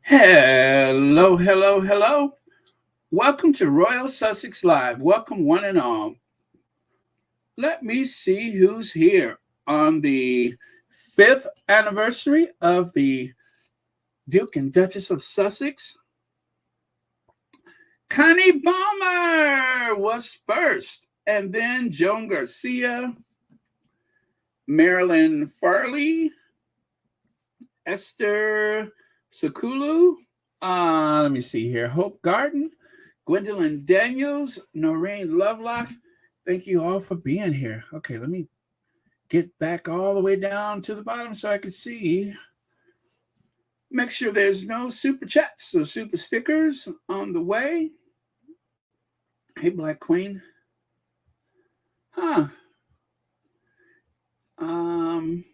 Hello, hello, hello. Welcome to Royal Sussex Live. Welcome, one and all. Let me see who's here on the fifth anniversary of the Duke and Duchess of Sussex. Connie Balmer was first, and then Joan Garcia, Marilyn Farley, Esther Sakulu. Let me see here. Hope Garden, Gwendolyn Daniels, Noreen Lovelock. Thank you all for being here. Okay, let me get back all the way down to the bottom so I can see. Make sure there's no super chats or super stickers on the way. Hey, Black Queen. Huh. Um.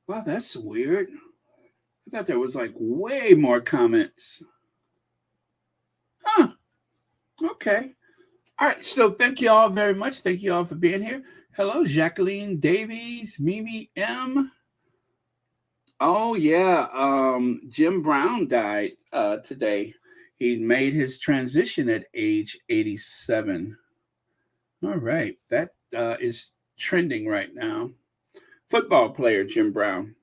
Wow, that's weird. I thought there was like way more comments. Huh. Okay. All right. So thank you all very much. Thank you all for being here. Hello, Jacqueline Davies, Mimi M. Oh yeah. Jim Brown died today. He made his transition at age 87. All right. That is trending right now. Football player Jim Brown.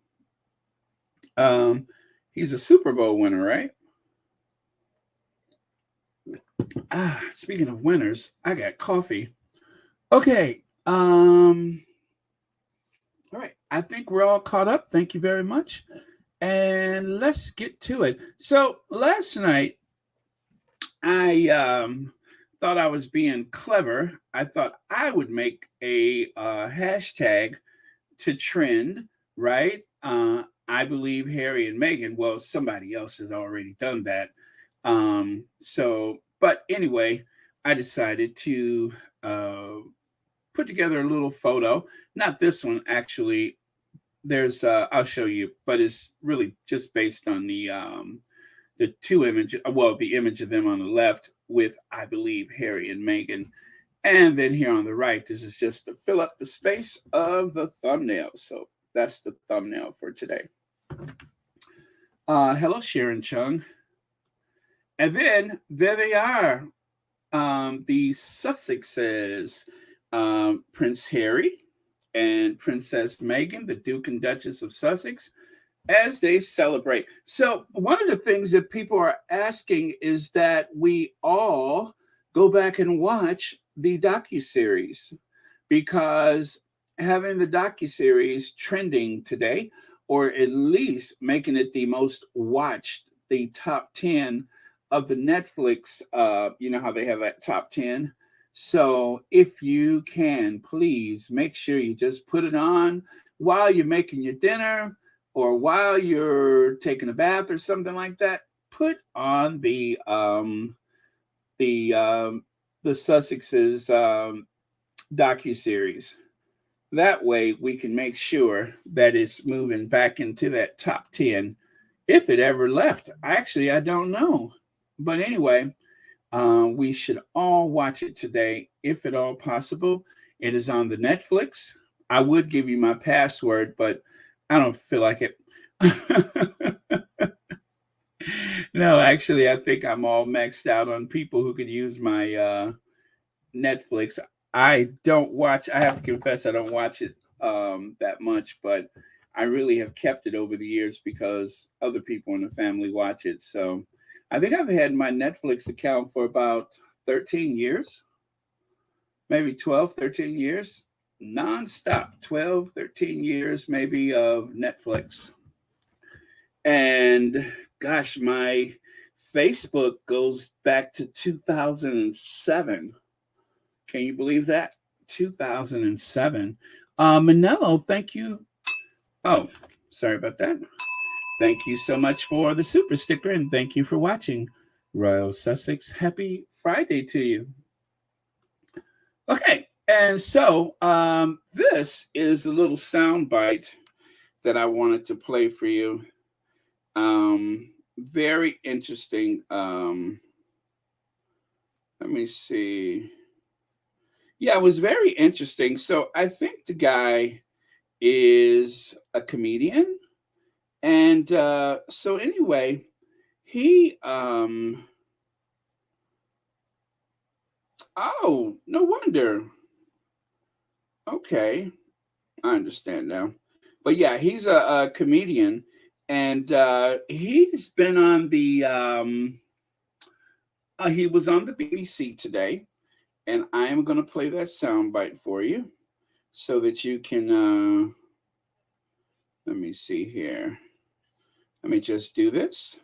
Um, he's a Super Bowl winner, right? Speaking of winners, I got coffee. Okay. All right. I think we're all caught up. Thank you very much. And let's get to it. So last night, I thought I was being clever. I thought I would make a hashtag to trend, right? I believe Harry and Meghan. Well, somebody else has already done that. But anyway, I decided to put together a little photo. Not this one, actually. There's, I'll show you, but it's really just based on the two images. Well, the image of them on the left with, I believe, Harry and Meghan. And then here on the right, this is just to fill up the space of the thumbnail. So that's the thumbnail for today. Hello, Sharon Chung. And then there they are, the Sussexes, Prince Harry and Princess Meghan, the Duke and Duchess of Sussex, as they celebrate. So one of the things that people are asking is that we all go back and watch the docuseries, because having the docuseries trending today, or at least making it the most watched, the top 10 of the Netflix, you know how they have that top 10. So if you can, please make sure you just put it on while you're making your dinner or while you're taking a bath or something like that. Put on the the Sussex's docu series. That way, we can make sure that it's moving back into that top 10 if it ever left. Actually, I don't know. But anyway, we should all watch it today, if at all possible. It is on the Netflix. I would give you my password, but I don't feel like it. No, actually, I think I'm all maxed out on people who could use my Netflix. I don't watch. I have to confess, I don't watch it that much, but I really have kept it over the years because other people in the family watch it. So I think I've had my Netflix account for about 13 years, maybe 12, 13 years, nonstop, 12, 13 years maybe of Netflix. And gosh, my Facebook goes back to 2007. Can you believe that? 2007. Manello, thank you. Oh, sorry about that. Thank you so much for the super sticker, and thank you for watching Royal Sussex. Happy Friday to you. Okay, and so this is a little sound bite that I wanted to play for you. Very interesting. Let me see. Yeah, it was very interesting. So I think the guy is a comedian, And so anyway, he oh, no wonder. Okay, I understand now. But yeah, he's a comedian, and he's been on the he was on the BBC today, and I am going to play that soundbite for you so that you can let me see here. Let me just do this.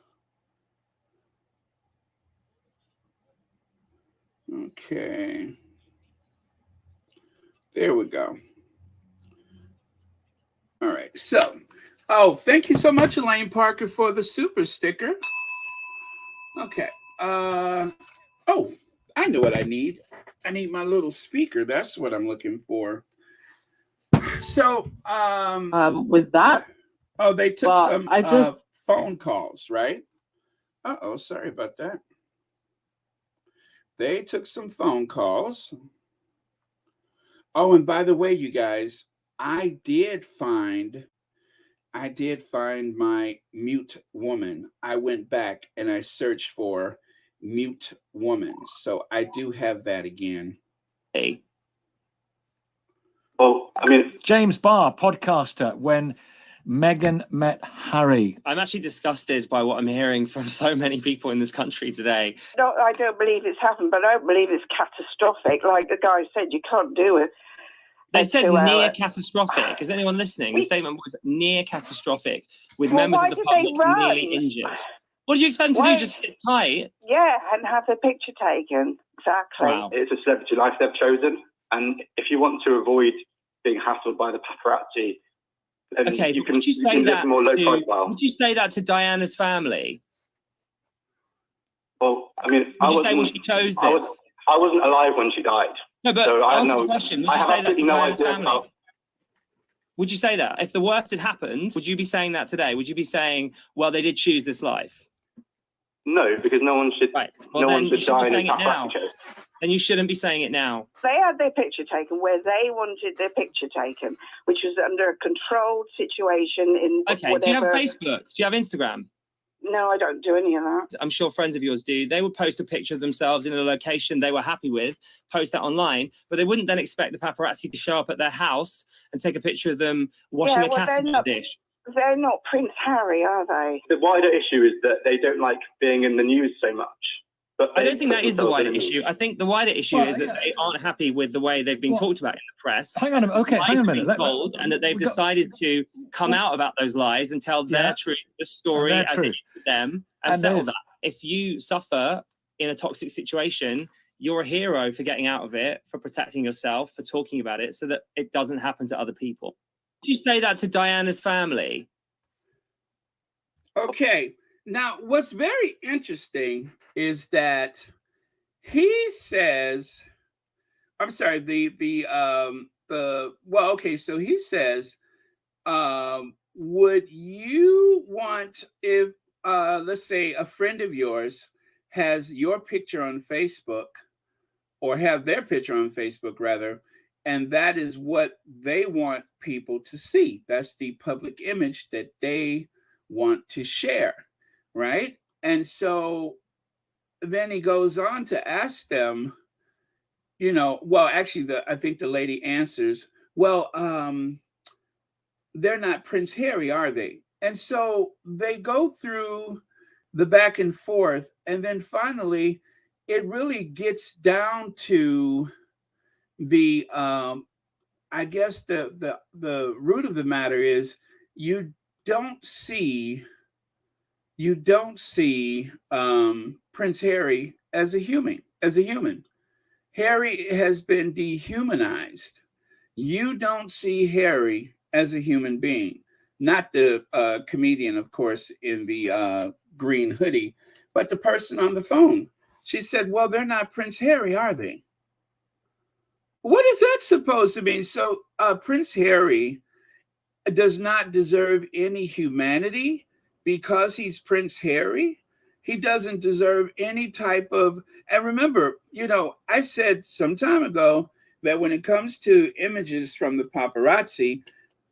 Okay. There we go. All right. So, oh, thank you so much, Elaine Parker, for the super sticker. Okay. Oh, I know what I need. I need my little speaker. That's what I'm looking for. So, with that. Oh, they took some phone calls, right? Uh-oh, sorry about that. They took some phone calls. Oh, and by the way, you guys, I did find my mute woman. I went back and I searched for mute woman. So I do have that again. Hey. Well, I mean, James Barr, podcaster, when Meghan met Harry. I'm actually disgusted by what I'm hearing from so many people in this country today. No, I don't believe it's happened, but I don't believe it's catastrophic. Like the guy said, you can't do it. They said near catastrophic. Is anyone listening? The statement was near catastrophic, with members of the public nearly injured. What do you expect them to do? Just sit tight? Yeah, and have their picture taken. Exactly. Wow. It's a celebrity life they've chosen, and if you want to avoid being hassled by the paparazzi, then okay, you can, would you say that more low to, profile. Would you say that to Diana's family? Well, I mean, would you say when she chose this? I wasn't alive when she died. No, but so I ask know, the question. Would you say that to Diana's family? Would you say that? If the worst had happened, would you be saying that today? Would you be saying, well, they did choose this life? No, because no one should, right. Well, no then one should die in a paparazzi show. Then you shouldn't be saying it now. They had their picture taken where they wanted their picture taken, which was under a controlled situation in okay, whatever. Do you have Facebook? Do you have Instagram? No, I don't do any of that. I'm sure friends of yours do. They would post a picture of themselves in a location they were happy with, post that online, but they wouldn't then expect the paparazzi to show up at their house and take a picture of them washing a casserole dish. They're not Prince Harry, are they? The wider issue is that they don't like being in the news so much. But I don't think that is the wider issue. I think the wider issue is that they aren't happy with the way they've been talked about in the press. Hang on a minute. And that they've decided to come out about those lies and tell their truth, the story as it is to them, and settle that. If you suffer in a toxic situation, you're a hero for getting out of it, for protecting yourself, for talking about it so that it doesn't happen to other people. Did you say that to Diana's family? Okay. Now, what's very interesting is that he says, I'm sorry, so he says, would you want if, let's say a friend of yours has your picture on Facebook, or have their picture on Facebook rather, and that is what they want people to see. That's the public image that they want to share, right? And so then he goes on to ask them, I think the lady answers, well, they're not Prince Harry, are they? And so they go through the back and forth, and then finally it really gets down to the I guess the root of the matter is you don't see Prince Harry as a human. Harry has been dehumanized. You don't see Harry as a human being. Not the comedian, of course, in the green hoodie, but the person on the phone. She said, well, they're not Prince Harry, are they? What is that supposed to mean? So Prince Harry does not deserve any humanity because he's Prince Harry. He doesn't deserve any type of, and remember, I said some time ago that when it comes to images from the paparazzi,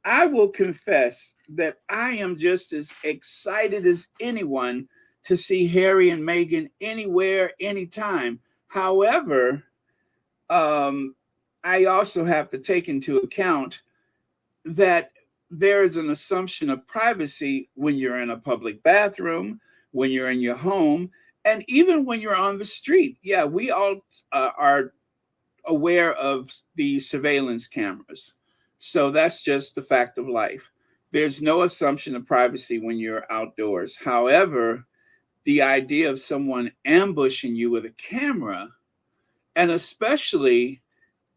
I will confess that I am just as excited as anyone to see Harry and Meghan anywhere, anytime. However, I also have to take into account that there is an assumption of privacy when you're in a public bathroom, when you're in your home, and even when you're on the street. Yeah, we all are aware of the surveillance cameras. So that's just the fact of life. There's no assumption of privacy when you're outdoors. However, the idea of someone ambushing you with a camera, and especially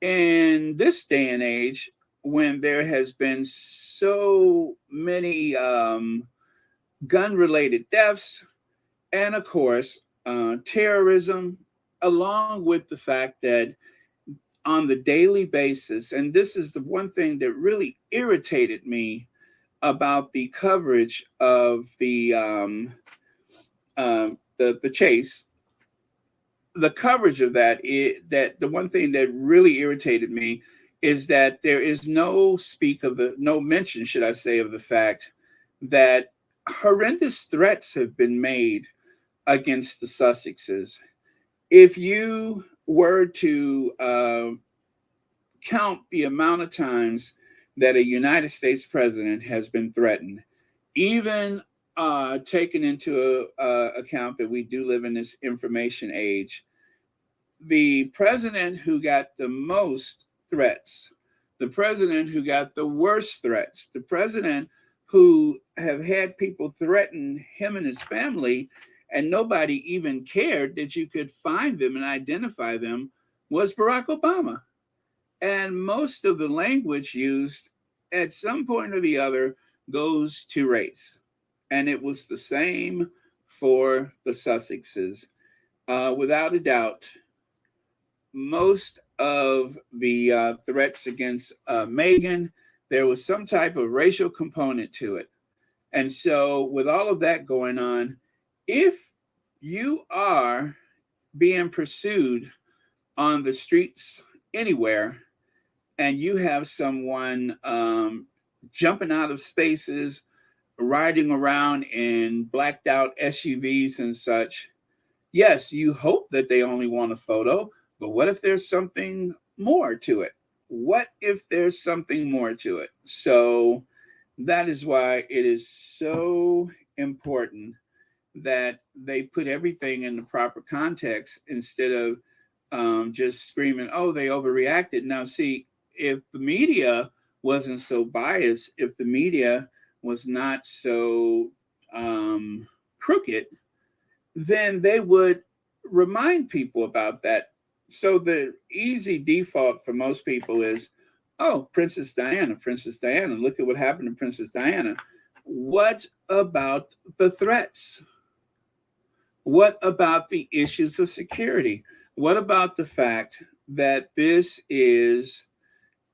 in this day and age when there has been so many gun-related deaths, and of course, terrorism, along with the fact that on the daily basis, and this is the one thing that really irritated me about the coverage of the chase. The coverage of that, that the one thing that really irritated me is that there is no mention, should I say, of the fact that horrendous threats have been made against the Sussexes. If you were to count the amount of times that a United States president has been threatened, even taken into account that we do live in this information age, the president who got the most threats, the president who got the worst threats, the president who have had people threaten him and his family, and nobody even cared that you could find them and identify them, was Barack Obama. And most of the language used at some point or the other goes to race. And it was the same for the Sussexes. Without a doubt, most of the threats against Meghan, there was some type of racial component to it. And so with all of that going on, if you are being pursued on the streets anywhere, and you have someone jumping out of spaces, riding around in blacked out SUVs and such, yes, you hope that they only want a photo, but what if there's something more to it? What if there's something more to it? So that is why it is so important that they put everything in the proper context instead of just screaming, oh, they overreacted. Now, see, if the media wasn't so biased, if the media was not so crooked, then they would remind people about that. So the easy default for most people is, oh, Princess Diana, look at what happened to Princess Diana. What about the threats? What about the issues of security? What about the fact that this is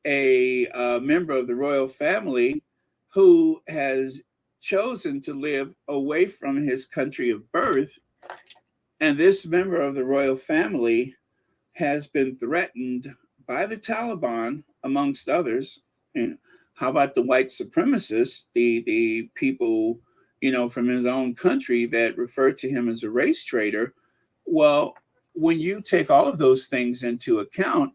a member of the royal family who has chosen to live away from his country of birth, and this member of the royal family has been threatened by the Taliban, amongst others? And how about the white supremacists, the people, from his own country that refer to him as a race traitor? Well, when you take all of those things into account,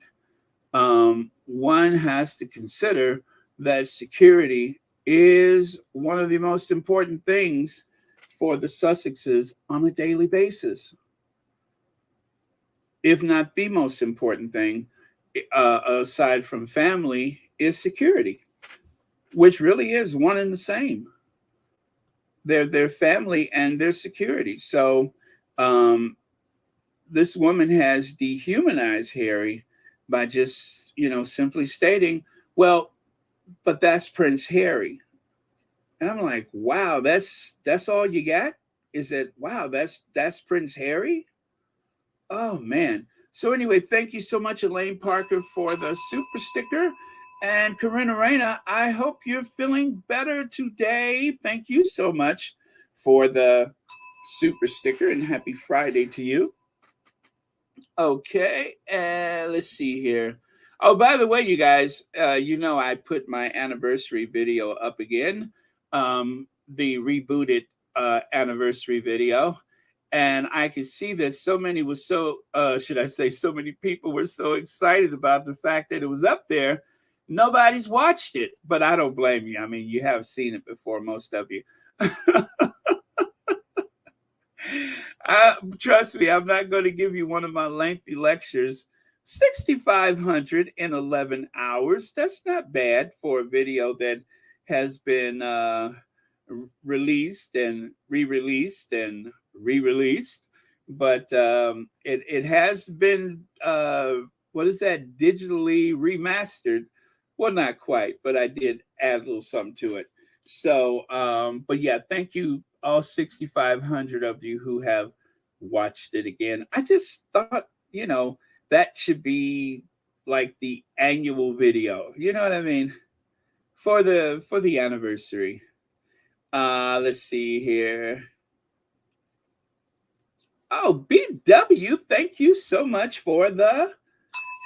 one has to consider that security is one of the most important things for the Sussexes on a daily basis, if not the most important thing, aside from family, is security, which really is one and the same. Their family and their security. So this woman has dehumanized Harry by just, simply stating, well, but that's Prince Harry. And I'm like, wow, that's all you got? Is that, wow, that's Prince Harry? Oh, man. So anyway, thank you so much, Elaine Parker, for the super sticker. And Corinna Reyna, I hope you're feeling better today. Thank you so much for the super sticker, and happy Friday to you. Okay, and let's see here. Oh, by the way, you guys, I put my anniversary video up again, the rebooted anniversary video. And I could see that so many so many people were so excited about the fact that it was up there. Nobody's watched it, but I don't blame you. I mean, you have seen it before, most of you. Trust me, I'm not going to give you one of my lengthy lectures. 6,511 hours. That's not bad for a video that has been released and re-released and re-released. But it has been, digitally remastered. Well, not quite, but I did add a little something to it. So, but yeah, thank you all 6,500 of you who have watched it again. I just thought, that should be like the annual video. You know what I mean? For the anniversary. Let's see here. Oh, BW, thank you so much for the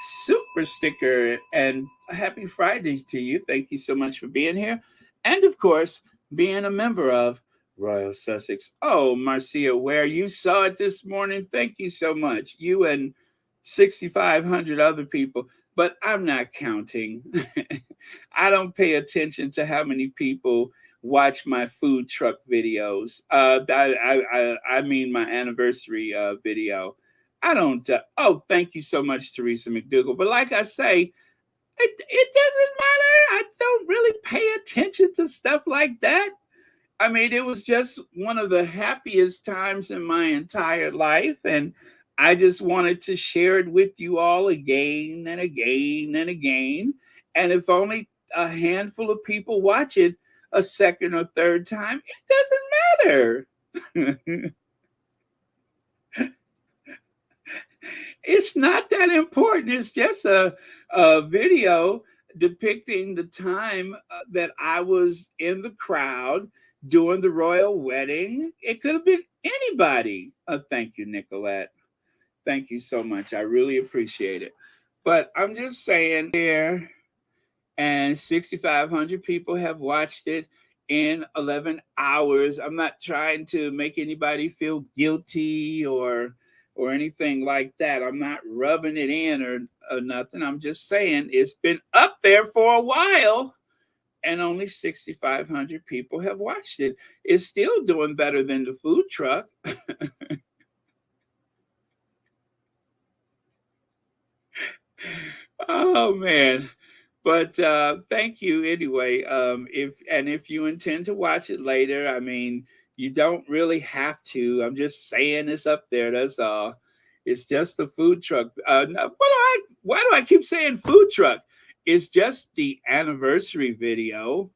super sticker, and happy Friday to you. Thank you so much for being here. And of course, being a member of Royal Sussex. Oh, Marcia Ware, you saw it this morning. Thank you so much. You and 6,500 other people, but I'm not counting. I don't pay attention to how many people watch my food truck videos. I mean my anniversary video. I don't. Thank you so much, Teresa McDougall. But like I say, it doesn't matter. I don't really pay attention to stuff like that. I mean, it was just one of the happiest times in my entire life, and I just wanted to share it with you all again and again and again. And if only a handful of people watch it a second or third time, it doesn't matter. It's not that important. It's just a video depicting the time that I was in the crowd during the royal wedding. It could have been anybody. Thank you, Nicolette. Thank you so much. I really appreciate it. But I'm just saying there, and 6,500 people have watched it in 11 hours. I'm not trying to make anybody feel guilty or anything like that. I'm not rubbing it in or nothing. I'm just saying it's been up there for a while, and only 6,500 people have watched it. It's still doing better than the food truck. Oh man. But thank you anyway. If you intend to watch it later, I mean, you don't really have to. I'm just saying it's up there. That's all. It's just the food truck. Why do I keep saying food truck? It's just the anniversary video,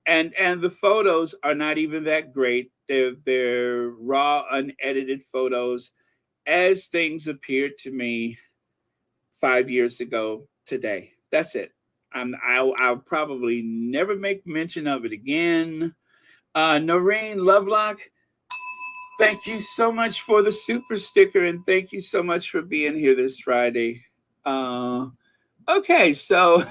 and the photos are not even that great. They're raw, unedited photos, as things appeared to me 5 years ago today. That's it. I'll probably never make mention of it again. Noreen Lovelock, thank you so much for the super sticker, and thank you so much for being here this Friday. Okay, so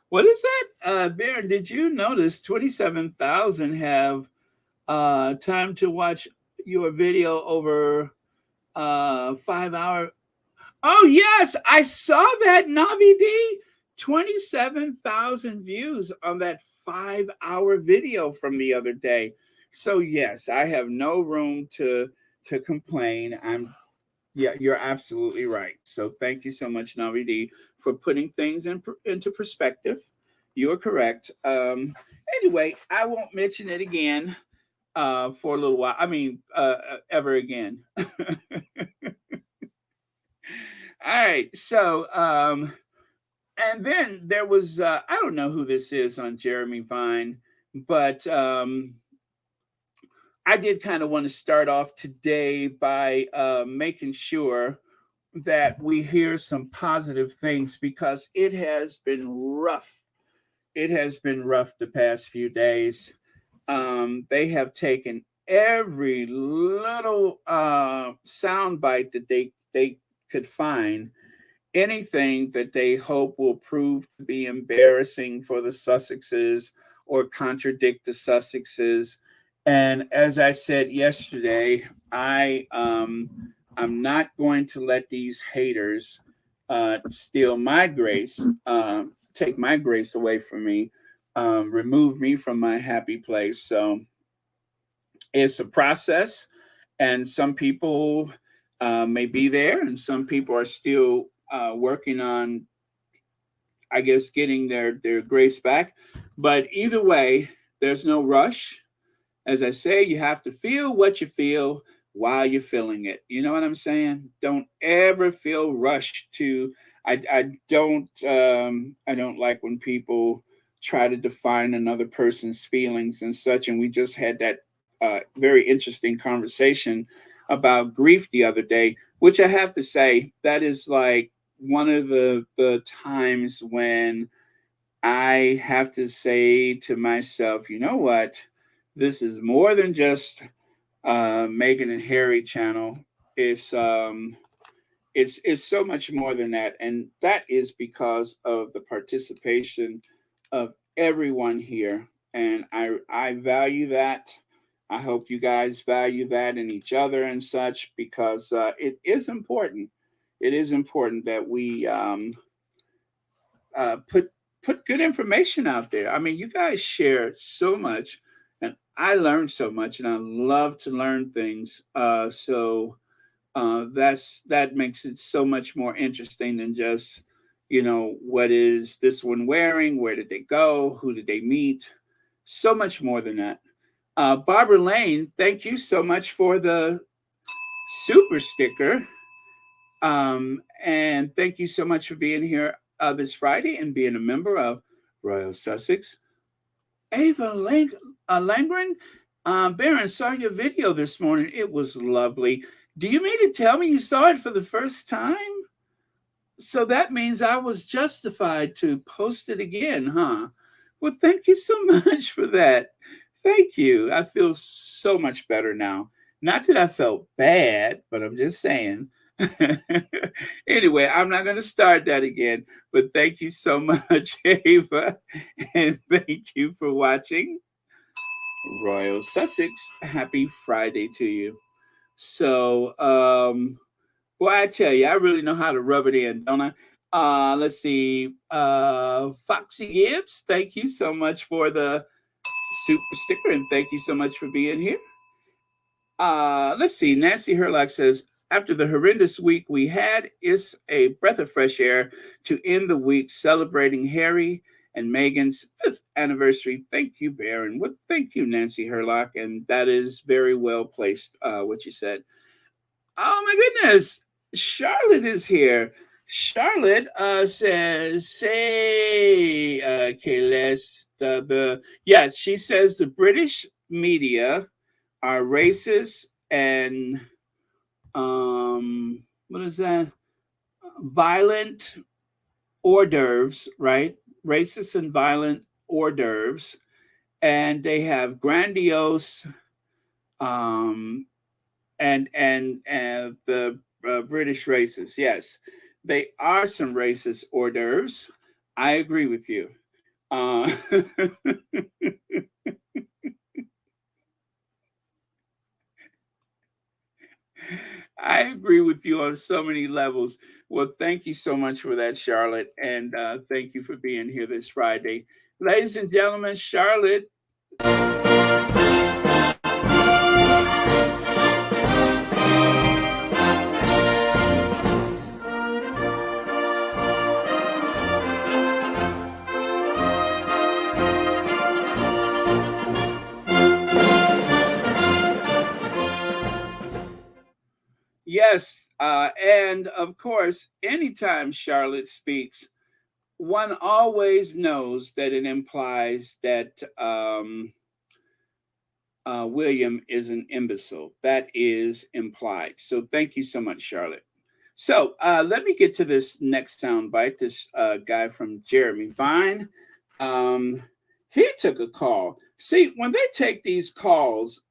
what is that? Baron, did you notice 27,000 have time to watch your video over 5 hour? Oh yes, I saw that, Navi D. 27,000 views on that 5 hour video from the other day. So yes, I have no room to complain. You're absolutely right. So thank you so much, Navi D, for putting things into perspective. You are correct. Anyway, I won't mention it again for a little while. I mean, ever again. All right. So, and then there was, I don't know who this is on Jeremy Vine, but I did kind of want to start off today by making sure that we hear some positive things, because it has been rough. It has been rough the past few days. They have taken every little sound bite that they could find, anything that they hope will prove to be embarrassing for the Sussexes or contradict the Sussexes. And as I said yesterday, I'm not going to let these haters steal my grace, take my grace away from me, remove me from my happy place. So it's a process, and some people may be there, and some people are still working on, I guess, getting their grace back. But either way, there's no rush. As I say, you have to feel what you feel while you're feeling it. You know what I'm saying? Don't ever feel rushed to. I don't like when people try to define another person's feelings and such. And we just had that very interesting conversation about grief the other day, which I have to say, that is like one of the times when I have to say to myself, you know what? This is more than just Meghan and Harry channel. It's so much more than that, and that is because of the participation of everyone here, and I value that. I hope you guys value that in each other and such, because it is important. It is important that we put good information out there. I mean, you guys share so much, and I learned so much, and I love to learn things. So that makes it so much more interesting than just, what is this one wearing? Where did they go? Who did they meet? So much more than that. Barbara Lane, thank you so much for the super sticker. And thank you so much for being here this Friday and being a member of Royal Sussex. Ava Langren, Baron, saw your video this morning. It was lovely. Do you mean to tell me you saw it for the first time? So that means I was justified to post it again, huh? Well, thank you so much for that. Thank you. I feel so much better now. Not that I felt bad, but I'm just saying. Anyway, I'm not going to start that again, but thank you so much, Ava, and thank you for watching Royal Sussex. Happy Friday to you. So, well, I tell you, I really know how to rub it in, don't I? Let's see. Foxy Gibbs, thank you so much for the super sticker, and thank you so much for being here. Let's see. Nancy Herlock says, after the horrendous week we had, it's a breath of fresh air to end the week celebrating Harry and Meghan's 5th anniversary. Thank you, Baron. Well, thank you, Nancy Herlock. And that is very well placed, what you said. Oh, my goodness. Charlotte is here. Charlotte says, say, Kayles, yes, she says the British media are racist and what is that? Violent hors d'oeuvres, right? Racist and violent hors d'oeuvres, and they have grandiose and the British racists. Yes, they are some racist hors d'oeuvres. I agree with you. I agree with you on so many levels. Well, thank you so much for that, Charlotte. And thank you for being here this Friday. Ladies and gentlemen, Charlotte. Yes, and of course, anytime Charlotte speaks, one always knows that it implies that William is an imbecile. That is implied. So thank you so much, Charlotte. So let me get to this next soundbite. This guy from Jeremy Vine, he took a call. See, when they take these calls,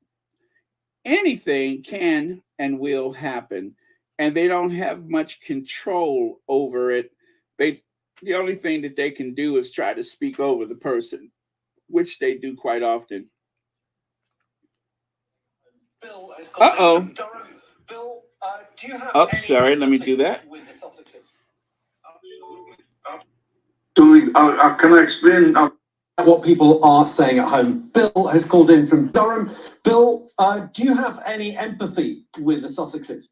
anything can and will happen, and they don't have much control over it. The only thing that they can do is try to speak over the person, which they do quite often. Uh-oh. Bill, do you have sorry, let me do that. With the Sussexes? Can I explain what people are saying at home? Bill has called in from Durham. Bill, do you have any empathy with the Sussexes?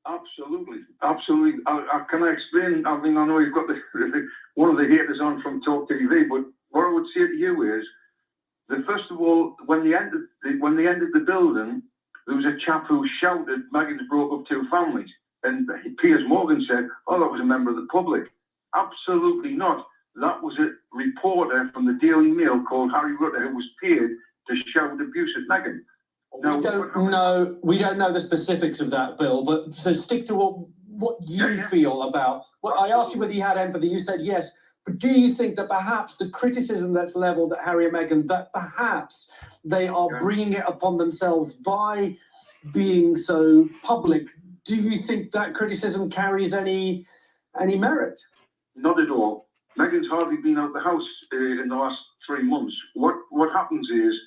Absolutely. Can I explain? I mean, I know you've got one of the haters on from Talk TV, but what I would say to you is that first of all, when they entered the building, there was a chap who shouted, "Meghan's broke up two families," and Piers Morgan said, "Oh, that was a member of the public." Absolutely not. That was a reporter from the Daily Mail called Harry Rutter who was paid to shout abuse at Meghan. Now, we don't know the specifics of that, Bill, but so stick to what you feel about. Well, I asked you whether you had empathy. You said yes. But do you think that perhaps the criticism that's leveled at Harry and Meghan, that perhaps they are bringing it upon themselves by being so public? Do you think that criticism carries any merit? Not at all. Meghan's hardly been out the house in the last 3 months. What happens is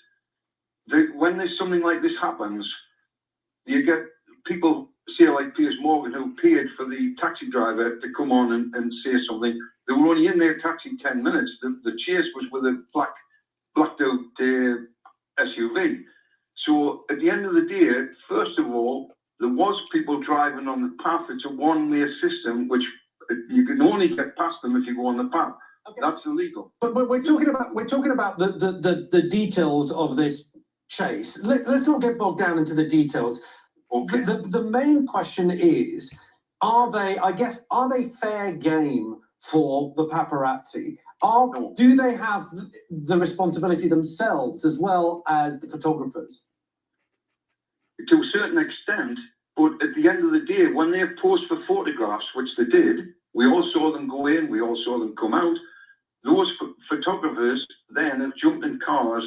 when there's something like this happens, you get people say like Piers Morgan who paid for the taxi driver to come on and say something. They were only in their taxi 10 minutes. The chase was with a blacked out SUV. So at the end of the day, first of all, there was people driving on the path. It's a one-way system, which you can only get past them if you go on the path. Okay. That's illegal. But we're talking about the details of this chase. Let's not get bogged down into the details. Okay. The main question is, are they fair game for the paparazzi? Do they have the responsibility themselves as well as the photographers? To a certain extent, but at the end of the day, when they posed for photographs, which they did, we all saw them go in, we all saw them come out. Those photographers then have jumped in cars,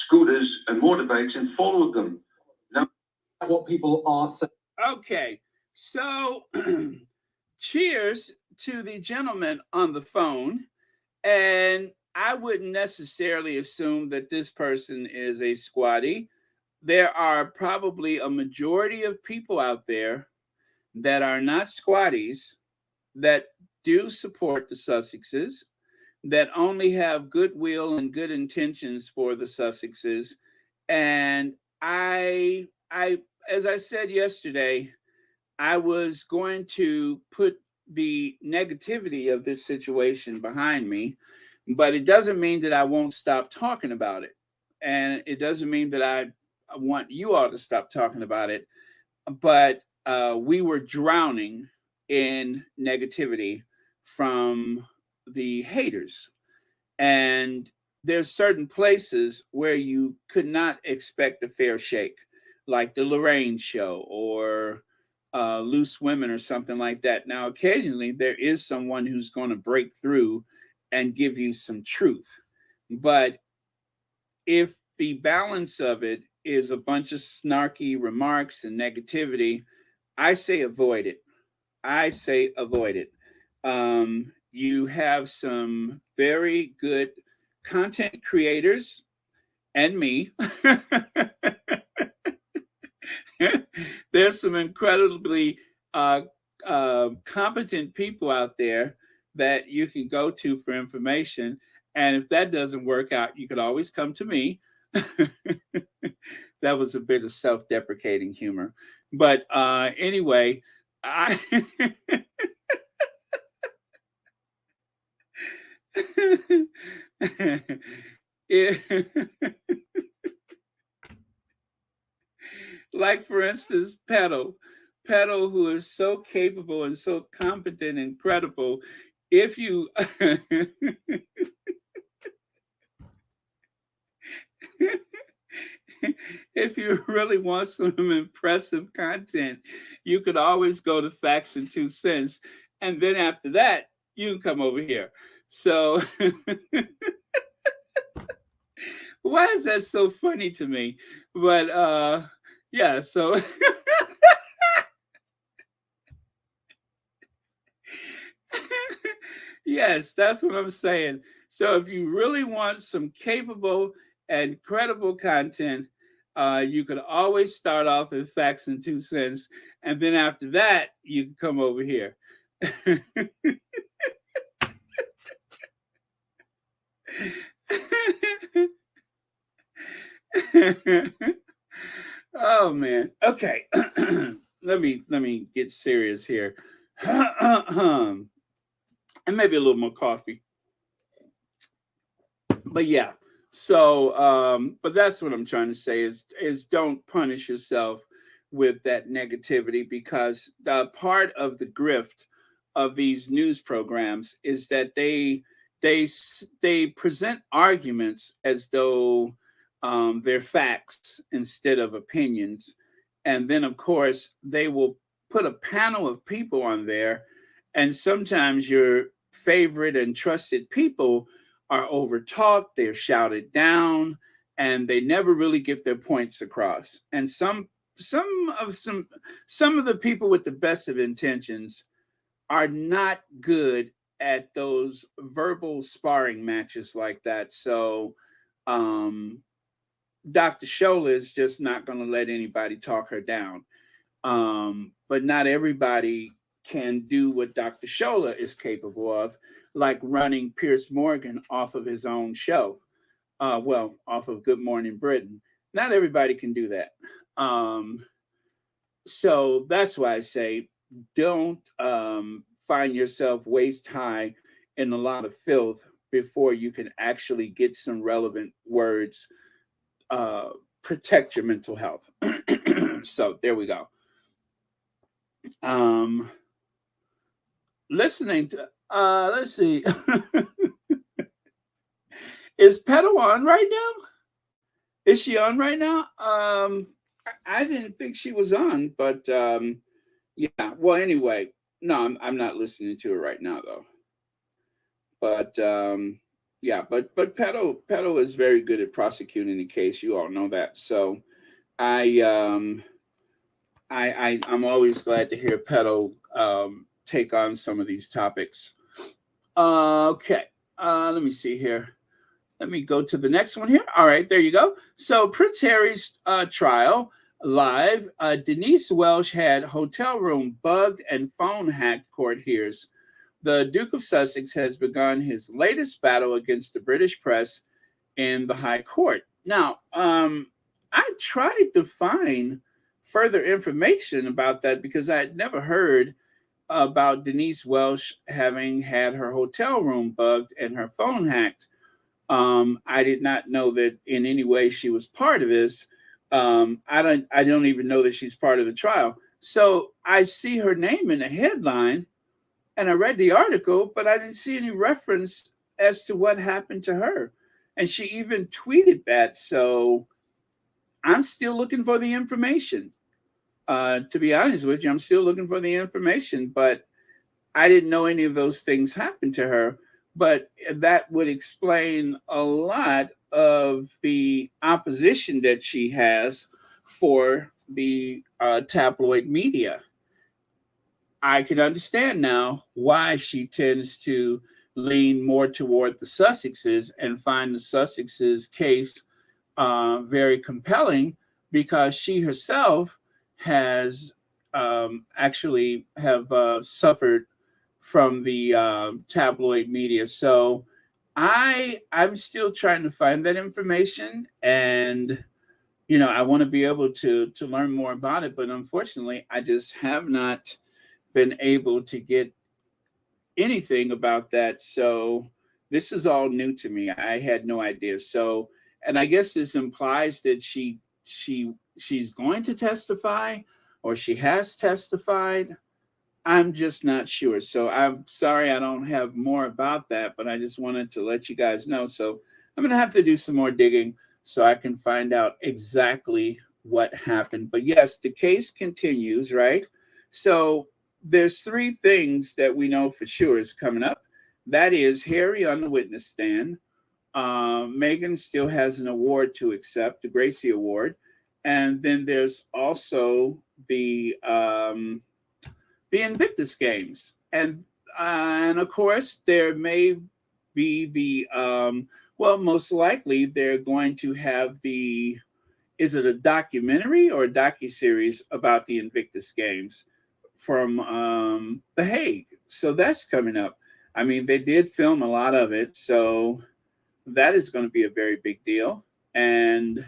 scooters, and motorbikes and followed them. Now, what people are saying. Okay, so cheers to the gentleman on the phone. And I wouldn't necessarily assume that this person is a squatty. There are probably a majority of people out there that are not squatties that do support the Sussexes, that only have goodwill and good intentions for the Sussexes. And I, as I said yesterday, I was going to put the negativity of this situation behind me, but it doesn't mean that I won't stop talking about it. And it doesn't mean that I want you all to stop talking about it, but we were drowning in negativity from the haters. And there's certain places where you could not expect a fair shake, like the Lorraine show or Loose Women or something like that. Now, occasionally there is someone who's going to break through and give you some truth. But if the balance of it is a bunch of snarky remarks and negativity, I say avoid it. You have some very good content creators and me. There's some incredibly competent people out there that you can go to for information. And if that doesn't work out, you could always come to me. That was a bit of self-deprecating humor. But anyway, like, for instance, Petal, who is so capable and so competent and credible. If you if you really want some impressive content, you could always go to Facts and 2 Cents. And then after that, you can come over here. So why is that so funny to me? But Yeah, so yes, that's what I'm saying. So if you really want some capable and credible content, you could always start off with Facts and Two Cents, and then after that, you can come over here. Oh man. Okay. let me get serious here. And maybe a little more coffee. But yeah. So but that's what I'm trying to say is don't punish yourself with that negativity, because the part of the grift of these news programs is that they present arguments as though they're facts instead of opinions, and then of course they will put a panel of people on there, and sometimes your favorite and trusted people are overtalked, they're shouted down, and they never really get their points across. And some of the people with the best of intentions are not good at those verbal sparring matches like that. So Dr. Shola is just not going to let anybody talk her down. But not everybody can do what Dr. Shola is capable of, like running Piers Morgan off of his own show. Off of Good Morning Britain. Not everybody can do that. So that's why I say don't find yourself waist high in a lot of filth before you can actually get some relevant words. Protect your mental health. So there we go. Listening to let's see. Is Petal on right now? Is she on right now? I didn't think she was on, but yeah. Well, anyway, no, I'm not listening to her right now though. But yeah, but Petal is very good at prosecuting the case. You all know that. So I'm always glad to hear Petal take on some of these topics. Okay, let me see here. Let me go to the next one here. All right, there you go. So Prince Harry's trial live. Denise Welsh had hotel room bugged and phone hacked, court hears. The Duke of Sussex has begun his latest battle against the British press in the High Court. Now, I tried to find further information about that because I had never heard about Denise Welsh having had her hotel room bugged and her phone hacked. I did not know that in any way she was part of this. I don't even know that she's part of the trial. So I see her name in the headline and I read the article, but I didn't see any reference as to what happened to her. And she even tweeted that. So I'm still looking for the information. To be honest with you, I'm still looking for the information, but I didn't know any of those things happened to her. But that would explain a lot of the opposition that she has for the tabloid media. I can understand now why she tends to lean more toward the Sussexes and find the Sussexes' case very compelling, because she herself has actually have suffered from the tabloid media. So I'm still trying to find that information, and I want to be able to learn more about it, but unfortunately I just have not been able to get anything about that. So this is all new to me. I had no idea. So, and I guess this implies that she's going to testify, or she has testified. I'm just not sure. So I'm sorry I don't have more about that, but I just wanted to let you guys know. So I'm going to have to do some more digging so I can find out exactly what happened. But yes, the case continues, right? So there's three things that we know for sure is coming up. That is Harry on the witness stand. Meghan still has an award to accept, the Gracie Award. And then there's also the Invictus Games, and of course there may be the well, most likely they're going to have the, is it a documentary or a docuseries about the Invictus Games from The Hague? So that's coming up. I mean, they did film a lot of it, so that is going to be a very big deal. And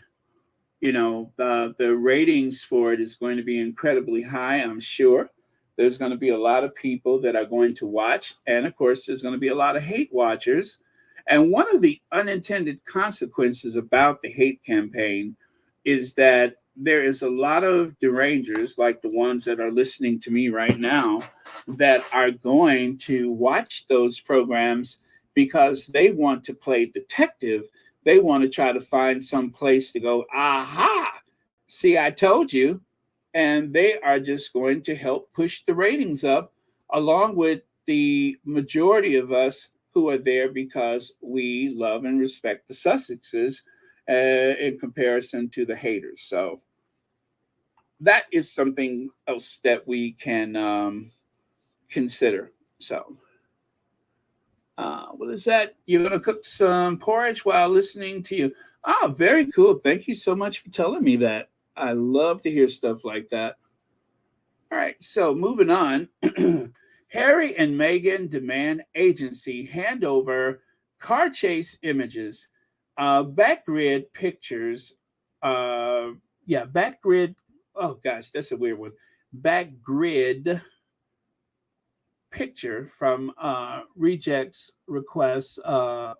you know, the ratings for it is going to be incredibly high, I'm sure. There's going to be a lot of people that are going to watch. And of course, there's going to be a lot of hate watchers. And one of the unintended consequences about the hate campaign is that there is a lot of derangers, like the ones that are listening to me right now, that are going to watch those programs because they want to play detective. They want to try to find some place to go, aha, see, I told you. And they are just going to help push the ratings up, along with the majority of us who are there because we love and respect the Sussexes in comparison to the haters. So that is something else that we can consider. So what is that? You're going to cook some porridge while listening to you. Oh, very cool. Thank you so much for telling me that. I love to hear stuff like that. All right, so moving on. Harry and Meghan demand agency hand over car chase images, backgrid pictures. Backgrid. Oh gosh, that's a weird one. Backgrid picture from rejects requests. Not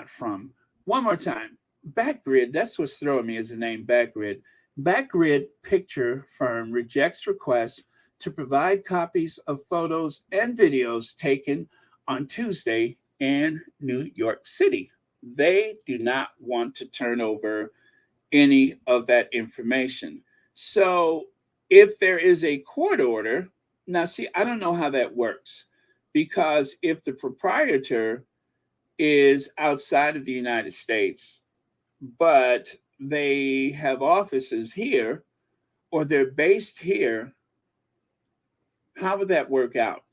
from. One more time. Backgrid, that's what's throwing me as the name Backgrid. Backgrid picture firm rejects requests to provide copies of photos and videos taken on Tuesday in New York City. They do not want to turn over any of that information. So if there is a court order, now see, I don't know how that works, because if the proprietor is outside of the United States, but they have offices here or they're based here, how would that work out?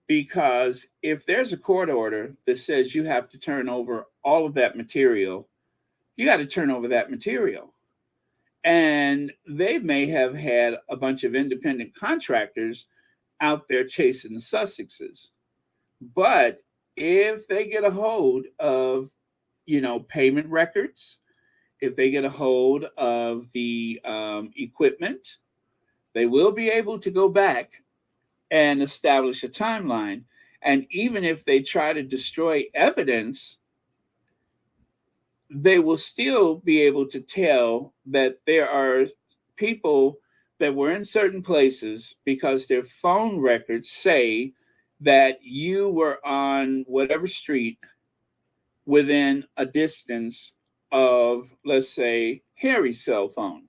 Because if there's a court order that says you have to turn over all of that material, you got to turn over that material. And they may have had a bunch of independent contractors out there chasing the Sussexes. But if they get a hold of, payment records, if they get a hold of the equipment, they will be able to go back and establish a timeline. And even if they try to destroy evidence, they will still be able to tell that there are people that were in certain places because their phone records say that you were on whatever street within a distance of, let's say, Harry's cell phone.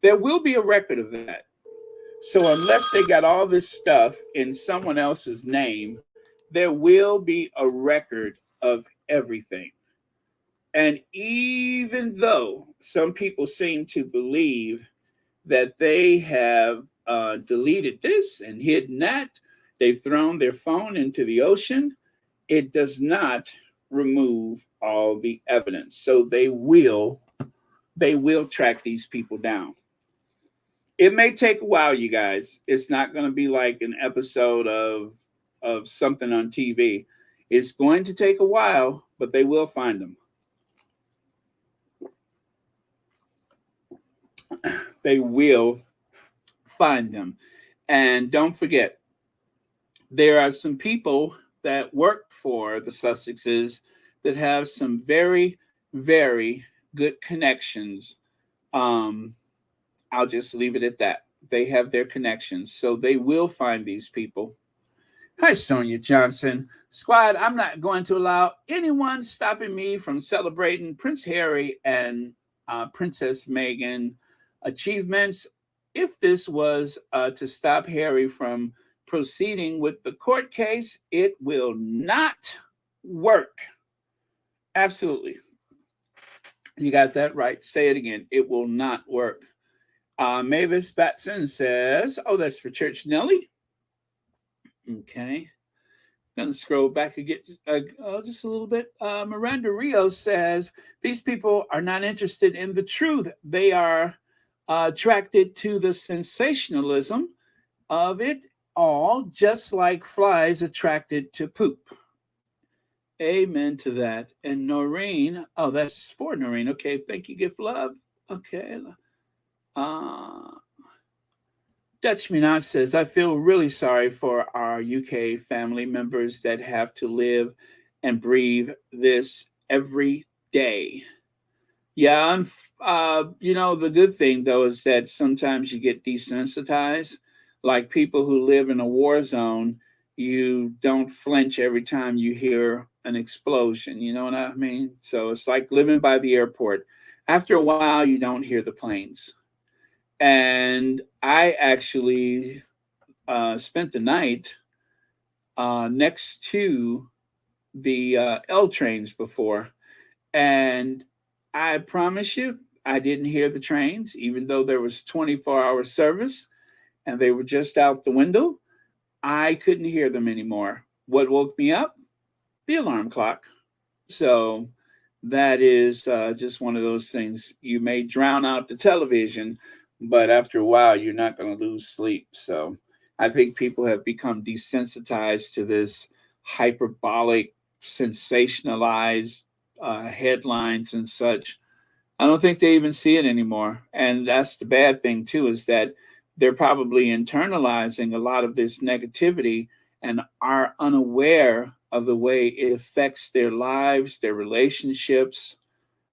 There will be a record of that. So unless they got all this stuff in someone else's name, there will be a record of everything. And even though some people seem to believe that they have deleted this and hidden that, they've thrown their phone into the ocean, it does not remove all the evidence. So they will track these people down. It may take a while, you guys. It's not going to be like an episode of something on TV. It's going to take a while, but they will find them. They will find them. And don't forget, there are some people that work for the Sussexes that have some very, very good connections. I'll just leave it at that. They have their connections, so they will find these people. Hi, Sonia Johnson. Squad, I'm not going to allow anyone stopping me from celebrating Prince Harry and Princess Meghan achievements. If this was to stop Harry from proceeding with the court case, it will not work. Absolutely. You got that right. Say it again. It will not work. Mavis Batson says, oh, that's for Church Nelly. Okay. Gonna scroll back again, just a little bit. Miranda Rios says, these people are not interested in the truth. They are attracted to the sensationalism of it all, just like flies attracted to poop. Amen to that. And Noreen, oh, that's for Noreen. Okay, thank you, gift love. Okay. Dutch Minaj says, I feel really sorry for our UK family members that have to live and breathe this every day. Yeah, the good thing, though, is that sometimes you get desensitized. Like people who live in a war zone, you don't flinch every time you hear an explosion. You know what I mean? So it's like living by the airport. After a while, you don't hear the planes. And I actually spent the night next to the L trains before. And I promise you, I didn't hear the trains, even though there was 24-hour service and they were just out the window. I couldn't hear them anymore. What woke me up? The alarm clock. So that is just one of those things. You may drown out the television, but after a while, you're not going to lose sleep. So I think people have become desensitized to this hyperbolic, sensationalized headlines and such. I don't think they even see it anymore. And that's the bad thing, too, is that they're probably internalizing a lot of this negativity and are unaware of the way it affects their lives, their relationships,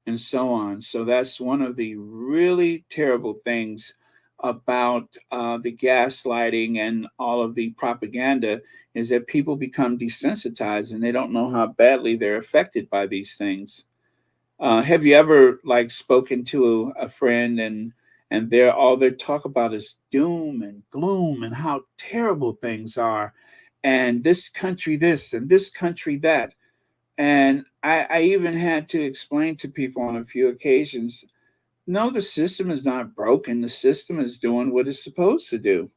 and so on. So that's one of the really terrible things about the gaslighting and all of the propaganda, is that people become desensitized and they don't know how badly they're affected by these things. Have you ever spoken to a friend and they're all they talk about is doom and gloom and how terrible things are, and this country this and this country that? And I even had to explain to people on a few occasions, no, the system is not broken. The system is doing what it's supposed to do.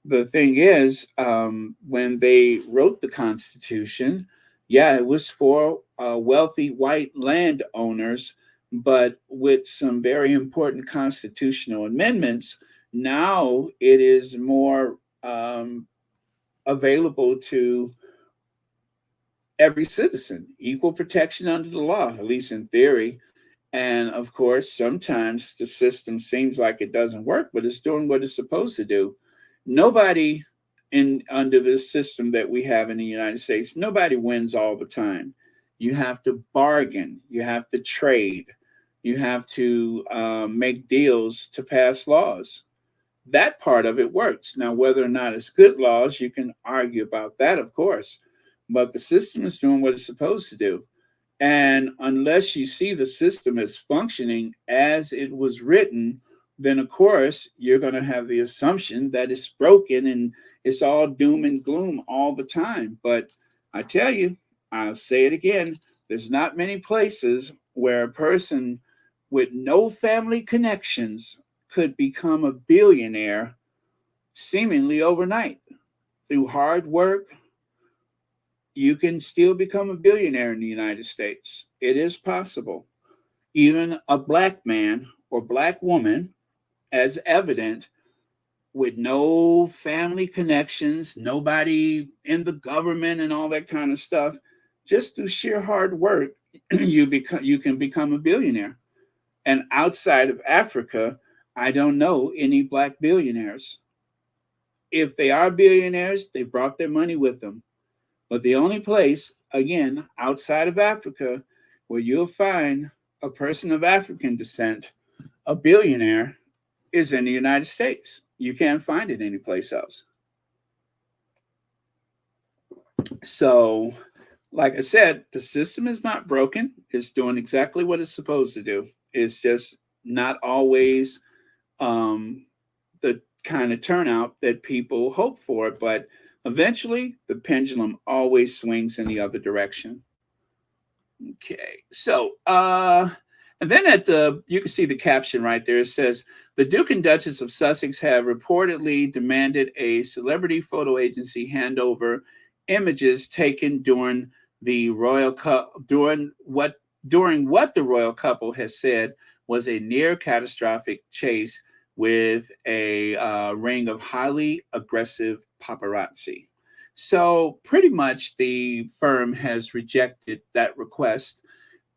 The thing is, when they wrote the Constitution, yeah, it was for wealthy white landowners, but with some very important constitutional amendments, now it is more available to every citizen, equal protection under the law, at least in theory. And of course, sometimes the system seems like it doesn't work, but it's doing what it's supposed to do. Nobody under this system that we have in the United States, nobody wins all the time. You have to bargain, you have to trade, you have to make deals to pass laws. That part of it works. Now, whether or not it's good laws, you can argue about that, of course, but the system is doing what it's supposed to do. And unless you see the system as functioning as it was written, then of course you're going to have the assumption that it's broken and it's all doom and gloom all the time. But I tell you, I'll say it again, there's not many places where a person with no family connections could become a billionaire seemingly overnight. Through hard work, you can still become a billionaire in the United States. It is possible. Even a black man or black woman, as evident, with no family connections, nobody in the government and all that kind of stuff, just through sheer hard work, you can become a billionaire. And outside of Africa, I don't know any black billionaires. If they are billionaires, they brought their money with them. But the only place, again, outside of Africa, where you'll find a person of African descent, a billionaire, is in the United States. You can't find it anyplace else. So, like I said, the system is not broken. It's doing exactly what it's supposed to do. It's just not always the kind of turnout that people hope for, but eventually the pendulum always swings in the other direction. Okay, so And then you can see the caption right there. It says, the Duke and Duchess of Sussex have reportedly demanded a celebrity photo agency hand over images taken during what the royal couple has said was a near catastrophic chase with a ring of highly aggressive paparazzi. So pretty much the firm has rejected that request.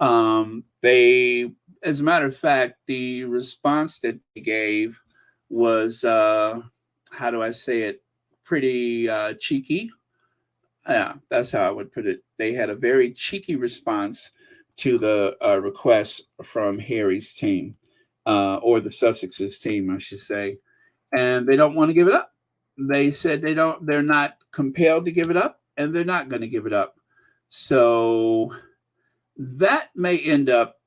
As a matter of fact, the response that they gave was, how do I say it, pretty cheeky. Yeah, that's how I would put it. They had a very cheeky response to the request from Harry's team, or the Sussex's team, I should say, and they don't want to give it up. They said they're not compelled to give it up, and they're not going to give it up. So that may end up,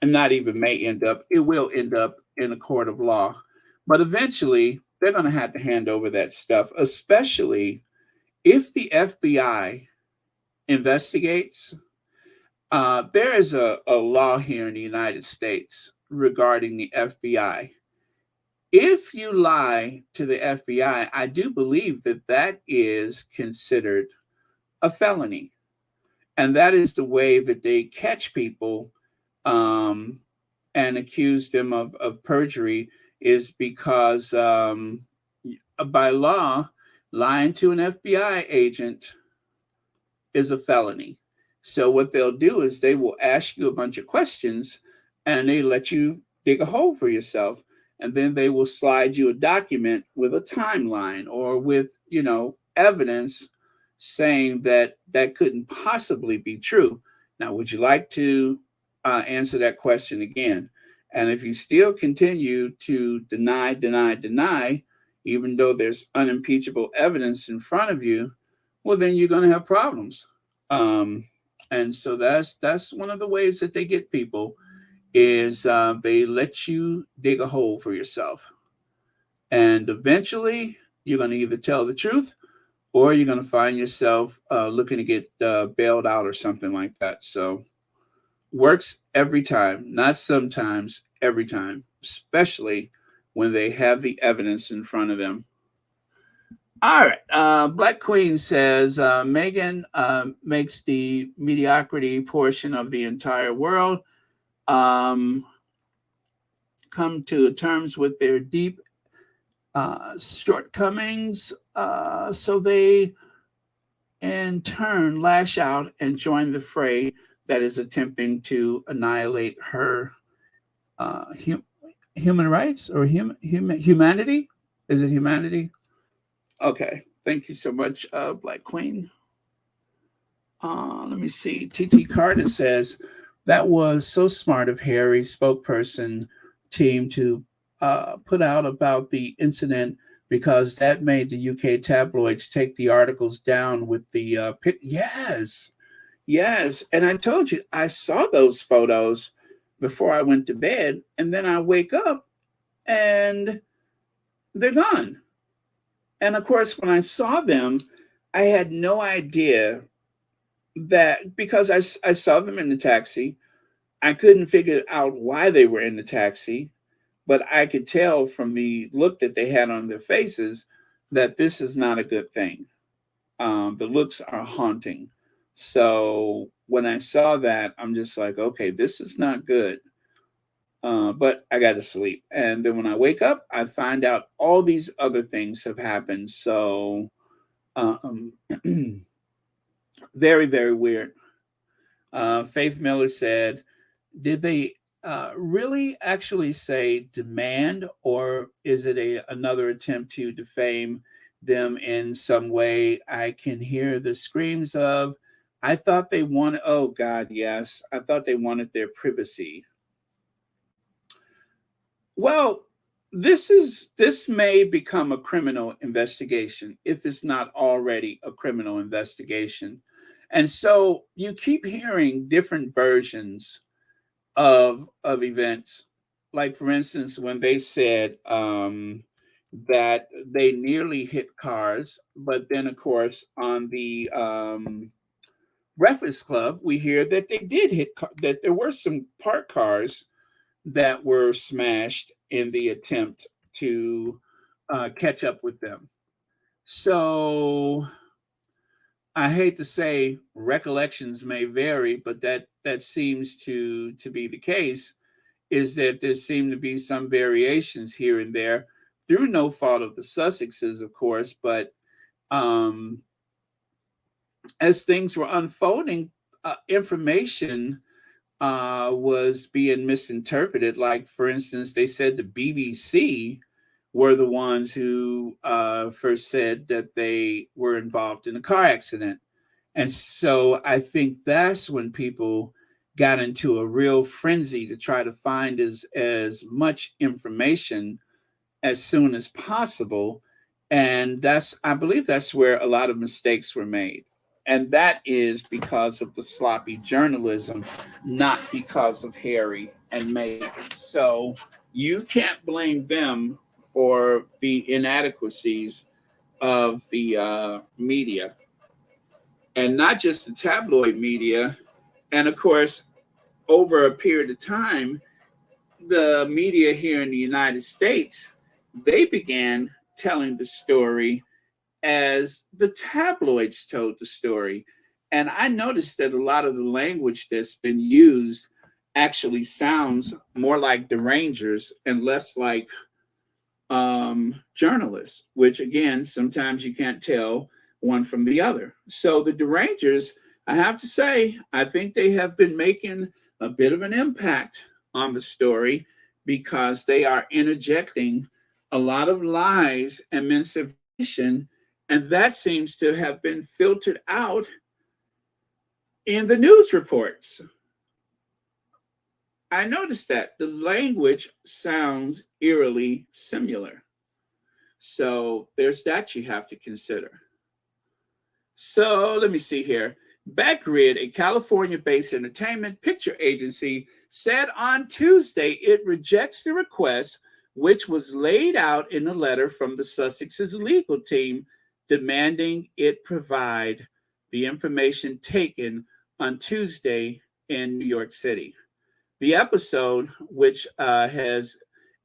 and not even may end up, it will end up in a court of law. But eventually, they're going to have to hand over that stuff, especially if the FBI investigates. There is a law here in the United States regarding the FBI. If you lie to the FBI, I do believe that is considered a felony. And that is the way that they catch people and accuse them of perjury, is because by law, lying to an FBI agent is a felony. So what they'll do is they will ask you a bunch of questions and they let you dig a hole for yourself. And then they will slide you a document with a timeline or with, evidence saying that couldn't possibly be true. Now, would you like to answer that question again? And if you still continue to deny, even though there's unimpeachable evidence in front of you, well, then you're going to have problems. And so that's one of the ways that they get people is they let you dig a hole for yourself. And eventually you're going to either tell the truth or you're going to find yourself looking to get bailed out or something like that. So works every time, not sometimes, every time, especially when they have the evidence in front of them. All right. Black Queen says, Meghan makes the mediocrity portion of the entire world come to terms with their deep shortcomings, so they in turn lash out and join the fray that is attempting to annihilate her human rights or humanity. Is it humanity? Okay, thank you so much, Black Queen. Let me see. TT Carter says, that was so smart of Harry's spokesperson team to put out about the incident, because that made the UK tabloids take the articles down with the pic. Yes. And I told you, I saw those photos before I went to bed, and then I wake up and they're gone. And of course, when I saw them, I had no idea that, because I saw them in the taxi, I couldn't figure out why they were in the taxi, but I could tell from the look that they had on their faces that this is not a good thing. The looks are haunting. So when I saw that, I'm just like, okay, this is not good. But I got to sleep. And then when I wake up, I find out all these other things have happened. So very, very weird. Faith Miller said, did they really actually say demand, or is it another attempt to defame them in some way? I can hear the screams of, I thought they wanted, oh God, yes. I thought they wanted their privacy. Well, this may become a criminal investigation if it's not already a criminal investigation. And so you keep hearing different versions of events. Like, for instance, when they said that they nearly hit cars, but then, of course, on the Breakfast Club, we hear that they did that there were some parked cars that were smashed in the attempt to catch up with them. So I hate to say recollections may vary, but that seems to be the case, is that there seem to be some variations here and there through no fault of the Sussexes, of course, but as things were unfolding, information was being misinterpreted. Like, for instance, they said the BBC were the ones who first said that they were involved in a car accident. And so I think that's when people got into a real frenzy to try to find as much information as soon as possible. And I believe that's where a lot of mistakes were made. And that is because of the sloppy journalism, not because of Harry and Meghan. So you can't blame them for the inadequacies of the media, and not just the tabloid media. And of course, over a period of time, the media here in the United States, they began telling the story as the tabloids told the story. And I noticed that a lot of the language that's been used actually sounds more like the Rangers and less like journalists, which again, sometimes you can't tell one from the other. So the Derangers, I have to say, I think they have been making a bit of an impact on the story, because they are interjecting a lot of lies and misinformation, and that seems to have been filtered out in the news reports. I noticed that the language sounds eerily similar. So there's that you have to consider. So let me see here. Backgrid, a California-based entertainment picture agency, said on Tuesday it rejects the request, which was laid out in a letter from the Sussex's legal team demanding it provide the information taken on Tuesday in New York City. The episode, which has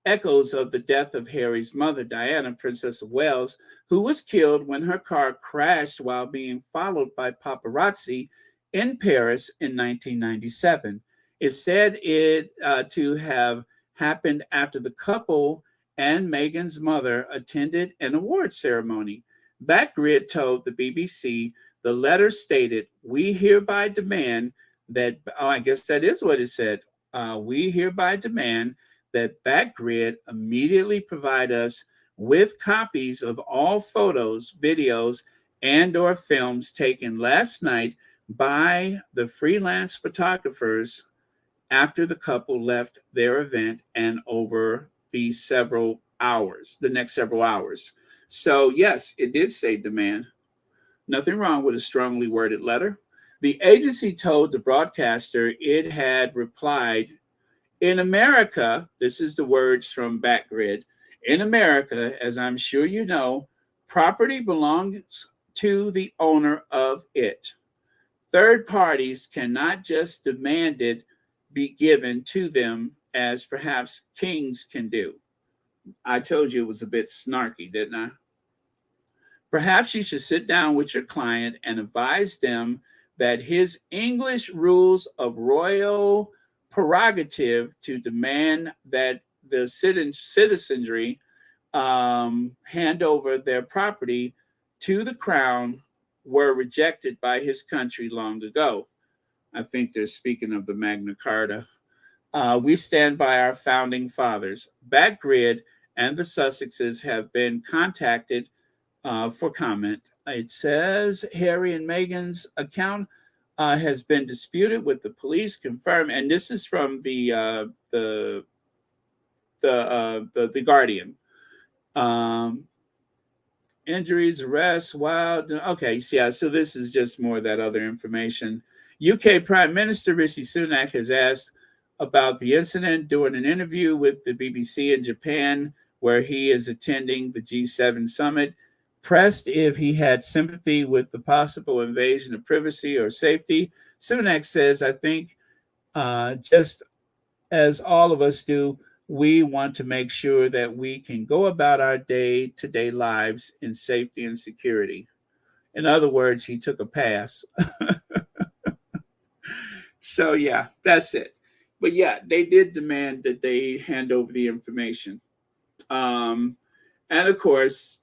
echoes of the death of Harry's mother, Diana, Princess of Wales, who was killed when her car crashed while being followed by paparazzi in Paris in 1997. Is said to have happened after the couple and Meghan's mother attended an award ceremony. Backgrid told the BBC the letter stated, "We hereby demand that," oh, I guess that is what it said. "We hereby demand that Backgrid immediately provide us with copies of all photos, videos, and/or films taken last night by the freelance photographers after the couple left their event and over the next several hours." So yes, it did say demand. Nothing wrong with a strongly worded letter. The agency told the broadcaster it had replied, "In America," this is the words from Backgrid, "in America, as I'm sure you know, property belongs to the owner of it. Third parties cannot just demand it be given to them as perhaps kings can do." I told you it was a bit snarky, didn't I? "Perhaps you should sit down with your client and advise them that his English rules of royal prerogative to demand that the citizenry hand over their property to the crown were rejected by his country long ago." I think they're speaking of the Magna Carta. "We stand by our founding fathers. Backgrid and the Sussexes have been contacted for comment." It says Harry and Meghan's account has been disputed with the police, confirmed, and this is from the Guardian. Injuries, arrests, wow. Okay, yeah, so this is just more of that other information. UK Prime Minister Rishi Sunak has asked about the incident during an interview with the BBC in Japan, where he is attending the G7 summit. Pressed if he had sympathy with the possible invasion of privacy or safety, Sunak says, I think just as all of us do, we want to make sure that we can go about our day-to-day lives in safety and security. In other words, he took a pass. So, yeah, that's it. But yeah, they did demand that they hand over the information. And of course,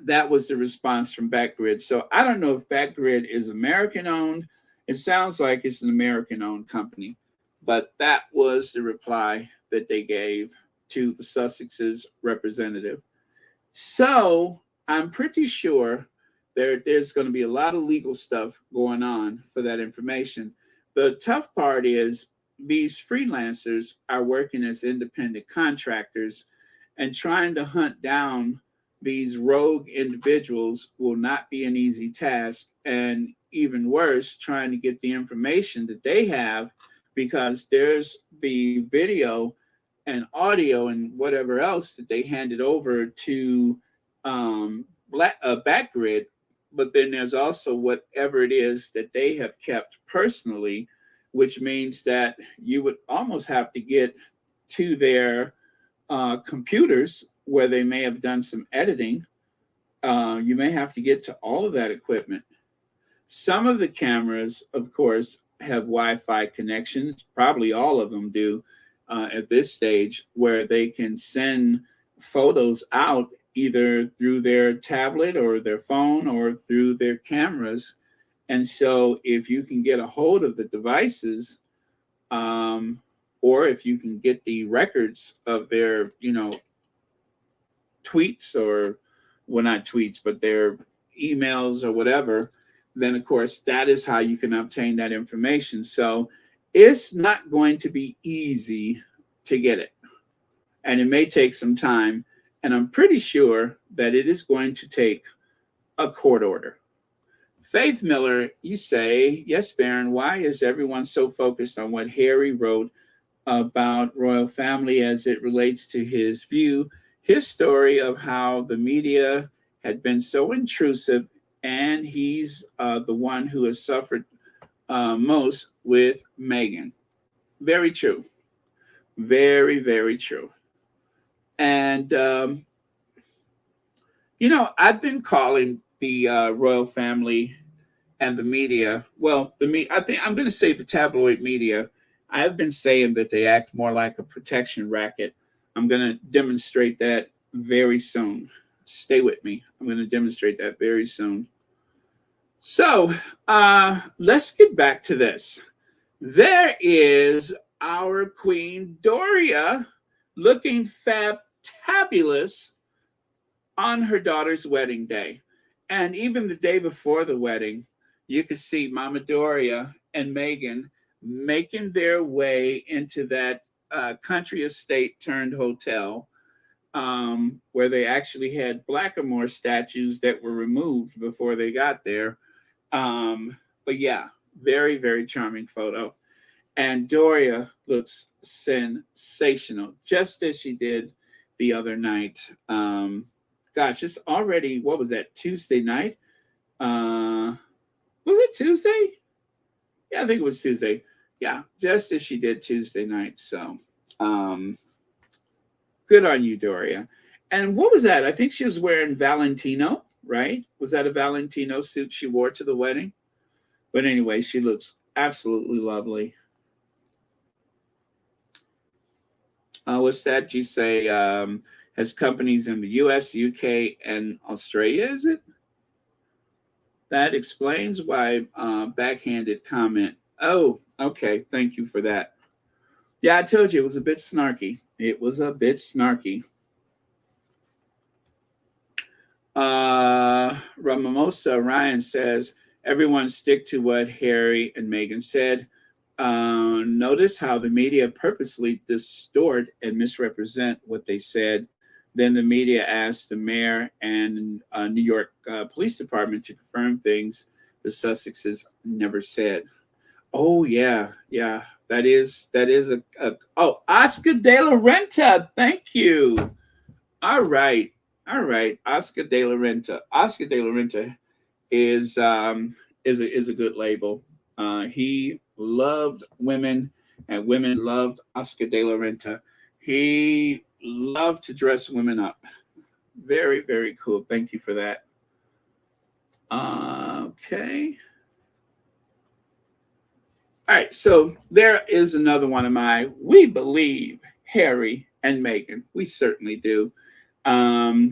that was the response from Backgrid. So I don't know if Backgrid is American owned. It sounds like it's an American owned company, but that was the reply that they gave to the Sussex's representative. So I'm pretty sure there's going to be a lot of legal stuff going on for that information. The tough part is these freelancers are working as independent contractors, and trying to hunt down these rogue individuals will not be an easy task. And even worse, trying to get the information that they have, because there's the video and audio and whatever else that they handed over to Backgrid, but then there's also whatever it is that they have kept personally, which means that you would almost have to get to their computers where they may have done some editing. You may have to get to all of that equipment. Some of the cameras, of course, have Wi-Fi connections. Probably all of them do at this stage, where they can send photos out either through their tablet or their phone or through their cameras. And so if you can get a hold of the devices, or if you can get the records of their, tweets, or, well, not tweets, but their emails or whatever, then of course that is how you can obtain that information. So it's not going to be easy to get it, and it may take some time, and I'm pretty sure that it is going to take a court order. Faith Miller, you say, yes, Baron, why is everyone so focused on what Harry wrote about royal family as it relates to his view, his story of how the media had been so intrusive, and he's the one who has suffered most with Meghan? Very true. Very, very true. And, I've been calling the royal family and the media, I think I'm going to say the tabloid media. I have been saying that they act more like a protection racket. I'm going to demonstrate that very soon. Stay with me. I'm going to demonstrate that very soon. So let's get back to this. There is our Queen Doria looking fabulous on her daughter's wedding day. And even the day before the wedding, you could see Mama Doria and Meghan making their way into that country estate turned hotel, where they actually had Blackamoor statues that were removed before they got there. But yeah, very, very charming photo. And Doria looks sensational, just as she did the other night. Gosh, it's already, what was that, Tuesday night? Was it Tuesday? Yeah, I think it was Tuesday. Yeah, just as she did Tuesday night. So good on you, Doria. And what was that? I think she was wearing Valentino, right? Was that a Valentino suit she wore to the wedding? But anyway, she looks absolutely lovely. What's that? You say has companies in the US, UK, and Australia, is it? That explains why backhanded comment. Oh, okay. Thank you for that. Yeah, I told you it was a bit snarky. It was a bit snarky. Ramamosa Ryan says, everyone stick to what Harry and Meghan said. Notice how the media purposely distort and misrepresent what they said. Then the media asked the mayor and New York Police Department to confirm things the Sussexes never said. Oh, yeah. That is oh, Oscar de la Renta. Thank you. All right. All right, Oscar de la Renta. Oscar de la Renta is a good label. He loved women, and women loved Oscar de la Renta. He loved to dress women up. Very, very cool. Thank you for that. Okay. All right, so there is another one of my, we believe Harry and Meghan. We certainly do.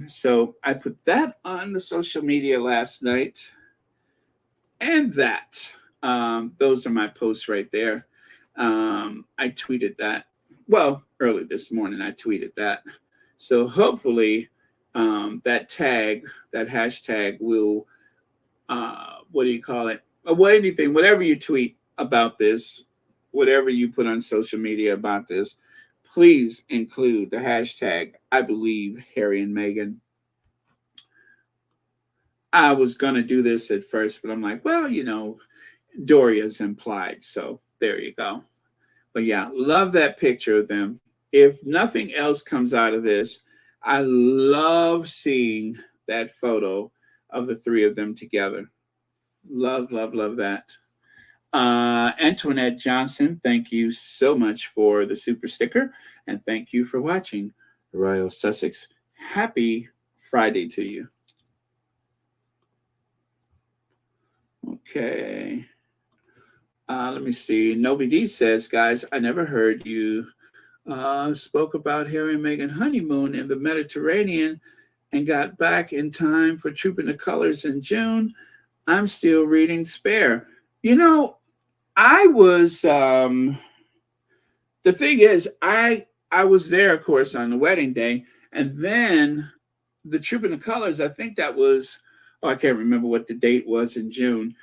So I put that on the social media last night. And that, those are my posts right there. I tweeted that. Well, early this morning, I tweeted that. So hopefully that tag, that hashtag will, what do you call it? Well, anything, whatever you tweet about this, whatever you put on social media about this, please include the hashtag, I believe Harry and Meghan. I was going to do this at first, but I'm like, well, you know, Doria's implied. So there you go. But yeah, love that picture of them. If nothing else comes out of this, I love seeing that photo of the three of them together. Love, love, love that. Antoinette Johnson, thank you so much for the super sticker. And thank you for watching Royal Sussex. Happy Friday to you. Okay. Let me see. Noby D says, guys, I never heard you spoke about Harry and Meghan honeymoon in the Mediterranean and got back in time for Trooping the Colors in June. I'm still reading Spare. You know, I was, the thing is, I was there, of course, on the wedding day. And then the Trooping the Colors, I think that was, I can't remember what the date was in June,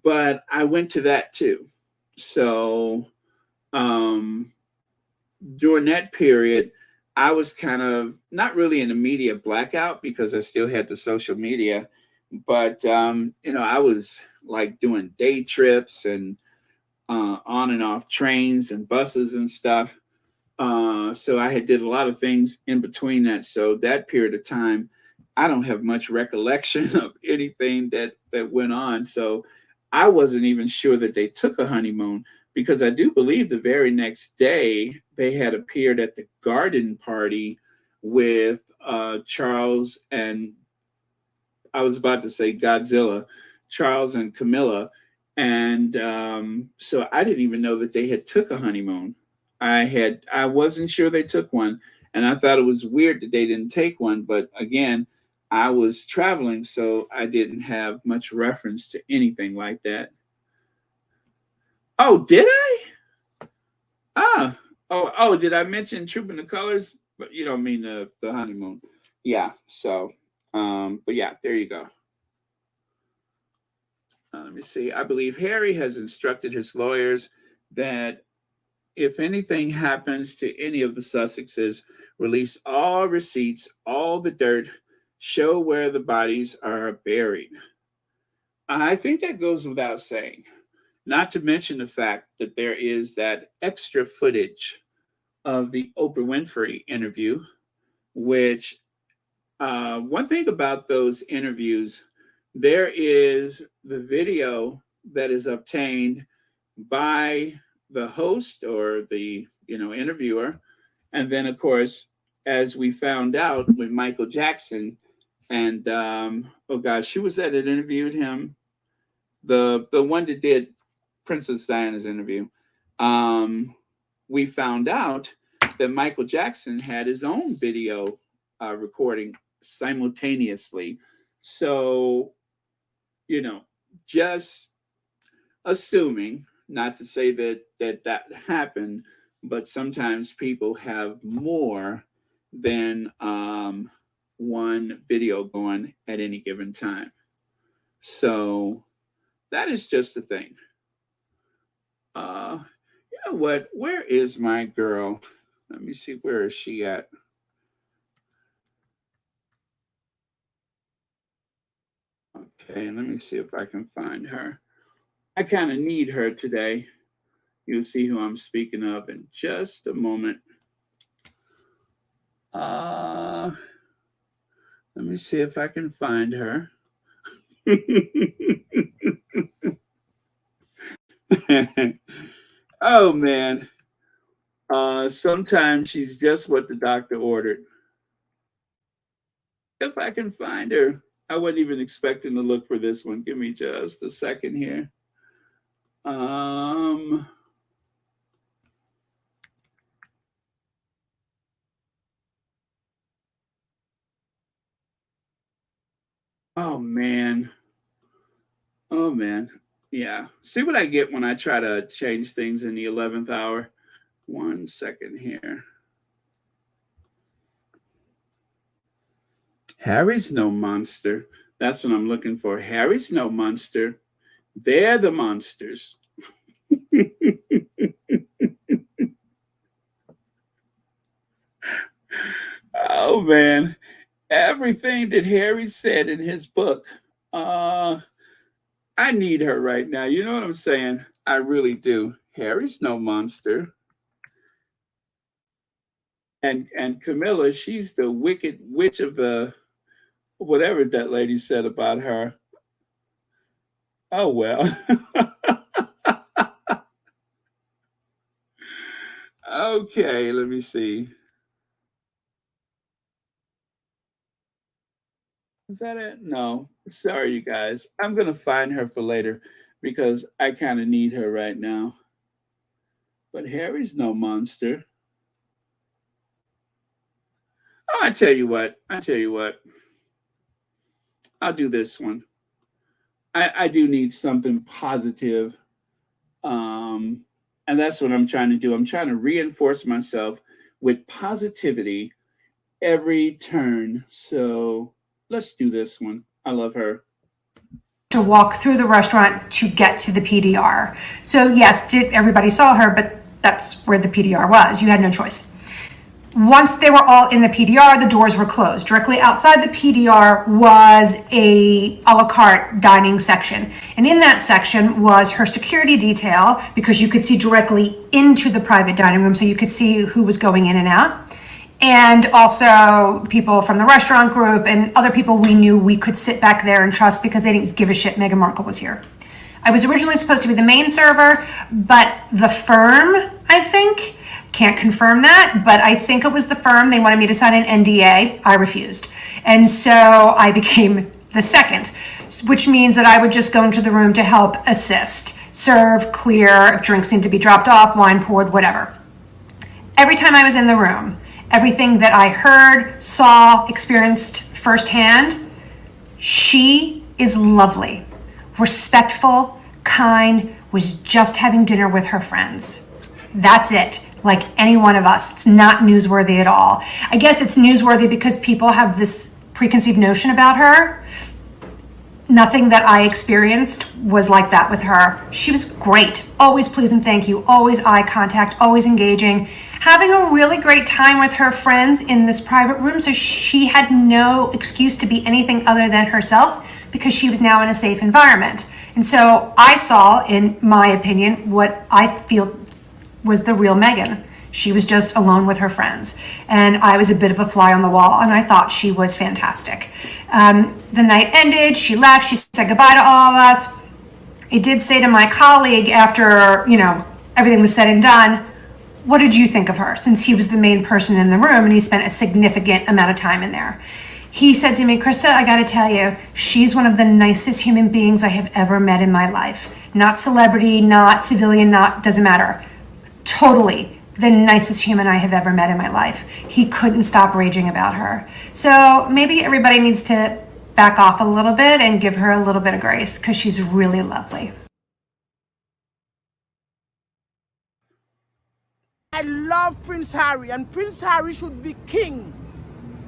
but I went to that too. So during that period, I was kind of not really in a media blackout because I still had the social media, but you know, I was like doing day trips and on and off trains and buses and stuff. So I had did a lot of things in between that. So that period of time, I don't have much recollection of anything that went on. So I wasn't even sure that they took a honeymoon, because I do believe the very next day they had appeared at the garden party with Charles and, I was about to say Godzilla, Charles and Camilla. And so I didn't even know that they had took a honeymoon. I wasn't sure they took one. And I thought it was weird that they didn't take one. But again, I was traveling, so I didn't have much reference to anything like that. Oh, did I? Oh, did I mention Trooping the Colors? But you don't mean the honeymoon. Yeah, so, but yeah, there you go. Let me see. I believe Harry has instructed his lawyers that if anything happens to any of the Sussexes, release all receipts, all the dirt, show where the bodies are buried. I think that goes without saying. Not to mention the fact that there is that extra footage of the Oprah Winfrey interview, which one thing about those interviews, there is the video that is obtained by the host or the interviewer, and then of course, as we found out with Michael Jackson, and oh gosh, who was that interviewed him? The one that did Princess Diana's interview. We found out that Michael Jackson had his own video recording simultaneously. So, just assuming, not to say that happened, but sometimes people have more than one video going at any given time. So that is just the thing. You know what? Where is my girl? Let me see. Where is she at? Okay, let me see if I can find her. I kind of need her today. You'll see who I'm speaking of in just a moment. Let Let me see if I can find her. Oh man. Sometimes she's just what the doctor ordered. If I can find her. I wasn't even expecting to look for this one. Give me just a second here. Oh man. Oh man. Yeah. See what I get when I try to change things in the 11th hour. 1 second here. Harry's no monster. That's what I'm looking for. Harry's no monster. They're the monsters. Oh man. Everything that Harry said in his book, I need her right now. You know what I'm saying? I really do. Harry's no monster. And Camilla, she's the wicked witch of the whatever that lady said about her. Oh well. Okay, let me see. Is that it? No. Sorry, you guys. I'm going to find her for later because I kind of need her right now. But Harry's no monster. Oh, I tell you what. I'll do this one. I do need something positive. And that's what I'm trying to do. I'm trying to reinforce myself with positivity every turn. So let's do this one. I love her. To walk through the restaurant to get to the PDR. So yes, everybody saw her, but that's where the PDR was. You had no choice. Once they were all in the PDR, the doors were closed. Directly outside the PDR was a la carte dining section. And in that section was her security detail, because you could see directly into the private dining room, so you could see who was going in and out. And also people from the restaurant group and other people we knew we could sit back there and trust because they didn't give a shit Meghan Markle was here. I was originally supposed to be the main server, but the firm, I think, can't confirm that, but I think it was the firm. They wanted me to sign an NDA. I refused. And so I became the second, which means that I would just go into the room to help assist, serve, clear, if drinks need to be dropped off, wine poured, whatever. Every time I was in the room, everything that I heard, saw, experienced firsthand, she is lovely, respectful, kind, was just having dinner with her friends. That's it. Like any one of us. It's not newsworthy at all. I guess it's newsworthy because people have this preconceived notion about her. Nothing that I experienced was like that with her. She was great. Always please and thank you. Always eye contact. Always engaging. Having a really great time with her friends in this private room. So she had no excuse to be anything other than herself because she was now in a safe environment. And so I saw, in my opinion, what I feel was the real Meghan. She was just alone with her friends. And I was a bit of a fly on the wall, and I thought she was fantastic. The night ended, she left, she said goodbye to all of us. I did say to my colleague after, everything was said and done, what did you think of her? Since he was the main person in the room and he spent a significant amount of time in there. He said to me, Krista, I gotta tell you, she's one of the nicest human beings I have ever met in my life. Not celebrity, not civilian, doesn't matter. Totally the nicest human I have ever met in my life. He couldn't stop raging about her. So maybe everybody needs to back off a little bit and give her a little bit of grace because she's really lovely. I love Prince Harry, and Prince Harry should be king.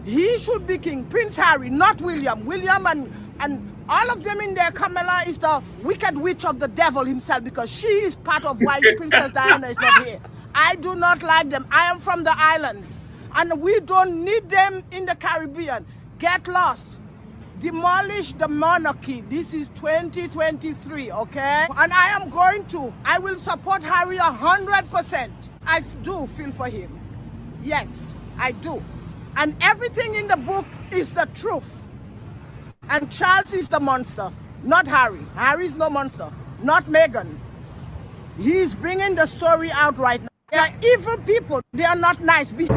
He should be king. Prince Harry, not William. William and all of them in there, Camilla is the wicked witch of the devil himself because she is part of why Princess Diana is not here. I do not like them. I am from the islands and we don't need them in the Caribbean. Get lost. Demolish the monarchy. This is 2023, okay? And I will support Harry 100%. I do feel for him. Yes, I do. And everything in the book is the truth. And Charles is the monster, not Harry. Harry's no monster, not Meghan. He's bringing the story out right now. They are evil people. They are not nice. Behind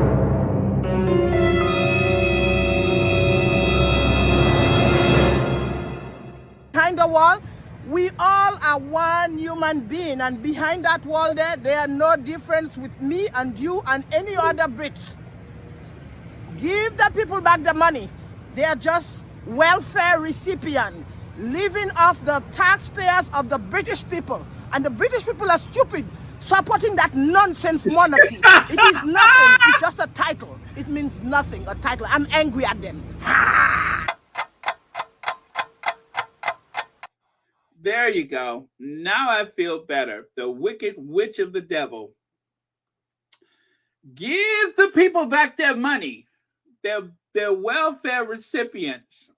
the wall, we all are one human being. And behind that wall there are no difference with me and you and any other Brits. Give the people back the money. They are just welfare recipients living off the taxpayers of the British people. And the British people are stupid supporting that nonsense monarchy. It is nothing. It's just a title. It means nothing, a title. I'm angry at them. There you go. Now I feel better. The wicked witch of the devil. Give the people back their money. They're welfare recipients.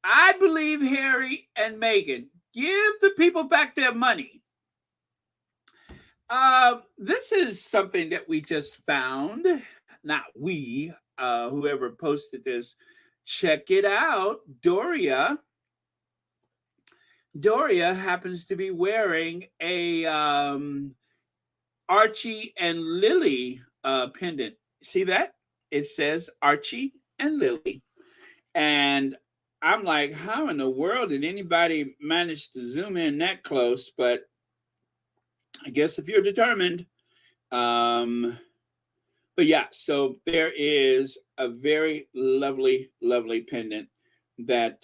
I believe Harry and Meghan. Give the people back their money. This is something that we just found. Not we, whoever posted this. Check it out. Doria happens to be wearing a Archie and Lily pendant. See that? It says Archie and Lily. And I'm like, how in the world did anybody manage to zoom in that close? But I guess if you're determined. But yeah, so there is a very lovely, lovely pendant that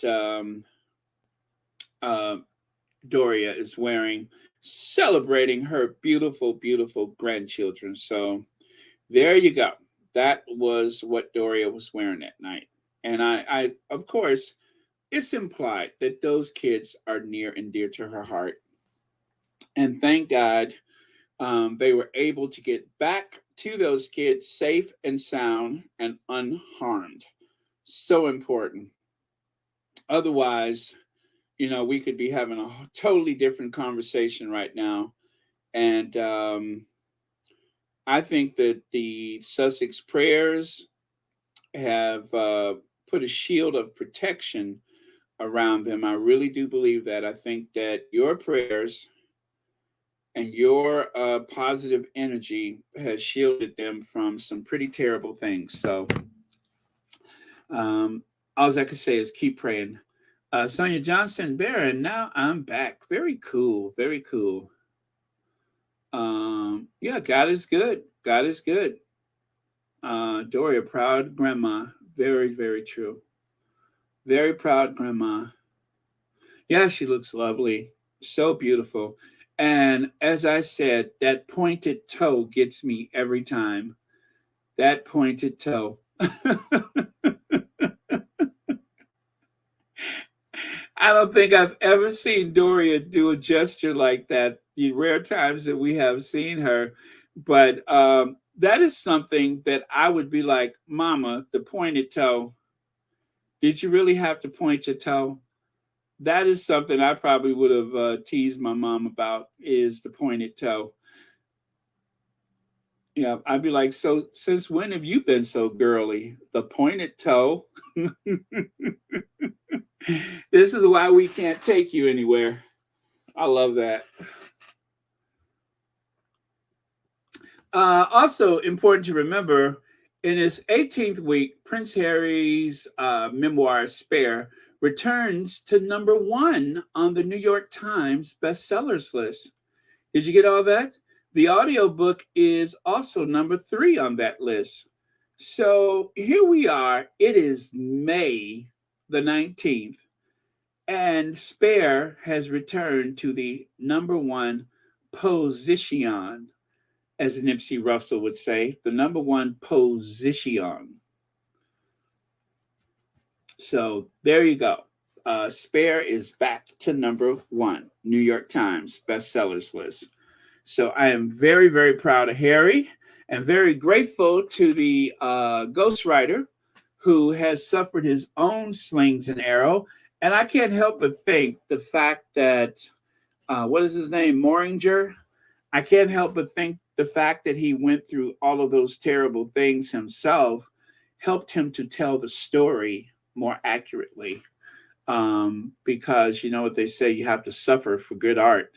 Doria is wearing, celebrating her beautiful, beautiful grandchildren. So there you go. That was what Doria was wearing that night. And I of course, it's implied that those kids are near and dear to her heart. And thank God they were able to get back to those kids safe and sound and unharmed. So important. Otherwise, we could be having a totally different conversation right now. And I think that the Sussex prayers have put a shield of protection around them. I really do believe that. I think that your prayers and your positive energy has shielded them from some pretty terrible things. So all I can say is keep praying. Sonia Johnson Barron, now I'm back. Very cool. Very cool. Yeah, God is good. God is good. Doria, proud grandma. Very, very true. Very proud grandma. Yeah, she looks lovely. So beautiful. And as I said, that pointed toe gets me every time. That pointed toe. I don't think I've ever seen Doria do a gesture like that. The rare times that we have seen her. But that is something that I would be like, Mama, the pointed toe. Did you really have to point your toe? That is something I probably would have teased my mom about, is the pointed toe. Yeah, I'd be like, so since when have you been so girly? The pointed toe? This is why we can't take you anywhere. I love that. Also important to remember, in his 18th week, Prince Harry's memoir, Spare, returns to #1 on the New York Times bestsellers list. Did you get all that? The audiobook is also #3 on that list. So here we are. It is May the 19th, and Spare has returned to the #1 position, as Nipsey Russell would say, the #1 position. So there you go. Spare is back to #1, New York Times bestsellers list. So I am very, very proud of Harry and very grateful to the ghostwriter who has suffered his own slings and arrow. And I can't help but think the fact that, what is his name, Moringer? I can't help but think the fact that he went through all of those terrible things himself helped him to tell the story more accurately. Because you know what they say, you have to suffer for good art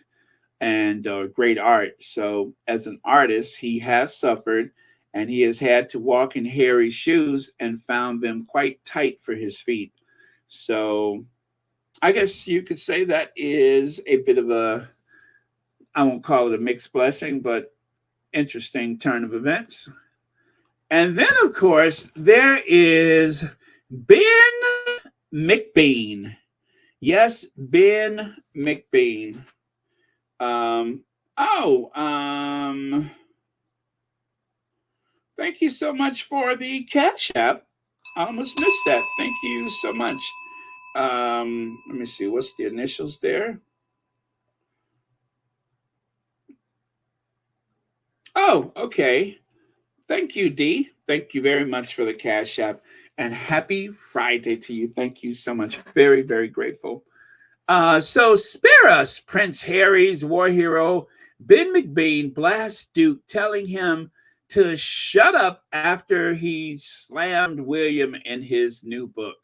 and great art. So as an artist, he has suffered, and he has had to walk in Harry's shoes and found them quite tight for his feet. So I guess you could say that is a bit of a, I won't call it a mixed blessing, but interesting turn of events. And then, of course, there is Ben McBean. Yes, Ben McBean. Thank you so much for the Cash App. I almost missed that. Thank you so much. Let me see. What's the initials there? Oh, okay. Thank you, Dee. Thank you very much for the Cash App. And happy Friday to you. Thank you so much. Very, very grateful. So spare us, Prince Harry's war hero, Ben McBean, blasts Duke, telling him to shut up after he slammed William in his new book.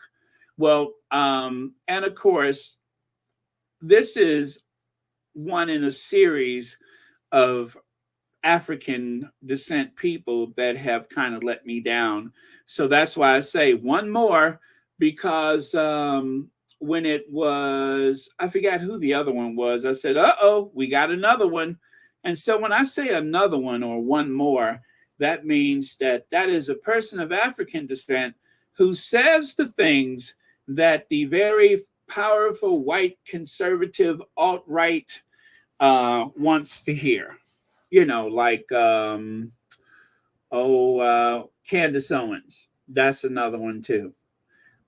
Well, and of course, this is one in a series of African descent people that have kind of let me down. So that's why I say one more, because when it was, I forgot who the other one was, I said, uh-oh, we got another one. And so when I say another one or one more, that means that is a person of African descent who says the things that the very powerful white conservative alt-right wants to hear. You know, like, Candace Owens. That's another one too.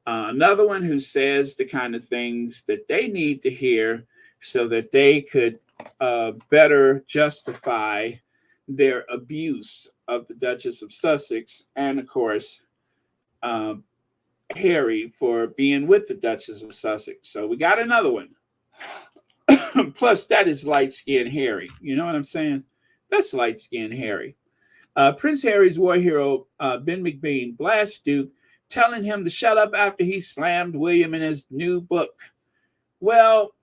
Another one who says the kind of things that they need to hear so that they could better justify their abuse of the Duchess of Sussex, and of course, Harry for being with the Duchess of Sussex. So we got another one. Plus, that is light-skinned Harry. You know what I'm saying? That's light-skinned Harry. Prince Harry's war hero, Ben McBean, blasts Duke, telling him to shut up after he slammed William in his new book. Well,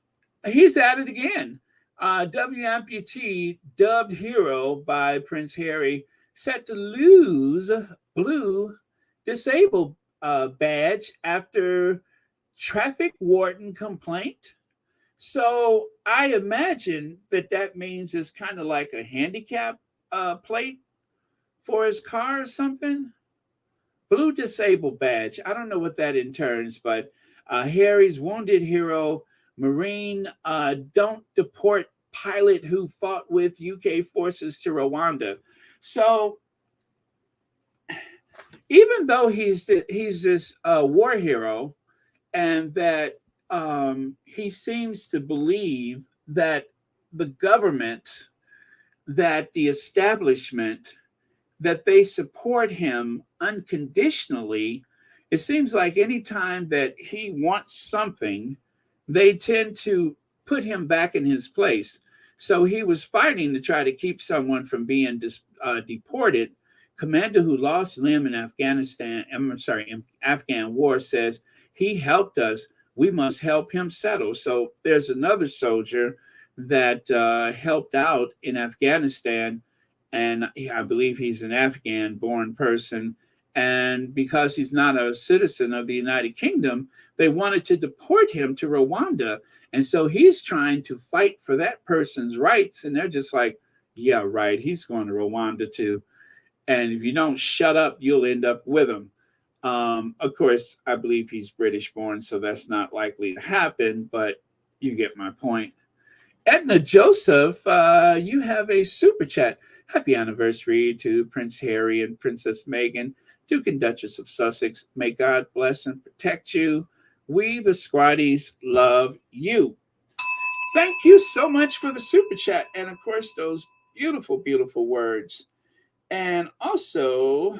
he's at it again. W amputee, dubbed hero by Prince Harry, set to lose blue disabled badge after traffic warden complaint. So I imagine that means it's kind of like a handicap plate for his car or something. Blue disabled badge. I don't know what that interns, but Harry's wounded hero, Marine, don't deport pilot who fought with UK forces to Rwanda. So even though he's this war hero, and that he seems to believe that the government, that the establishment, that they support him unconditionally, it seems like anytime that he wants something, they tend to put him back in his place. So he was fighting to try to keep someone from being deported. Commander who lost limb in Afghan war says, he helped us. We must help him settle. So there's another soldier that helped out in Afghanistan, and I believe he's an Afghan-born person. And because he's not a citizen of the United Kingdom, they wanted to deport him to Rwanda. And so he's trying to fight for that person's rights. And they're just like, yeah, right, he's going to Rwanda too. And if you don't shut up, you'll end up with him. Of course, I believe he's British born, so that's not likely to happen, but you get my point. Edna Joseph, you have a super chat. Happy anniversary to Prince Harry and Princess Meghan, Duke and Duchess of Sussex. May God bless and protect you. We, the Squatties, love you. Thank you so much for the super chat. And of course, those beautiful, beautiful words. And also,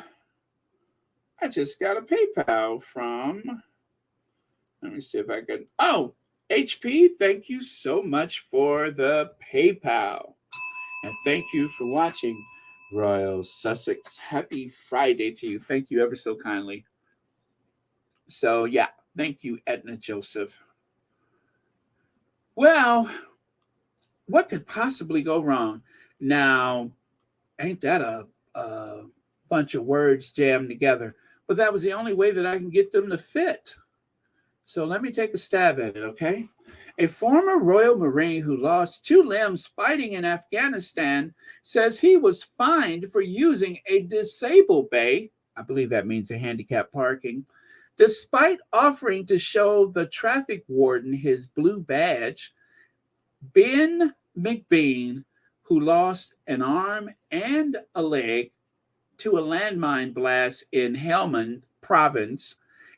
I just got a PayPal from, let me see if I can, HP, thank you so much for the PayPal. And thank you for watching Royal Sussex. Happy Friday to you. Thank you ever so kindly. So, yeah, thank you, Edna Joseph. Well, what could possibly go wrong? Now, ain't that a bunch of words jammed together? But that was the only way that I can get them to fit. So let me take a stab at it, okay? A former Royal Marine who lost 2 limbs fighting in Afghanistan says he was fined for using a disabled bay, I believe that means a handicap parking, despite offering to show the traffic warden his blue badge. Ben McBean, who lost an arm and a leg to a landmine blast in Helmand province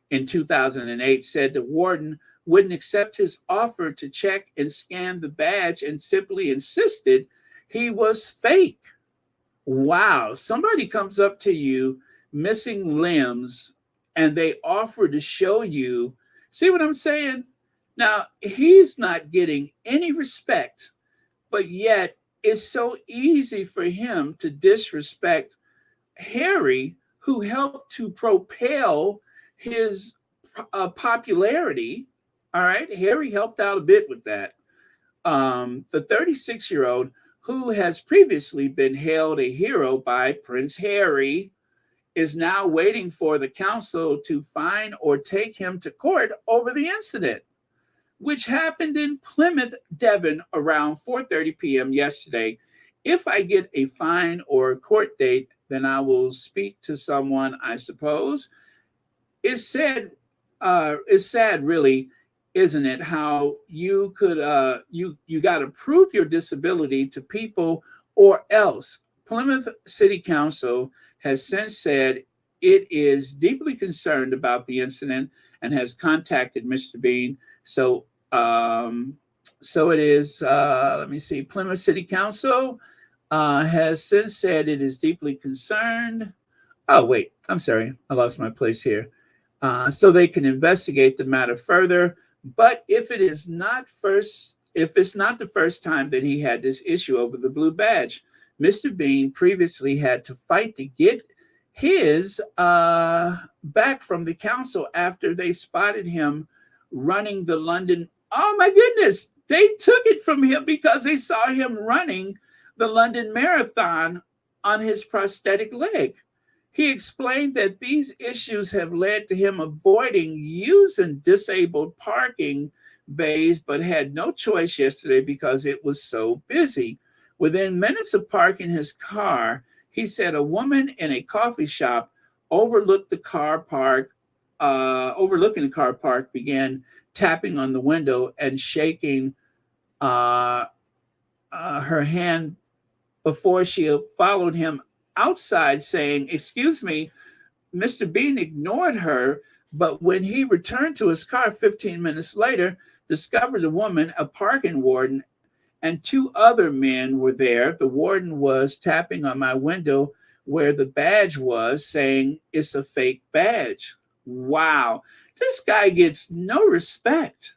in 2008, said the warden wouldn't accept his offer to check and scan the badge and simply insisted he was fake. Wow. Somebody comes up to you missing limbs and they offer to show you. See what I'm saying? Now, he's not getting any respect, but yet it's so easy for him to disrespect Harry, who helped to propel his popularity. All right, Harry helped out a bit with that. The 36-year-old, who has previously been hailed a hero by Prince Harry, is now waiting for the council to fine or take him to court over the incident, which happened in Plymouth, Devon, around 4:30 p.m. yesterday. If I get a fine or a court date, then I will speak to someone, I suppose. It's sad, really, isn't it, how you could you got to prove your disability to people or else. Plymouth City Council has since said it is deeply concerned about the incident and has contacted Mr. Bean. So it is, let me see, Plymouth City Council has since said it is deeply concerned. Oh, wait, I'm sorry. I lost my place here. So they can investigate the matter further. But if it's not the first time that he had this issue over the blue badge, Mr. Bean previously had to fight to get his back from the council after they spotted him running the London. Oh my goodness, they took it from him because they saw him running the London Marathon on his prosthetic leg. He explained that these issues have led to him avoiding using disabled parking bays, but had no choice yesterday because it was so busy. Within minutes of parking his car, he said a woman in a coffee shop overlooking the car park, began tapping on the window and shaking her hand before she followed him outside, saying, "Excuse me." Mr. Bean ignored her, but when he returned to his car 15 minutes later, discovered the woman, a parking warden, and 2 other men were there. The warden was tapping on my window where the badge was, saying it's a fake badge. Wow. This guy gets no respect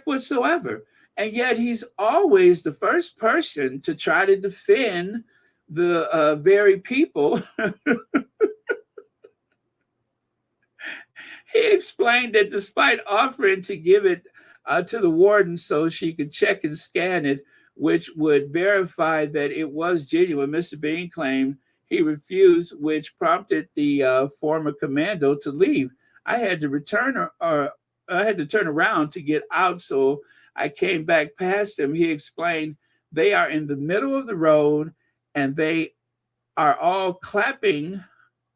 whatsoever. And yet he's always the first person to try to defend the very people. He explained that despite offering to give it to the warden so she could check and scan it, which would verify that it was genuine, Mr. Bean claimed he refused, which prompted the former commando to leave. I had to turn around to get out, so I came back past him. He explained they are in the middle of the road and they are all clapping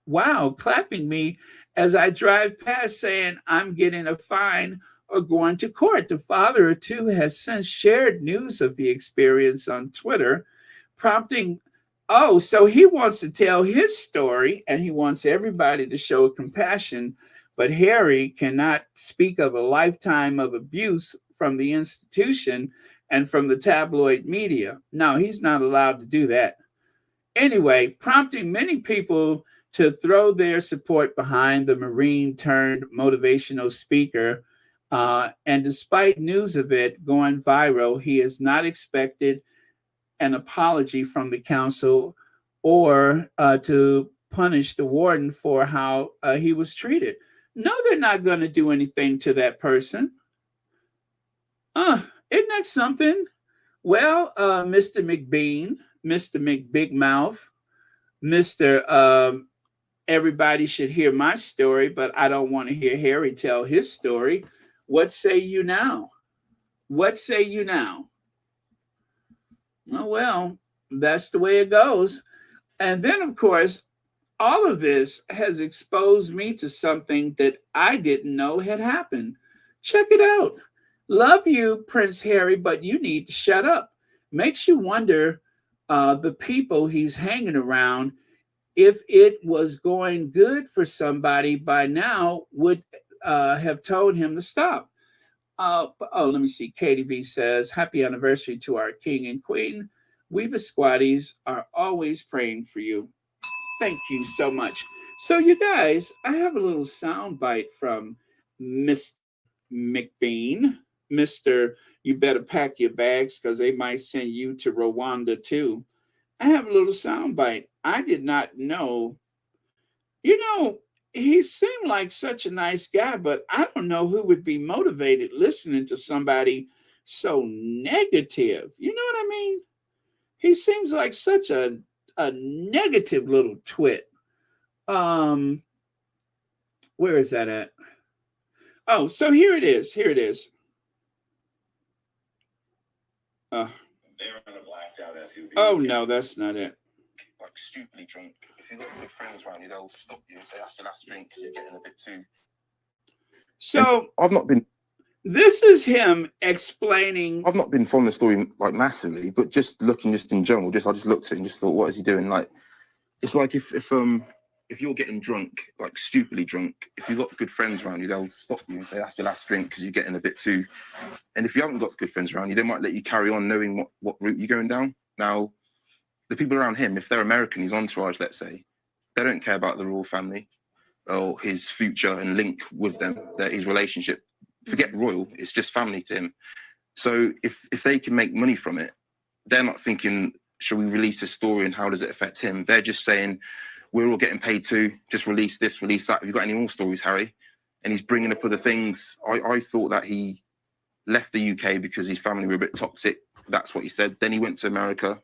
me as I drive past, saying I'm getting a fine or going to court. The father of 2 has since shared news of the experience on Twitter, prompting, so he wants to tell his story and he wants everybody to show compassion, but Harry cannot speak of a lifetime of abuse from the institution and from the tabloid media. No, he's not allowed to do that. Anyway, prompting many people to throw their support behind the Marine turned motivational speaker. And despite news of it going viral, he has not expected an apology from the council or to punish the warden for how he was treated. No, they're not going to do anything to that person. Isn't that something? Well, Mr. McBean, Mr. McBigmouth, Mr. Everybody should hear my story, but I don't want to hear Harry tell his story. What say you now? What say you now? Oh, well, that's the way it goes. And then, of course, all of this has exposed me to something that I didn't know had happened. Check it out. Love you, Prince Harry, but you need to shut up. Makes you wonder the people he's hanging around, if it was going good for somebody by now, would have told him to stop. Let me see. Katie B says, happy anniversary to our king and queen. We, the Squatties, are always praying for you. Thank you so much. So, you guys, I have a little sound bite from Miss McBean. Mr. You better pack your bags because they might send you to Rwanda too. I have a little sound bite. I did not know. You know, he seemed like such a nice guy, but I don't know who would be motivated listening to somebody so negative. You know what I mean? He seems like such a negative little twit. Where is that at? Oh, so here it is. Here it is. Oh no, that's not it. Like stupidly drunk. If you've got good friends around you, they'll stop you and say that's your last drink because you're getting a bit too. So I've not been. This is him explaining. I've not been following the story like massively, but just looking just in general, I just looked at it and just thought, what is he doing? Like, it's like if you're getting drunk, like stupidly drunk, if you've got good friends around you, they'll stop you and say that's your last drink because you're getting a bit too. And if you haven't got good friends around you, they might let you carry on knowing what route you're going down. Now, the people around him, if they're American, his entourage, let's say, they don't care about the royal family or his future and link with them, his relationship. Forget royal, it's just family to him. So if they can make money from it, they're not thinking, should we release this story and how does it affect him? They're just saying, we're all getting paid too, just release this, release that. Have you got any more stories, Harry? And he's bringing up other things. I thought that he left the UK because his family were a bit toxic. That's what he said. Then he went to America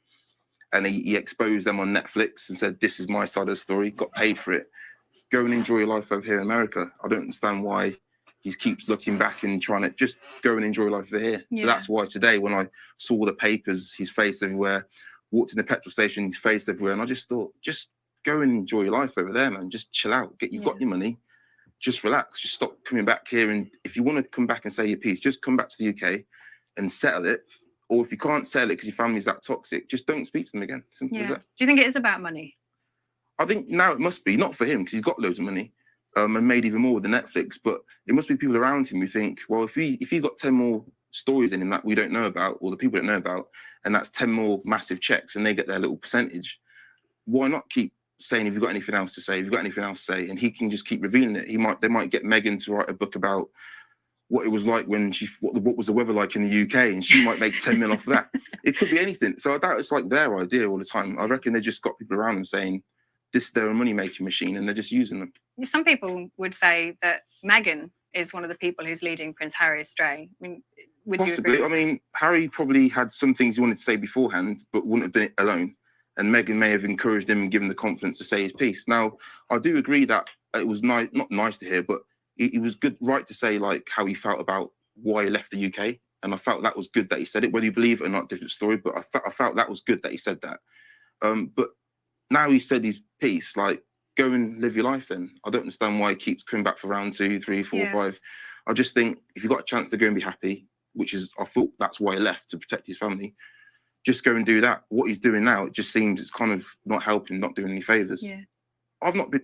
and he exposed them on Netflix and said, this is my side of the story, got paid for it. Go and enjoy your life over here in America. I don't understand why he keeps looking back and trying to just go and enjoy life over here. Yeah. So that's why today, when I saw the papers, his face everywhere, walked in the petrol station, his face everywhere, and I just thought, just go and enjoy your life over there, man. Just chill out. You've got your money. Just relax. Just stop coming back here. And if you want to come back and say your piece, just come back to the UK and settle it. Or if you can't settle it because your family's that toxic, just don't speak to them again. Simple as that. Do you think it is about money? I think now it must be, not for him because he's got loads of money. And made even more with the Netflix, but it must be people around him who think, well, if he got 10 more stories in him that we don't know about, or the people don't know about, and that's 10 more massive checks, and they get their little percentage, why not keep saying, have you got anything else to say? Have you got anything else to say? And he can just keep revealing it. They might get Meghan to write a book about what it was like when what was the weather like in the UK, and she might make 10 mil off of that. It could be anything. So I doubt it's like their idea all the time. I reckon they just got people around them saying, they're a money-making machine, and they're just using them. Some people would say that Meghan is one of the people who's leading Prince Harry astray. I mean, would possibly. You agree? I mean, Harry probably had some things he wanted to say beforehand, but wouldn't have done it alone. And Meghan may have encouraged him and given the confidence to say his piece. Now, I do agree that it was not nice to hear, but it was good, right, to say like how he felt about why he left the UK. And I felt that was good that he said it. Whether you believe it or not, different story. But I felt that was good that he said that. But now he said his piece, like, go and live your life then. I don't understand why he keeps coming back for round 2, 3, 4, 5. I just think if you've got a chance to go and be happy, which is, I thought that's why he left, to protect his family, just go and do that. What he's doing now, it just seems it's kind of not helping, not doing any favours. Yeah. I've not been...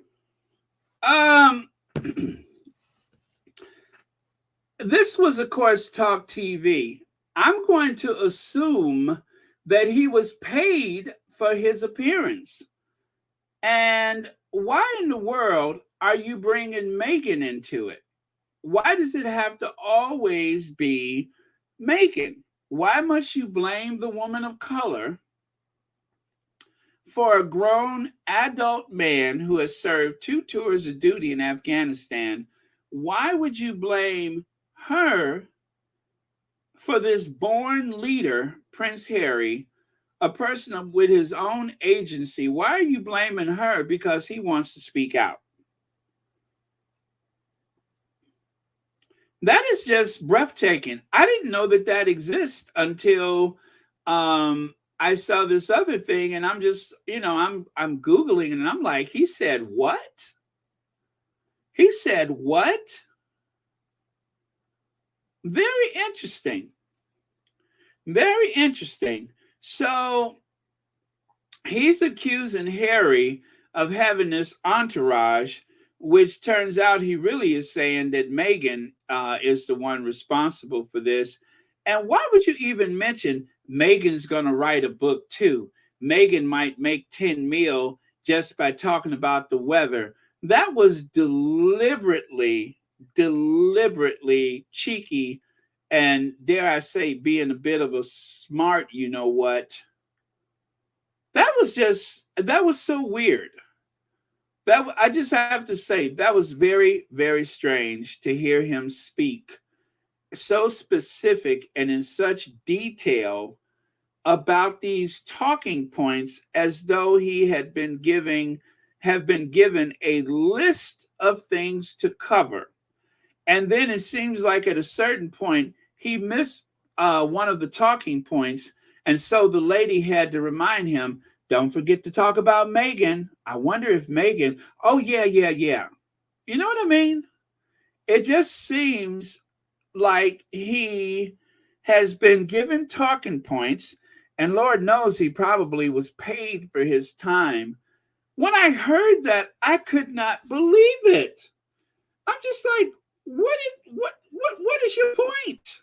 This was, of course, Talk TV. I'm going to assume that he was paid for his appearance. And why in the world are you bringing Meghan into it? Why does it have to always be Meghan? Why must you blame the woman of color for a grown adult man who has served 2 tours of duty in Afghanistan, why would you blame her for this born leader, Prince Harry, a person with his own agency? Why are you blaming her because he wants to speak out? That is just breathtaking. I didn't know that that exists until I saw this other thing, and I'm just, I'm Googling it, and I'm like, he said what? He said what? Very interesting. Very interesting. So he's accusing Harry of having this entourage, which turns out he really is saying that Meghan is the one responsible for this. And why would you even mention Meghan's going to write a book too? Meghan might make 10 mil just by talking about the weather. That was deliberately cheeky, and dare I say, being a bit of a smart, you know what? That was so weird. I just have to say, that was very, very strange to hear him speak so specific and in such detail about these talking points, as though he have been given a list of things to cover. And then it seems like at a certain point, he missed one of the talking points. And so the lady had to remind him, don't forget to talk about Meghan. I wonder if Meghan, oh, yeah. You know what I mean? It just seems like he has been given talking points, and Lord knows he probably was paid for his time. When I heard that, I could not believe it. I'm just like, what is your point?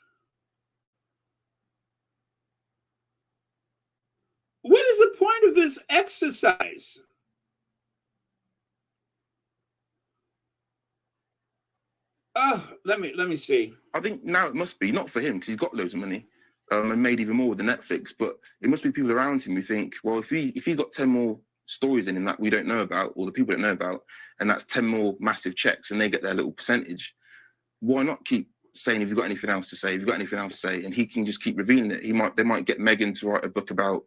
What is the point of this exercise? Oh, let me see. I think now it must be not for him because he's got loads of money and made even more with the Netflix. But it must be people around him who think, well, if he's got 10 more stories in him that we don't know about, or the people don't know about, and that's 10 more massive checks, and they get their little percentage. Why not keep saying, if you've got anything else to say, if you've got anything else to say, and he can just keep revealing it. They might get Meghan to write a book about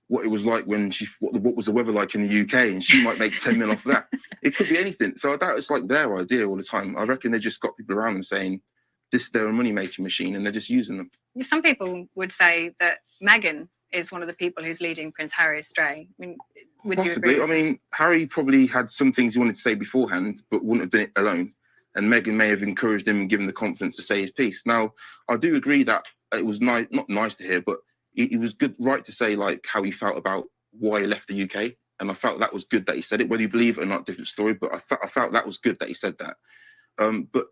what it was like when what was the weather like in the UK, and she might make 10 mil off that. It could be anything. So I doubt it's like their idea all the time. I reckon they just got people around them saying they're a money making machine, and they're just using them. Some people would say that Meghan is one of the people who's leading Prince Harry astray. I mean, would possibly. you agree? I mean, Harry probably had some things he wanted to say beforehand, but wouldn't have done it alone. And Meghan may have encouraged him and given the confidence to say his piece. Now, I do agree that it was not nice to hear, but it was good, right, to say like how he felt about why he left the UK, and I felt that was good that he said it. Whether you believe it or not, different story. But I felt that was good that he said that. But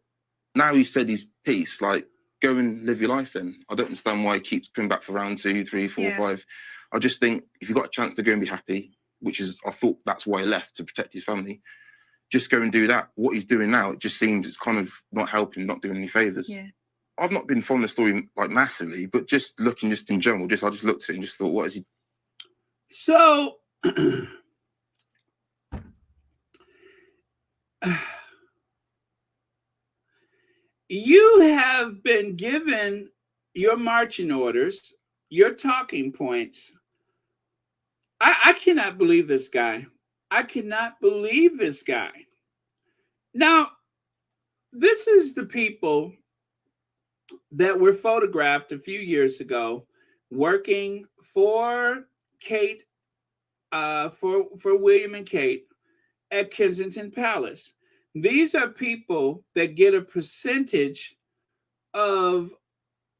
now he said his piece, like, go and live your life. Then I don't understand why he keeps coming back for round 2, 3, 4, 5. I just think if you got a chance to go and be happy, which is, I thought that's why he left, to protect his family. Just go and do that. What he's doing now, it just seems it's kind of not helping, not doing any favours. Yeah. I've not been following the story like massively, but just looking just in general, I just looked at it and just thought, what is he? So you have been given your marching orders, your talking points. I cannot believe this guy. I cannot believe this guy. Now, this is the people that were photographed a few years ago working for Kate, for William and Kate at Kensington Palace. These are people that get a percentage of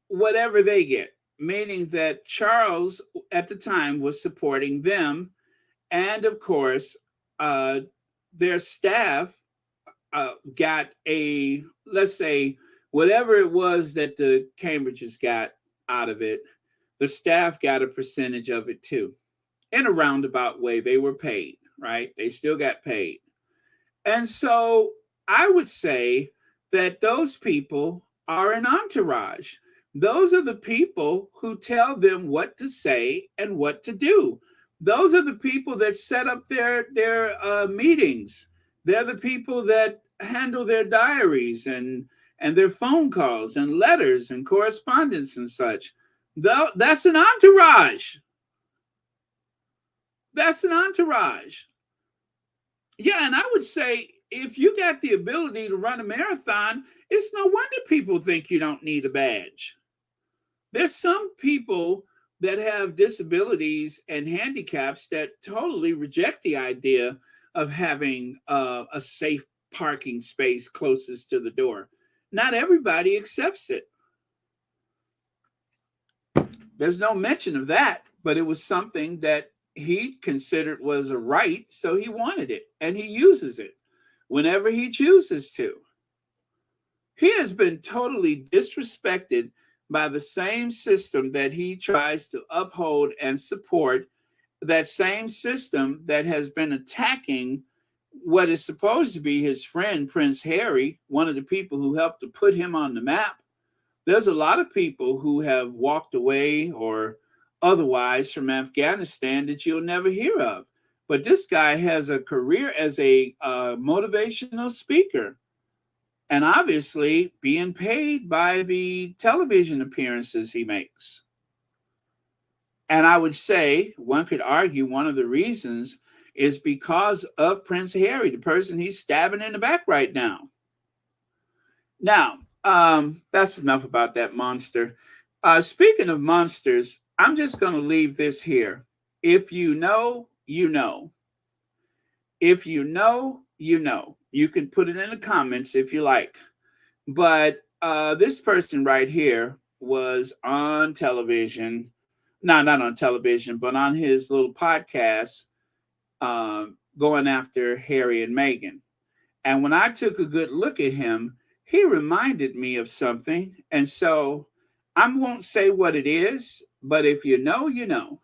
whatever they get, meaning that Charles at the time was supporting them. And of course, their staff got a, let's say, whatever it was that the Cambridges got out of it, the staff got a percentage of it too. In a roundabout way, they were paid, right? They still got paid. And so I would say that those people are an entourage. Those are the people who tell them what to say and what to do. Those are the people that set up their meetings. They're the people that handle their diaries and their phone calls and letters and correspondence and such. That's an entourage. That's an entourage. Yeah, and I would say if you got the ability to run a marathon, it's no wonder people think you don't need a badge. There's some people that have disabilities and handicaps that totally reject the idea of having a safe parking space closest to the door. Not everybody accepts it. There's no mention of that, but it was something that he considered was a right, so he wanted it, and he uses it whenever he chooses to. He has been totally disrespected by the same system that he tries to uphold and support, that same system that has been attacking what is supposed to be his friend, Prince Harry, one of the people who helped to put him on the map. There's a lot of people who have walked away or otherwise from Afghanistan that you'll never hear of. But this guy has a career as a motivational speaker, and obviously being paid by the television appearances he makes. And I would say one could argue one of the reasons is because of Prince Harry, the person he's stabbing in the back right now. Now, that's enough about that monster. Speaking of monsters, I'm just going to leave this here. If you know, you know. If you know, you know. You can put it in the comments if you like. But this person right here was on television. No, not on television, but on his little podcast going after Harry and Meghan. And when I took a good look at him, he reminded me of something. And so I won't say what it is, but if you know, you know.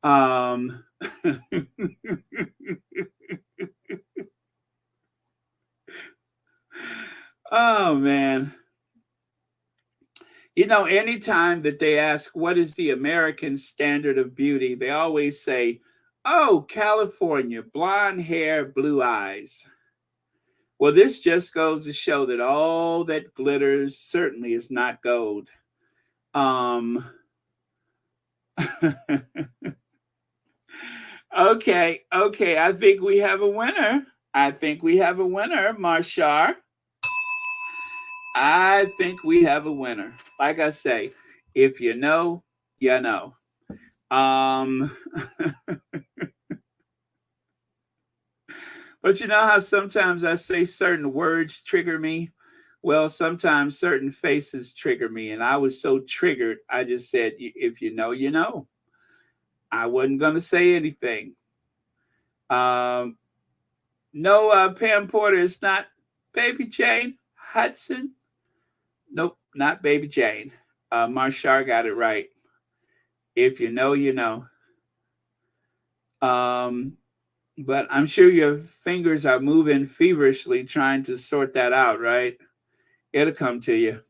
Oh, man. You know, anytime that they ask, what is the American standard of beauty? They always say, oh, California, blonde hair, blue eyes. Well, this just goes to show that all that glitters certainly is not gold. Okay. I think we have a winner. Marshar. I think we have a winner. Like I say, if you know, you know. But you know how sometimes I say certain words trigger me? Well, sometimes certain faces trigger me. And I was so triggered, I just said, if you know, you know. I wasn't going to say anything. No, Pam Porter, it's not Baby Jane Hudson. Nope, not Baby Jane. Marshar got it right. If you know, you know. But I'm sure your fingers are moving feverishly trying to sort that out, right? It'll come to you.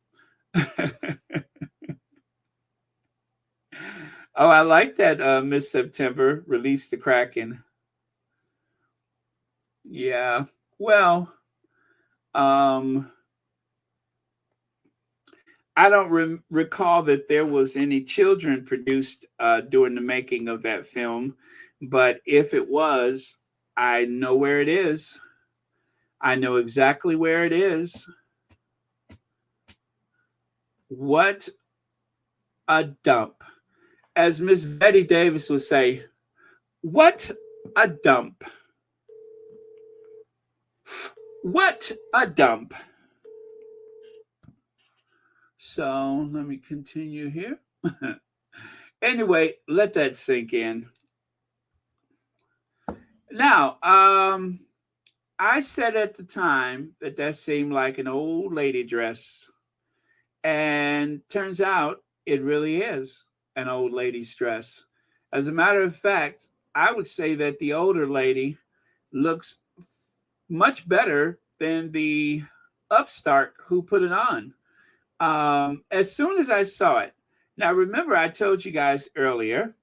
Oh, I like that Miss September released the Kraken. Yeah. Well, I don't recall that there was any children produced during the making of that film. But if it was, I know where it is. I know exactly where it is. What a dump. As Miss Betty Davis would say, what a dump. What a dump. So let me continue here. Anyway, let that sink in. Now, I said at the time that seemed like an old lady dress. And turns out it really is an old lady's dress. As a matter of fact, I would say that the older lady looks much better than the upstart who put it on. As soon as I saw it. Now, remember, I told you guys earlier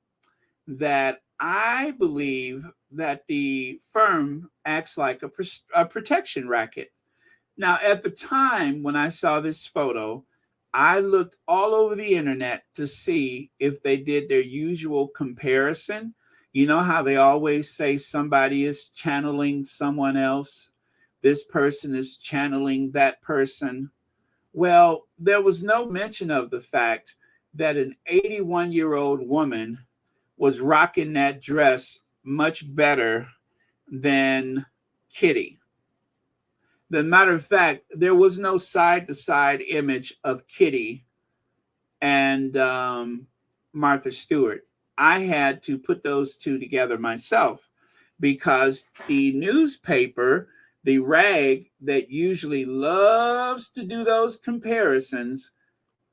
that I believe that the firm acts like a protection racket. Now, at the time when I saw this photo, I looked all over the internet to see if they did their usual comparison. You know how they always say somebody is channeling someone else? This person is channeling that person. Well, there was no mention of the fact that an 81-year-old woman was rocking that dress much better than Kitty. The matter of fact, there was no side-to-side image of Kitty and Martha Stewart. I had to put those two together myself because the newspaper, the rag that usually loves to do those comparisons,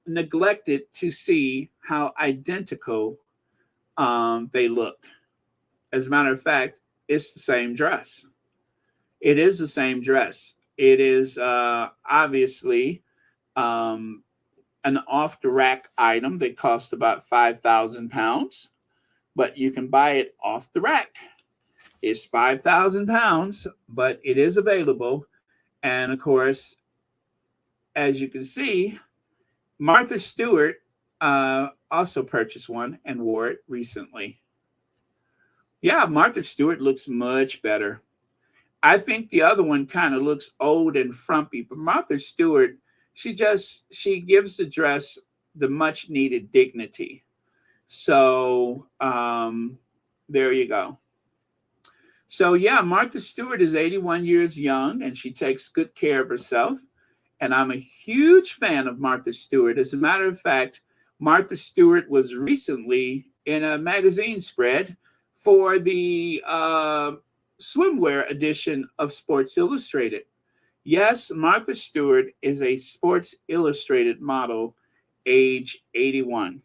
neglected to see how identical they look. As a matter of fact, it's the same dress. It is the same dress. It is obviously an off-the-rack item that costs about 5,000 pounds, but you can buy it off the rack. It's 5,000 pounds, but it is available. And of course, as you can see, Martha Stewart also purchased one and wore it recently. Yeah, Martha Stewart looks much better. I think the other one kind of looks old and frumpy, but Martha Stewart, she gives the dress the much needed dignity. So there you go. So yeah, Martha Stewart is 81 years young and she takes good care of herself. And I'm a huge fan of Martha Stewart. As a matter of fact, Martha Stewart was recently in a magazine spread for the swimwear edition of Sports Illustrated. Yes, Martha Stewart is a Sports Illustrated model, age 81.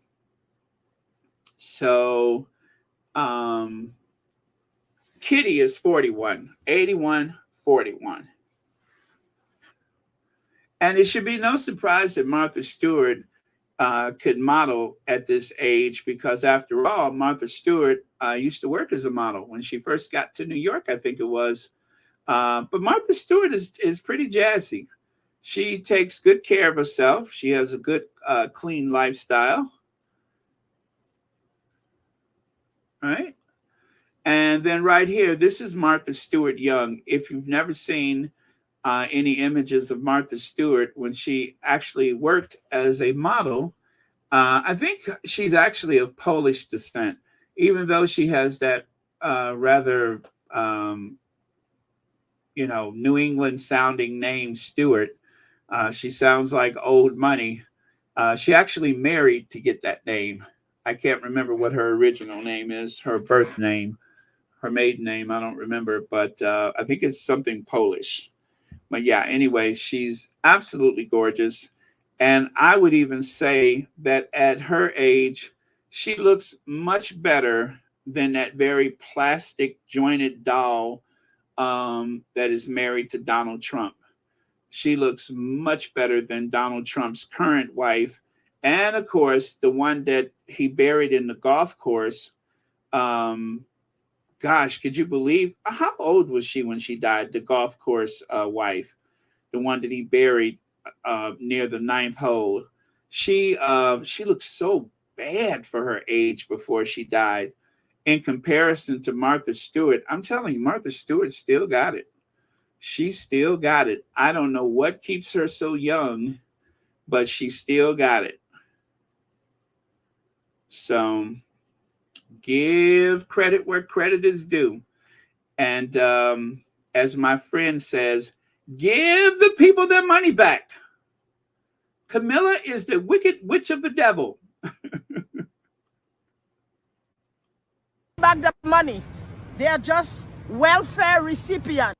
So Kitty is 41, 81, 41. And it should be no surprise that Martha Stewart could model at this age because, after all, Martha Stewart used to work as a model when she first got to New York, I think it was. But Martha Stewart is pretty jazzy. She takes good care of herself. She has a good, clean lifestyle. All right. And then right here, this is Martha Stewart young. If you've never seen any images of Martha Stewart when she actually worked as a model, I think she's actually of Polish descent, even though she has that rather, New England sounding name, Stewart. She sounds like old money. She actually married to get that name. I can't remember what her original name is, her birth name, her maiden name. I don't remember, but I think it's something Polish. But yeah, anyway, she's absolutely gorgeous. And I would even say that at her age, she looks much better than that very plastic jointed doll that is married to Donald Trump. She looks much better than Donald Trump's current wife. And of course, the one that he buried in the golf course. Gosh, could you believe how old was she when she died? The golf course wife, the one that he buried near the 9th hole. She looked so bad for her age before she died. In comparison to Martha Stewart, I'm telling you, Martha Stewart still got it. She still got it. I don't know what keeps her so young, but she still got it. So give credit where credit is due. And as my friend says, give the people their money back. Camilla is the wicked witch of the devil. Back the money. They are just welfare recipients.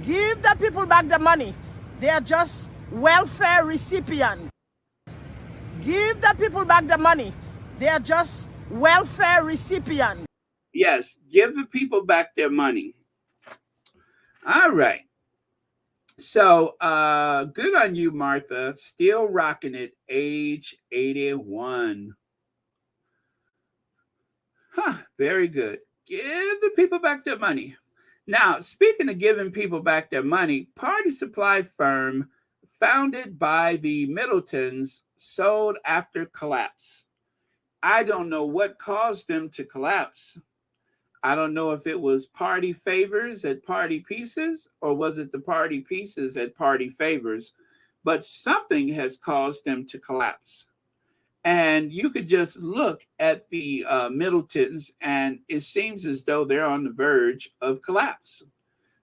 Give the people back the money. They are just welfare recipients. Give the people back the money. They are just welfare recipients. Yes, give the people back their money. All right. So good on you, Martha. Still rocking it, age 81. Very good. Give the people back their money. Now, speaking of giving people back their money, party supply firm founded by the Middletons sold after collapse. I don't know what caused them to collapse. I don't know if it was party favors at party pieces or was it the party pieces at party favors, but something has caused them to collapse. And you could just look at the Middletons, and it seems as though they're on the verge of collapse.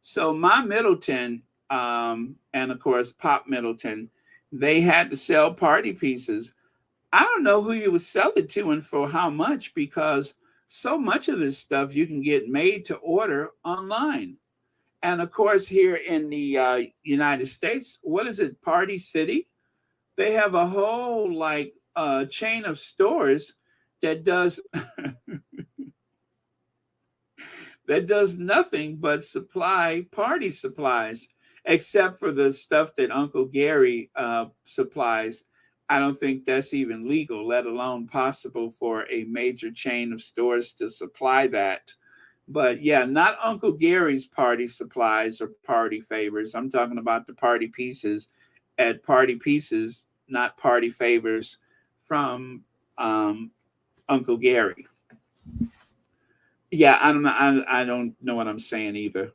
So my Middleton, and of course Pop Middleton, they had to sell party pieces. I don't know who you would sell it to and for how much, because so much of this stuff you can get made to order online. And of course, here in the United States, what is it, Party City? They have a whole chain of stores that does that does nothing but supply party supplies, except for the stuff that Uncle Gary supplies. I don't think that's even legal, let alone possible for a major chain of stores to supply that. But yeah, not Uncle Gary's party supplies or party favors. I'm talking about the party pieces at Party Pieces, not party favors from Uncle Gary. Yeah, I don't know what I'm saying either.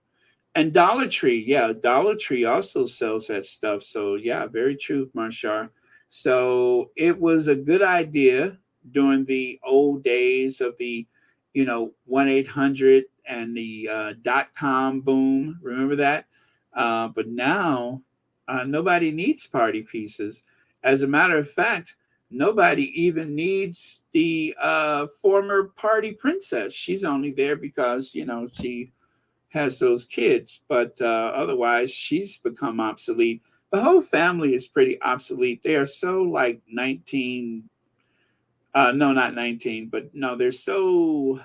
And Dollar Tree, yeah, Dollar Tree also sells that stuff. So yeah, very true, Marshar. So it was a good idea during the old days of the, 1-800 and the .com boom. Remember that? But now nobody needs party pieces. As a matter of fact, nobody even needs the former party princess. She's only there because, she has those kids. But otherwise, she's become obsolete. The whole family is pretty obsolete. They are so 19. No, not 19, but no, they're so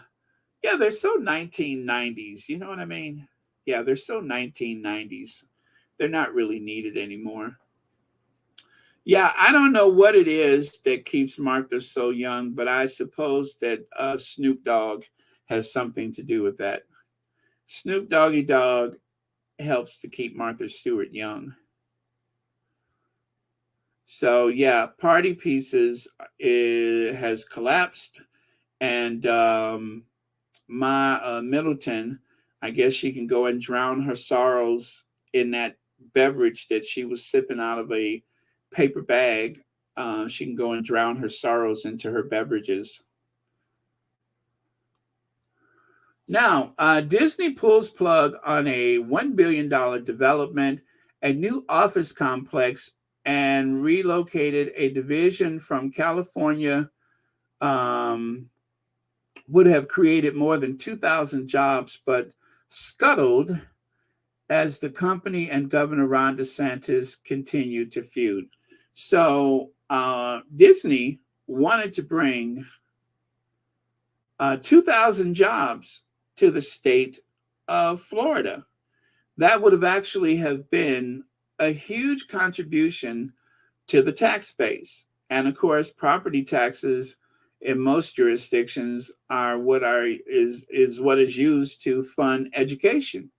1990s. You know what I mean? Yeah, they're so 1990s. They're not really needed anymore. Yeah, I don't know what it is that keeps Martha so young, but I suppose that Snoop Dogg has something to do with that. Snoop Doggy Dogg helps to keep Martha Stewart young. So yeah, Party Pieces has collapsed, and my Middleton, I guess she can go and drown her sorrows in that beverage that she was sipping out of a paper bag. She can go and drown her sorrows into her beverages. Now, Disney pulls plug on a $1 billion development, a new office complex, and relocated a division from California. Would have created more than 2,000 jobs, but scuttled as the company and Governor Ron DeSantis continued to feud. So Disney wanted to bring 2,000 jobs to the state of Florida. That would have actually have been a huge contribution to the tax base. And of course, property taxes in most jurisdictions are what is used to fund education.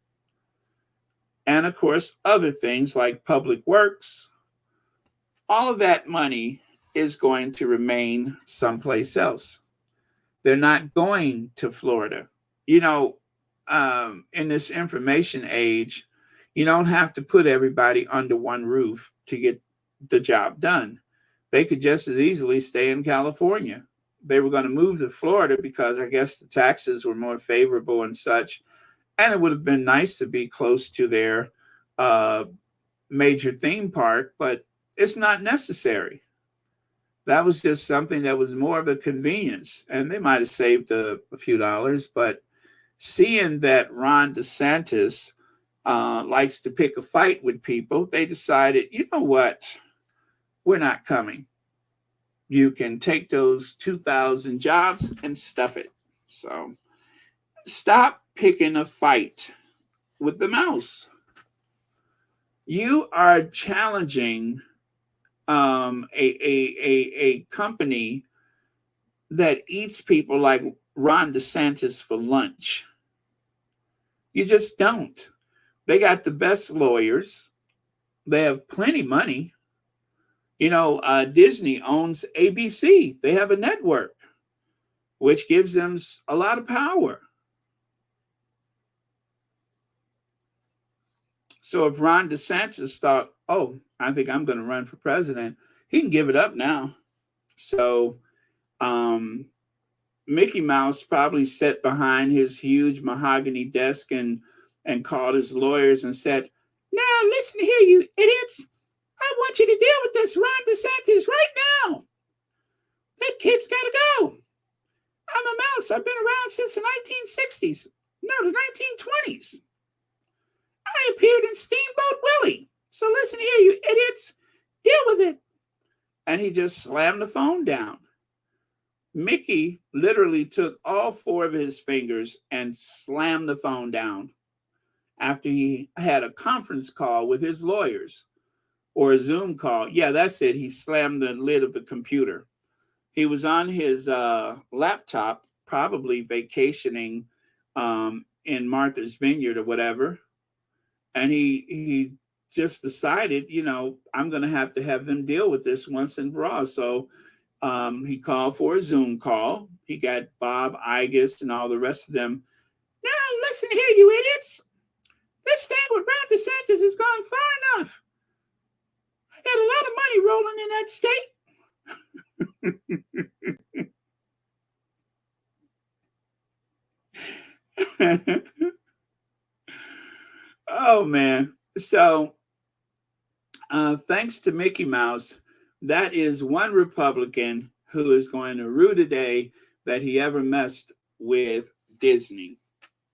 And of course, other things like public works. All of that money is going to remain someplace else. They're not going to Florida. In this information age, you don't have to put everybody under one roof to get the job done. They could just as easily stay in California. They were going to move to Florida because I guess the taxes were more favorable and such. And it would have been nice to be close to their major theme park, but it's not necessary. That was just something that was more of a convenience. And they might have saved a few dollars, but seeing that Ron DeSantis likes to pick a fight with people, they decided, you know what? We're not coming. You can take those 2,000 jobs and stuff it. So stop picking a fight with the mouse. You are challenging a company that eats people like Ron DeSantis for lunch. You just don't. They got the best lawyers. They have plenty of money. You know, Disney owns ABC. They have a network, which gives them a lot of power. So if Ron DeSantis thought, oh, I think I'm going to run for president, he can give it up now. So Mickey Mouse probably sat behind his huge mahogany desk and called his lawyers and said, now listen here, you idiots. I want you to deal with this Ron DeSantis right now. That kid's got to go. I'm a mouse. I've been around since the 1960s. No, the 1920s. I appeared in Steamboat Willie. So listen here, you idiots. Deal with it. And he just slammed the phone down. Mickey literally took all 4 of his fingers and slammed the phone down after he had a conference call with his lawyers, or a Zoom call. Yeah, that's it. He slammed the lid of the computer. He was on his laptop, probably vacationing in Martha's Vineyard or whatever. And he just decided, you know, I'm going to have them deal with this once and for all. So he called for a Zoom call. He got Bob Igus and all the rest of them. Now, listen here, you idiots. This thing with Ron DeSantis has gone far enough. I got a lot of money rolling in that state. Oh, man. So thanks to Mickey Mouse, that is one Republican who is going to rue the day that he ever messed with Disney,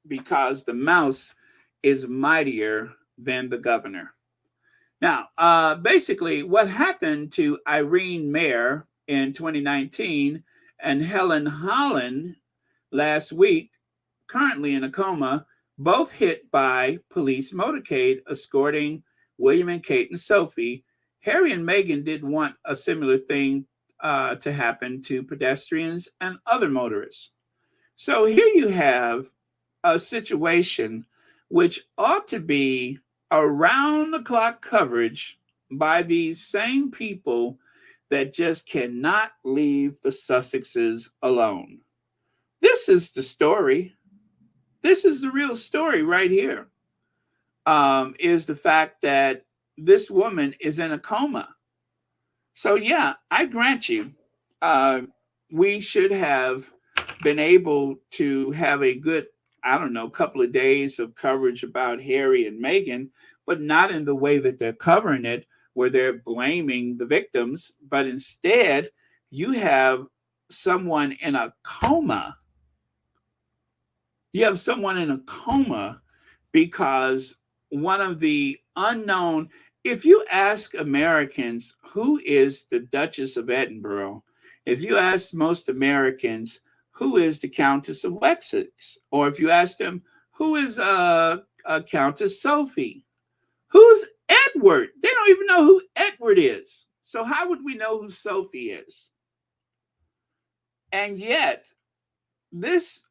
because the mouse is mightier than the governor. Now, basically, what happened to Irene Mayer in 2019 and Helen Holland last week, currently in a coma, both hit by police motorcade escorting William and Kate and Sophie. Harry and Meghan didn't want a similar thing to happen to pedestrians and other motorists. So here you have a situation which ought to be around-the-clock coverage by these same people that just cannot leave the Sussexes alone. This is the story. This is the real story right here, is the fact that this woman is in a coma. So, yeah, I grant you, we should have been able to have a good, I don't know, couple of days of coverage about Harry and Meghan, but not in the way that they're covering it, where they're blaming the victims. But instead, you have someone in a coma. You have someone in a coma because one of the unknown, if you ask Americans, who is the Duchess of Edinburgh? If you ask most Americans, who is the Countess of Wessex? Or if you ask them, who is Countess Sophie? Who's Edward? They don't even know who Edward is. So how would we know who Sophie is? And yet, this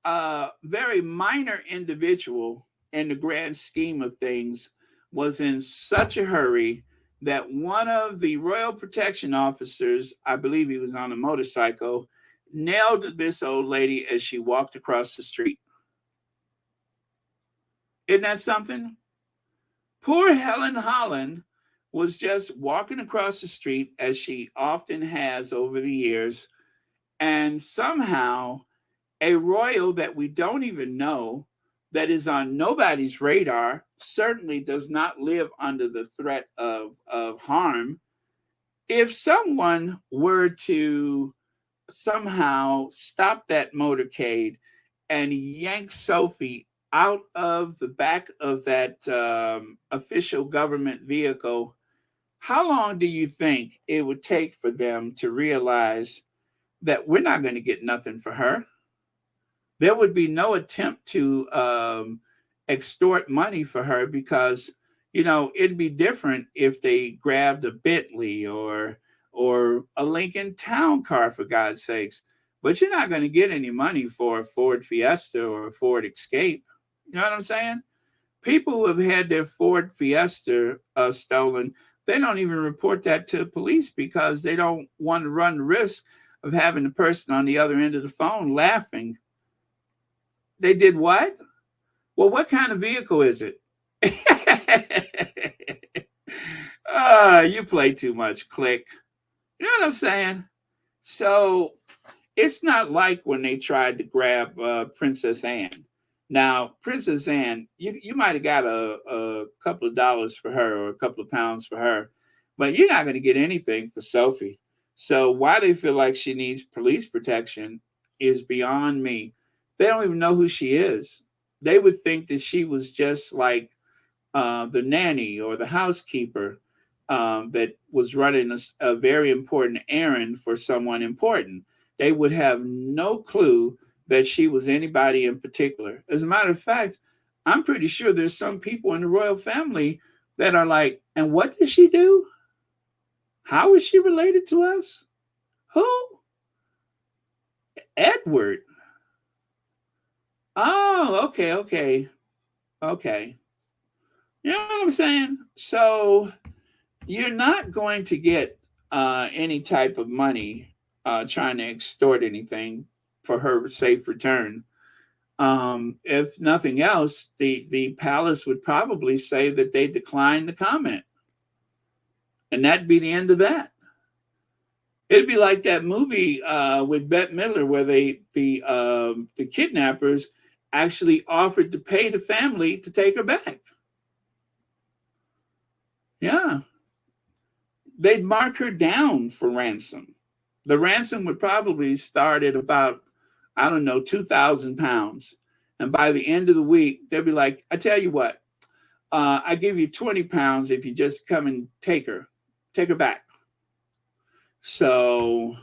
very minor individual in the grand scheme of things was in such a hurry that one of the Royal Protection Officers, I believe he was on a motorcycle, nailed this old lady as she walked across the street. Isn't that something? Poor Helen Holland was just walking across the street, as she often has over the years, and somehow a royal that we don't even know, that is on nobody's radar, certainly does not live under the threat of harm. If someone were to somehow stop that motorcade and yank Sophie out of the back of that official government vehicle, how long do you think it would take for them to realize that we're not going to get nothing for her? There would be no attempt to extort money for her, because, you know, it'd be different if they grabbed a Bentley or a Lincoln Town car, for God's sakes. but you're not going to get any money for a Ford Fiesta or a Ford Escape. You know what I'm saying? People who have had their Ford Fiesta stolen, they don't even report that to police because they don't want to run the risk of having the person on the other end of the phone laughing. They did what? Well, what kind of vehicle is it? You play too much, click. You know what I'm saying? So it's not like when they tried to grab Princess Anne. Now, Princess Anne, you might have got a couple of dollars for her or a couple of pounds for her, but you're not going to get anything for Sophie. So why they feel like she needs police protection is beyond me. They don't even know who she is. They would think that she was just like the nanny or the housekeeper that was running a very important errand for someone important. They would have no clue that she was anybody in particular. As a matter of fact, I'm pretty sure there's some people in the royal family that are like, and what did she do? How is she related to us? Who? Edward. Oh, okay. You know what I'm saying? So you're not going to get any type of money trying to extort anything for her safe return. If nothing else, the palace would probably say that they declined the comment. And that'd be the end of that. It'd be like that movie with Bette Midler where the kidnappers actually offered to pay the family to take her back. Yeah. They'd mark her down for ransom. The ransom would probably start at about, I don't know, 2,000 pounds. And by the end of the week, they'll be like, I tell you what, I give you 20 pounds if you just come and take her back. So,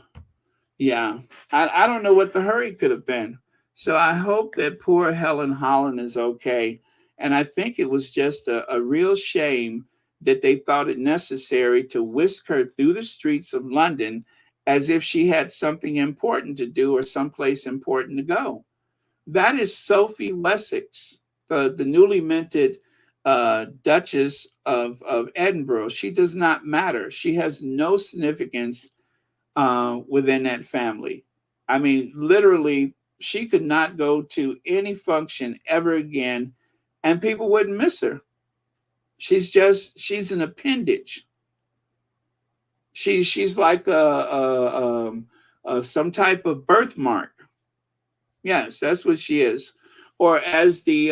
yeah, I don't know what the hurry could have been. So I hope that poor Helen Holland is okay. And I think it was just a real shame that they thought it necessary to whisk her through the streets of London as if she had something important to do or someplace important to go. That is Sophie Wessex, the newly minted Duchess of Edinburgh. She does not matter. She has no significance within that family. I mean, literally, she could not go to any function ever again, and people wouldn't miss her. She's an appendage. She's like some type of birthmark. Yes, that's what she is. Or as the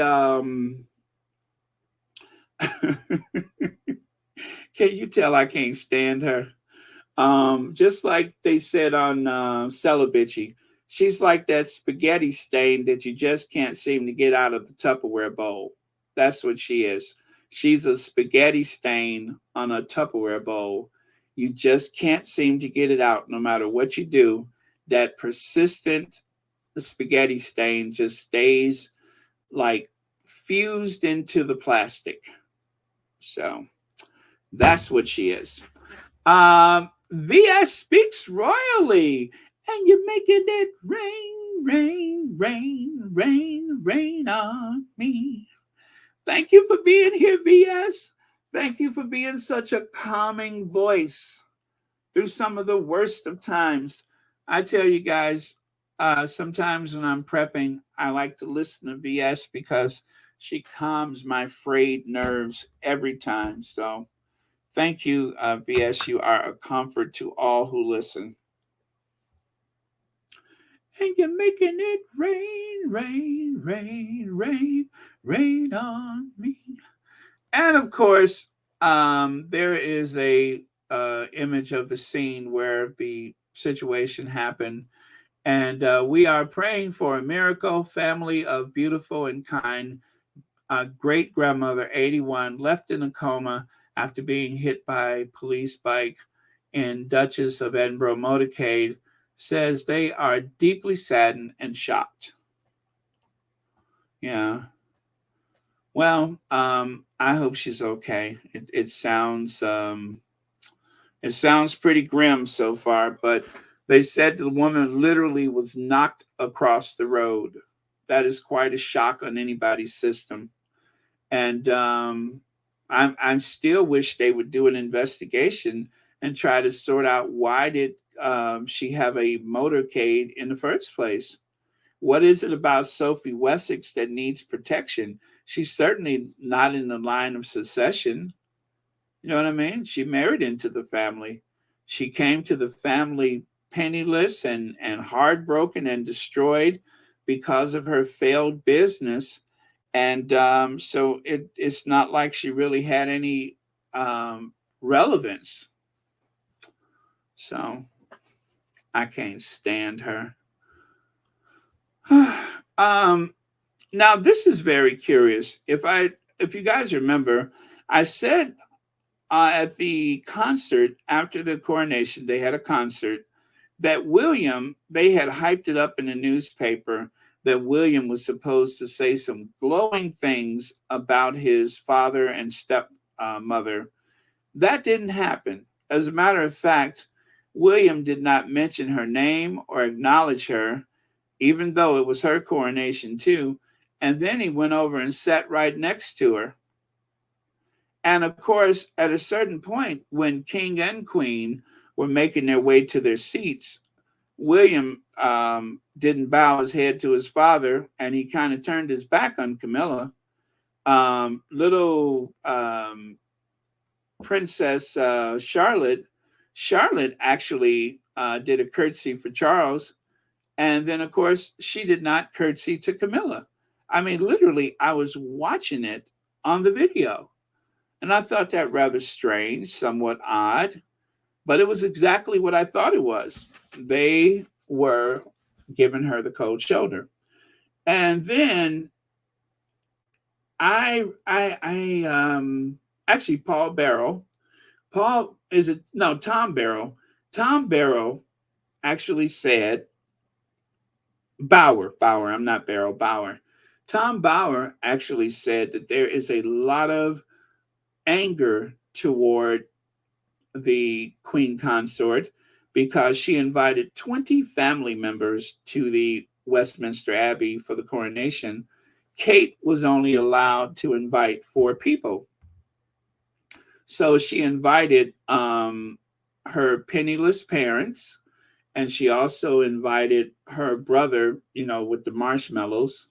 can you tell I can't stand her? Just like they said on Celibacy, she's like that spaghetti stain that you just can't seem to get out of the Tupperware bowl. That's what she is. She's a spaghetti stain on a Tupperware bowl. You just can't seem to get it out no matter what you do. That persistent spaghetti stain just stays like fused into the plastic. So that's what she is. VS speaks royally, and you're making it rain on me. Thank you for being here, VS. Thank you for being such a calming voice through some of the worst of times. I tell you guys, sometimes when I'm prepping, I like to listen to VS because she calms my frayed nerves every time. So thank you, VS. You are a comfort to all who listen. And you're making it rain on me. And of course, there is a image of the scene where the situation happened. And we are praying for a miracle. Family of beautiful and kind great grandmother, 81, left in a coma after being hit by a police bike in Duchess of Edinburgh motorcade, says they are deeply saddened and shocked. Yeah. Well, I hope she's okay. It sounds pretty grim so far, but They said the woman literally was knocked across the road. That is quite a shock on anybody's system. And I'm still wish they would do an investigation and try to sort out why did she have a motorcade in the first place. What is it about Sophie Wessex that needs protection? She's certainly not in the line of succession. You know what I mean? She married into the family. She came to the family penniless and heartbroken and destroyed because of her failed business. And so it's not like she really had any relevance. So I can't stand her. Now this is very curious. If you guys remember, I said at the concert after the coronation, they had a concert that William, they had hyped it up in the newspaper that William was supposed to say some glowing things about his father and stepmother. That didn't happen. As a matter of fact, William did not mention her name or acknowledge her, even though it was her coronation too. And then he went over and sat right next to her. And of course, at a certain point, when King and Queen were making their way to their seats, William didn't bow his head to his father, and he kind of turned his back on Camilla. Little Princess Charlotte actually did a curtsy for Charles. And then, of course, she did not curtsy to Camilla. I mean, literally, I was watching it on the video. And I thought that rather strange, somewhat odd. But it was exactly what I thought it was. They were giving her the cold shoulder. And then actually Tom Barrow actually said, Bauer, I'm not Barrow, Bauer. Tom Bauer actually said that there is a lot of anger toward the Queen Consort because she invited 20 family members to the Westminster Abbey for the coronation. Kate was only allowed to invite 4 people. So she invited her penniless parents, and she also invited her brother, with the marshmallows,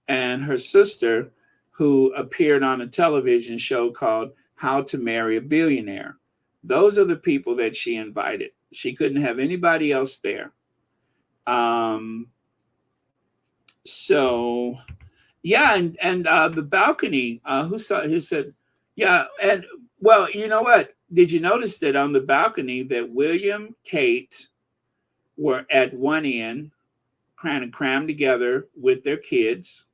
and her sister, who appeared on a television show called How to Marry a Billionaire. Those are the people that she invited. She couldn't have anybody else there. So, yeah, and the balcony, who said, yeah, and well, you know what? Did you notice that on the balcony that William, Kate were at one end, kind of crammed together with their kids,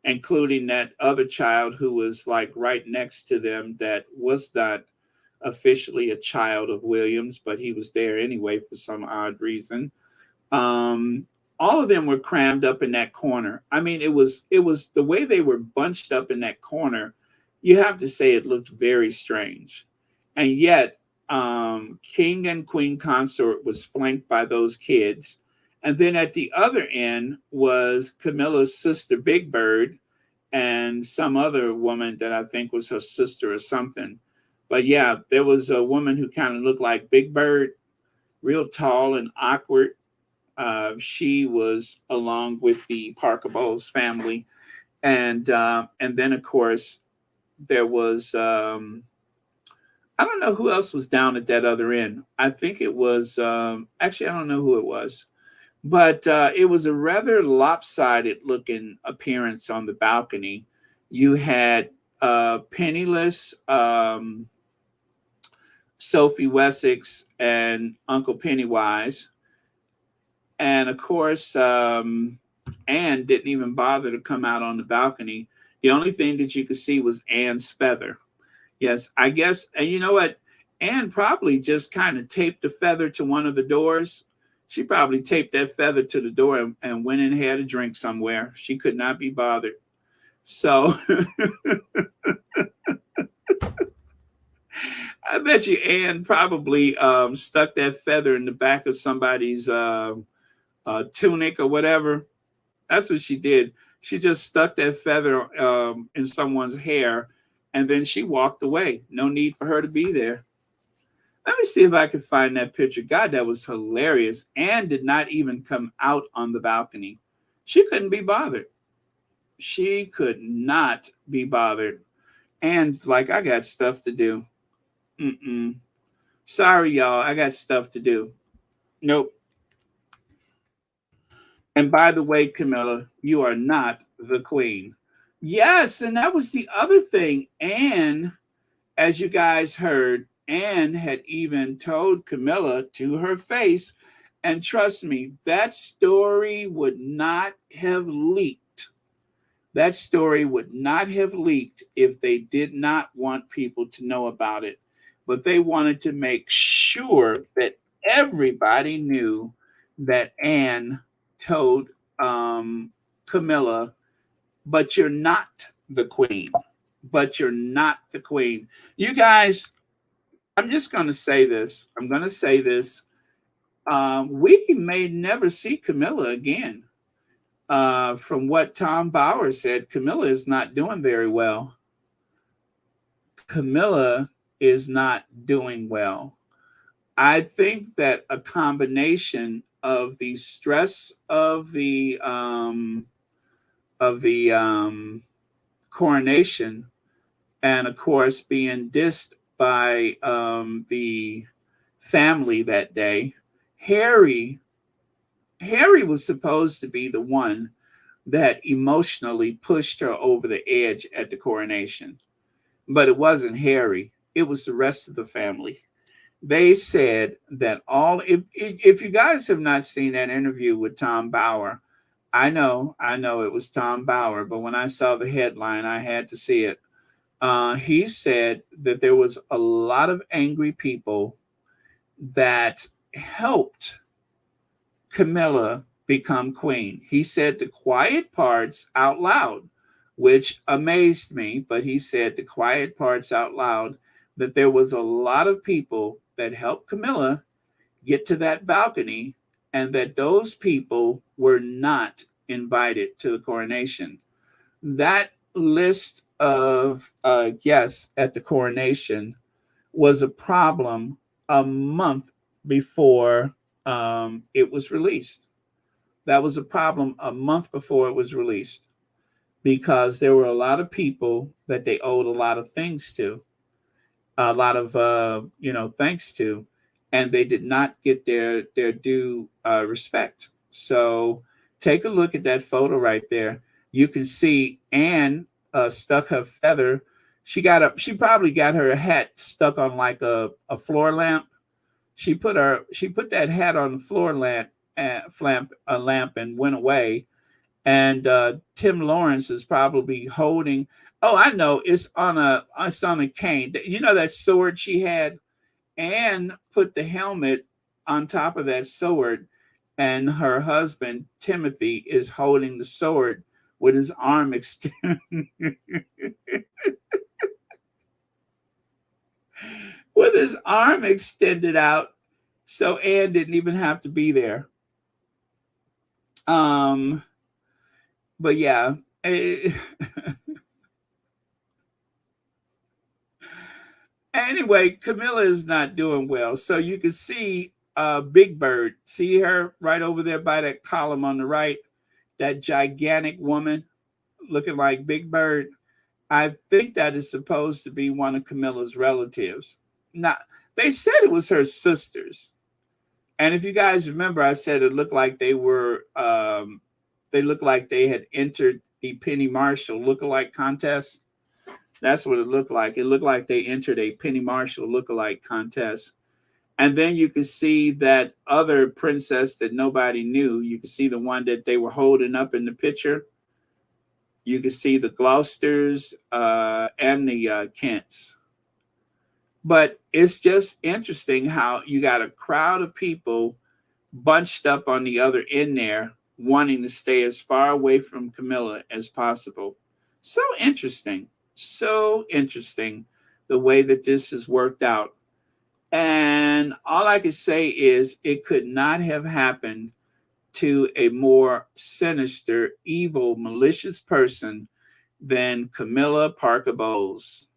including that other child who was like right next to them that was not officially a child of William's, but he was there anyway for some odd reason. All of them were crammed up in that corner. I mean, it was the way they were bunched up in that corner. You have to say it looked very strange. And yet, King and Queen Consort was flanked by those kids. And then at the other end was Camilla's sister, Big Bird, and some other woman that I think was her sister or something. But yeah, there was a woman who kind of looked like Big Bird, real tall and awkward. She was along with the Parker Bowles family. And then, of course, there was, I don't know who else was down at that other end. I think it was, actually, I don't know who it was. But it was a rather lopsided looking appearance on the balcony. You had penniless Sophie Wessex and Uncle Pennywise. And of course, Anne didn't even bother to come out on the balcony. The only thing that you could see was Anne's feather. Yes, I guess. And you know what? Anne probably just kind of taped the feather to one of the doors. She probably taped that feather to the door and went and had a drink somewhere. She could not be bothered. So, I bet you Anne probably stuck that feather in the back of somebody's tunic or whatever. That's what she did. She just stuck that feather in someone's hair, and then she walked away. No need for her to be there. Let me see if I can find that picture. God, that was hilarious. Anne did not even come out on the balcony. She couldn't be bothered. She could not be bothered. Anne's like, I got stuff to do. Sorry, y'all. I got stuff to do. Nope. And by the way, Camilla, you are not the queen. Yes, and that was the other thing. Anne, as you guys heard, Anne had even told Camilla to her face, and trust me, that story would not have leaked. That story would not have leaked if they did not want people to know about it. But they wanted to make sure that everybody knew that Anne told Camilla, but you're not the queen. But you're not the queen. You guys, I'm just going to say this. I'm going to say this. We may never see Camilla again. From what Tom Bauer said, Camilla is not doing very well. Camilla is not doing well. I think that a combination of the stress of the coronation, and of course being dissed by the family that day. Harry was supposed to be the one that emotionally pushed her over the edge at the coronation, but it wasn't Harry. It was the rest of the family. They said that if you guys have not seen that interview with Tom Bauer, I know it was Tom Bauer, but when I saw the headline, I had to see it. He said that there was a lot of angry people that helped Camilla become queen. He said the quiet parts out loud, which amazed me, but he said the quiet parts out loud, that there was a lot of people that helped Camilla get to that balcony, and that those people were not invited to the coronation. That list of guests at the coronation was a problem a month before it was released. That was a problem a month before it was released, because there were a lot of people that they owed a lot of things to, a lot of thanks to, and they did not get their due respect. So take a look at that photo right there. You can see Anne stuck her feather. She probably got her hat stuck on like a floor lamp. She put that hat on the floor lamp and went away. And Tim Lawrence is probably holding. Oh, I know, it's on a cane. You know that sword she had? Anne put the helmet on top of that sword, and her husband Timothy is holding the sword with his arm extended. With his arm extended out, so Anne didn't even have to be there. But yeah. Anyway, Camilla is not doing well. So you can see Big Bird. See her right over there by that column on the right? That gigantic woman looking like Big Bird. I think that is supposed to be one of Camilla's relatives. Now, they said it was her sisters. And if you guys remember, I said it looked like they were, they looked like they had entered the Penny Marshall lookalike contest. That's what it looked like. It looked like they entered a Penny Marshall lookalike contest. And then you can see that other princess that nobody knew. You can see the one that they were holding up in the picture. You can see the Gloucesters and the Kents. But it's just interesting how you got a crowd of people bunched up on the other end there, wanting to stay as far away from Camilla as possible. So interesting. So interesting the way that this has worked out. And all I can say is it could not have happened to a more sinister, evil, malicious person than Camilla Parker Bowles.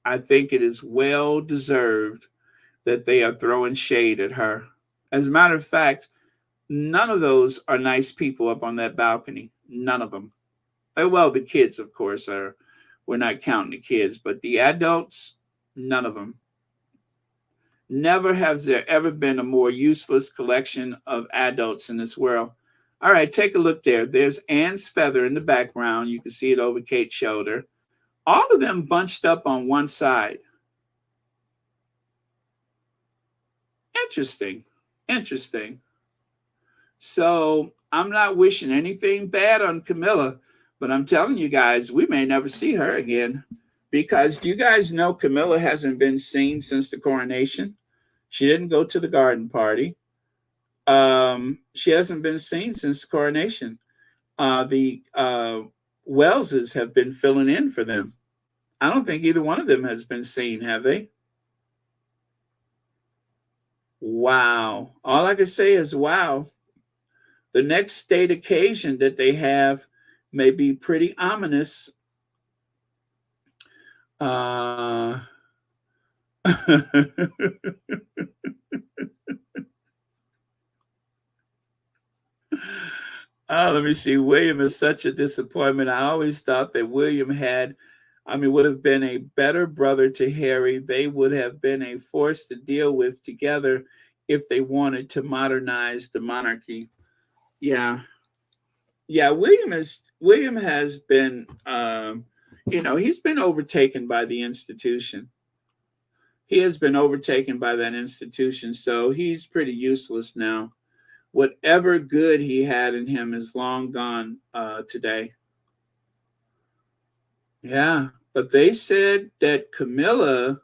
I think it is well deserved that they are throwing shade at her. As a matter of fact, none of those are nice people up on that balcony. None of them. Well, the kids, of course, are. We're not counting the kids, but the adults, none of them. Never has there ever been a more useless collection of adults in this world. All right, take a look there. There's Anne's feather in the background. You can see it over Kate's shoulder. All of them bunched up on one side. Interesting. Interesting. So I'm not wishing anything bad on Camilla, but I'm telling you guys, we may never see her again. Because do you guys know Camilla hasn't been seen since the coronation? She didn't go to the garden party. She hasn't been seen since the coronation. The Welleses have been filling in for them. I don't think either one of them has been seen, have they? Wow. All I can say is wow. The next state occasion that they have may be pretty ominous. Let me see. William is such a disappointment. I always thought that William would have been a better brother to Harry. They would have been a force to deal with together if they wanted to modernize the monarchy. Yeah. William has been, he's been overtaken by the institution. He has been overtaken by that institution, so he's pretty useless now. Whatever good he had in him is long gone today. Yeah, but they said that Camilla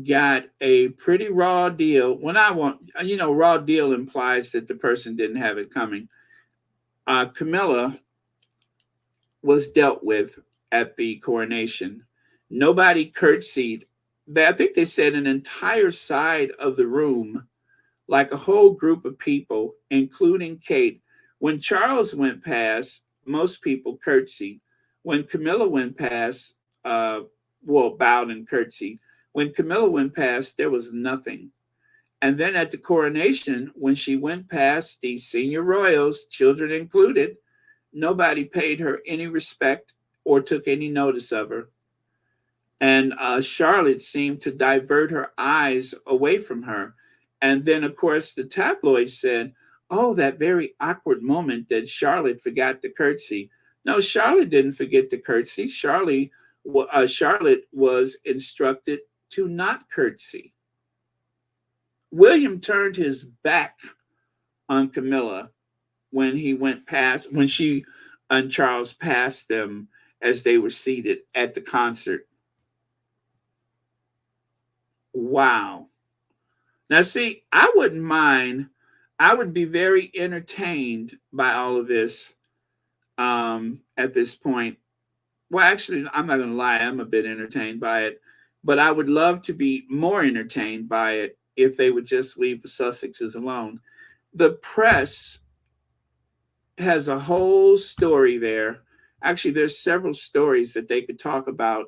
got a pretty raw deal. Raw deal implies that the person didn't have it coming. Camilla was dealt with at the coronation. Nobody curtsied. I think they said an entire side of the room, like a whole group of people, including Kate. When Charles went past, most people curtsied. When Camilla went past, bowed and curtsied. When Camilla went past, there was nothing. And then at the coronation, when she went past the senior royals, children included, nobody paid her any respect or took any notice of her. And Charlotte seemed to divert her eyes away from her. And then, of course, the tabloids said, oh, that very awkward moment that Charlotte forgot to curtsy. No, Charlotte didn't forget to curtsy. Charlotte was instructed to not curtsy. William turned his back on Camilla when she and Charles passed them as they were seated at the concert. Wow. Now, see, I wouldn't mind. I would be very entertained by all of this at this point. Well, actually, I'm not going to lie. I'm a bit entertained by it. But I would love to be more entertained by it if they would just leave the Sussexes alone. The press has a whole story there. Actually, there's several stories that they could talk about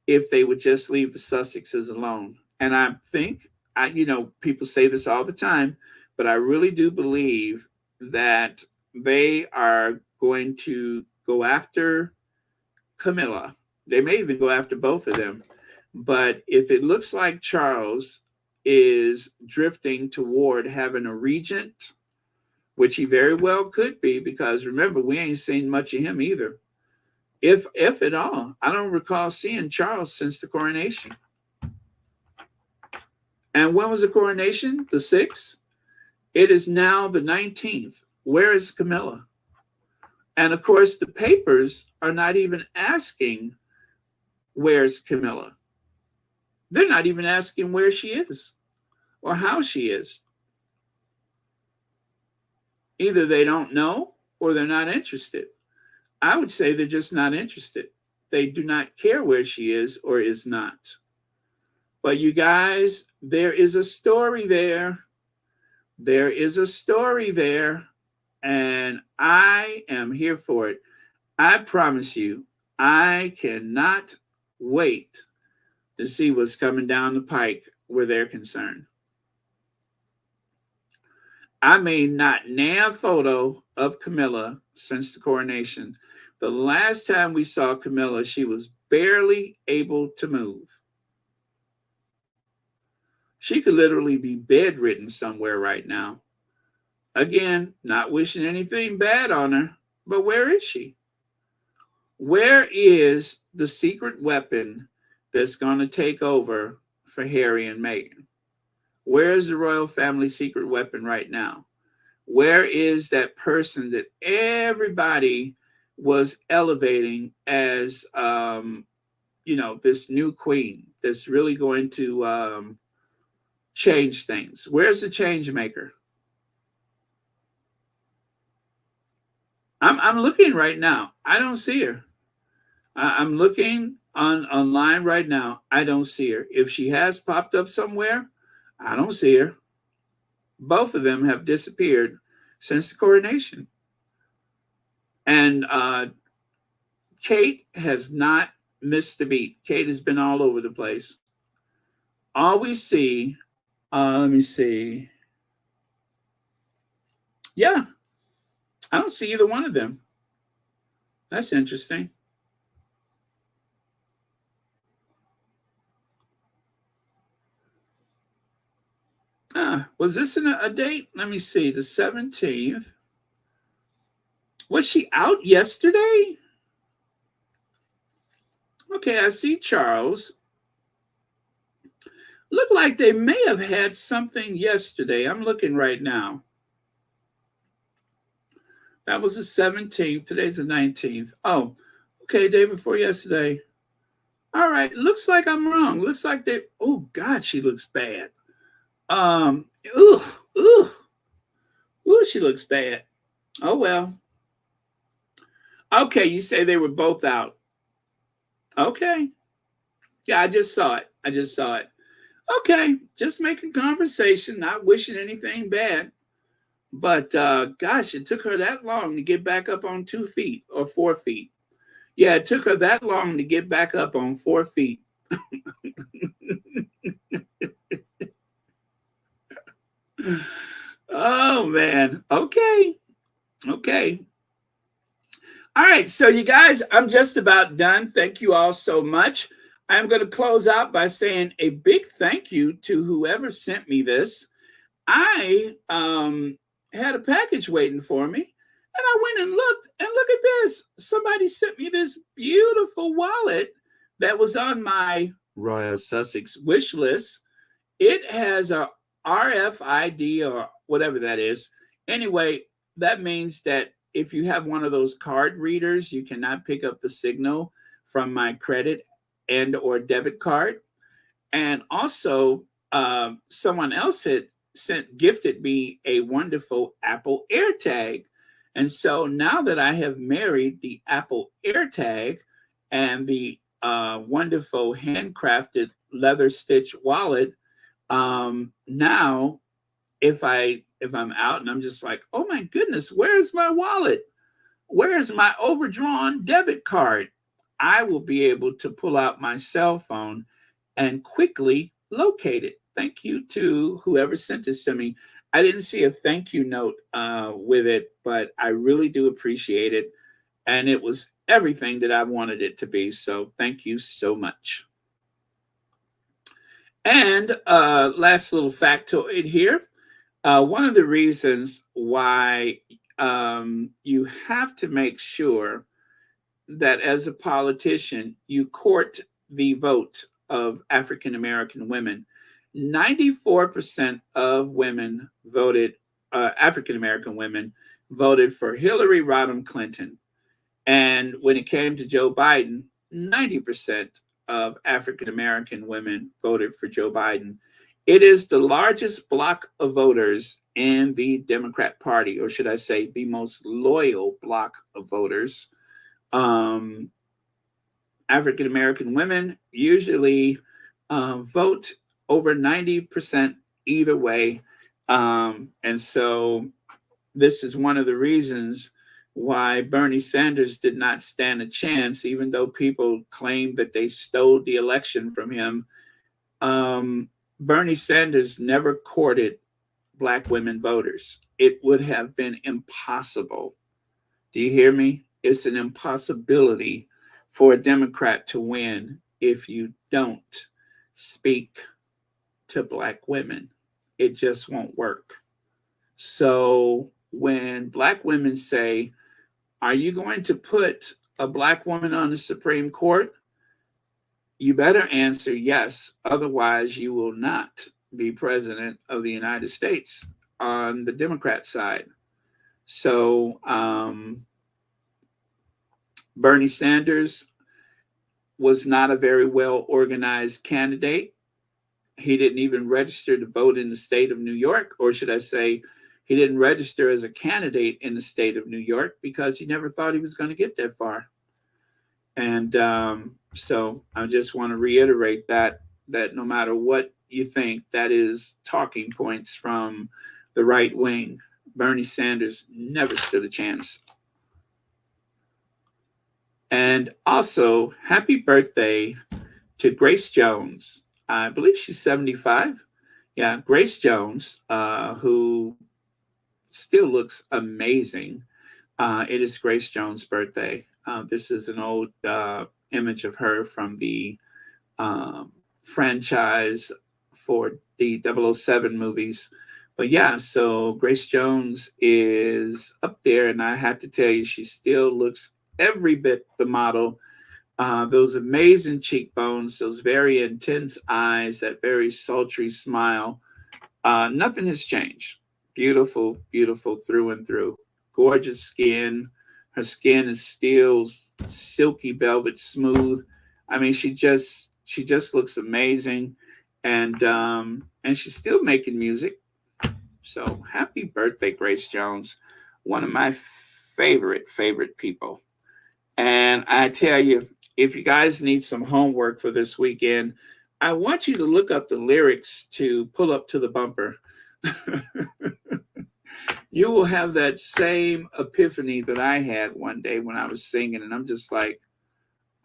if they would just leave the Sussexes alone. And I think, people say this all the time, but I really do believe that they are going to go after Camilla. They may even go after both of them. But if it looks like Charles is drifting toward having a regent, which he very well could be, because remember, we ain't seen much of him either. If at all. I don't recall seeing Charles since the coronation. And when was the coronation? The 6th? It is now the 19th. Where is Camilla? And of course, the papers are not even asking, where's Camilla? They're not even asking where she is or how she is. Either they don't know or they're not interested. I would say they're just not interested. they do not care where she is or is not. But you guys, there is a story there. There is a story there, and I am here for it. I promise you, I cannot wait to see what's coming down the pike where they're concerned. I mean, not a photo of Camilla since the coronation. The last time we saw Camilla, she was barely able to move. She could literally be bedridden somewhere right now. Again, not wishing anything bad on her, but where is she? Where is the secret weapon that's going to take over for Harry and Meghan? Where is the royal family secret weapon right now? Where is that person that everybody was elevating as, this new queen that's really going to change things? Where's the change maker? I'm looking right now. I don't see her. I'm looking online right now. I don't see her. If she has popped up somewhere, I don't see her. Both of them have disappeared since the coronation. And Kate has not missed a beat. Kate has been all over the place. All we see, let me see. Yeah, I don't see either one of them. That's interesting. Was this a date? Let me see. The 17th. Was she out yesterday? Okay, I see Charles. Look like they may have had something yesterday. I'm looking right now. That was the 17th. Today's the 19th. Oh, okay, day before yesterday. All right, looks like I'm wrong. Looks like they, oh God, she looks bad. Ooh, she looks bad. Oh, well. Okay, you say they were both out. Okay. Yeah, I just saw it. Okay, just making conversation, not wishing anything bad. But gosh, it took her that long to get back up on 2 feet or 4 feet. Yeah, it took her that long to get back up on 4 feet. Oh, man. Okay. All right, so you guys, I'm just about done. Thank you all so much. I'm going to close out by saying a big thank you to whoever sent me this. I had a package waiting for me, and I went and looked, and look at this. Somebody sent me this beautiful wallet that was on my Royal Sussex wish list. It has a RFID or whatever that is. Anyway, that means that if you have one of those card readers, you cannot pick up the signal from my credit and or debit card. And also, someone else had gifted me a wonderful Apple AirTag. And so now that I have married the Apple AirTag and the wonderful handcrafted leather stitch wallet, now if I'm out and I'm just like, oh my goodness, where's my wallet? Where's my overdrawn debit card? I will be able to pull out my cell phone and quickly locate it. Thank you to whoever sent this to me. I didn't see a thank you note with it, but I really do appreciate it. And it was everything that I wanted it to be. So thank you so much. And last little factoid here. One of the reasons why you have to make sure that as a politician, you court the vote of African-American women. 94% of women voted, African-American women voted for Hillary Rodham Clinton. And when it came to Joe Biden, 90% of African-American women voted for Joe Biden. It is the largest block of voters in the Democrat Party, or should I say the most loyal block of voters. African American women usually vote over 90% either way. And so this is one of the reasons why Bernie Sanders did not stand a chance, even though people claimed that they stole the election from him. Bernie Sanders never courted Black women voters. It would have been impossible. Do you hear me? It's an impossibility for a Democrat to win if you don't speak to Black women. It just won't work. So when Black women say, are you going to put a Black woman on the Supreme Court? You better answer yes. Otherwise, you will not be president of the United States on the Democrat side. So Bernie Sanders was not a very well organized candidate. He didn't even register to vote in the state of New York, or should I say, he didn't register as a candidate in the state of New York because he never thought he was going to get that far. And so I just want to reiterate that no matter what you think, that is talking points from the right wing. Bernie Sanders never stood a chance. And also, happy birthday to Grace Jones. I believe she's 75. Yeah, Grace Jones, who still looks amazing. It is Grace Jones' birthday. This is an old image of her from the franchise for the 007 movies. But yeah, so Grace Jones is up there, and I have to tell you, she still looks every bit the model. Those amazing cheekbones, those very intense eyes, that very sultry smile. Nothing has changed. Beautiful, beautiful through and through. Gorgeous skin. Her skin is still silky velvet smooth. I mean, she just looks amazing, and she's still making music. So happy birthday, Grace Jones, one of my favorite people. And I tell you, if you guys need some homework for this weekend, I want you to look up the lyrics to Pull Up to the Bumper. You will have that same epiphany that I had one day when I was singing, and I'm just like,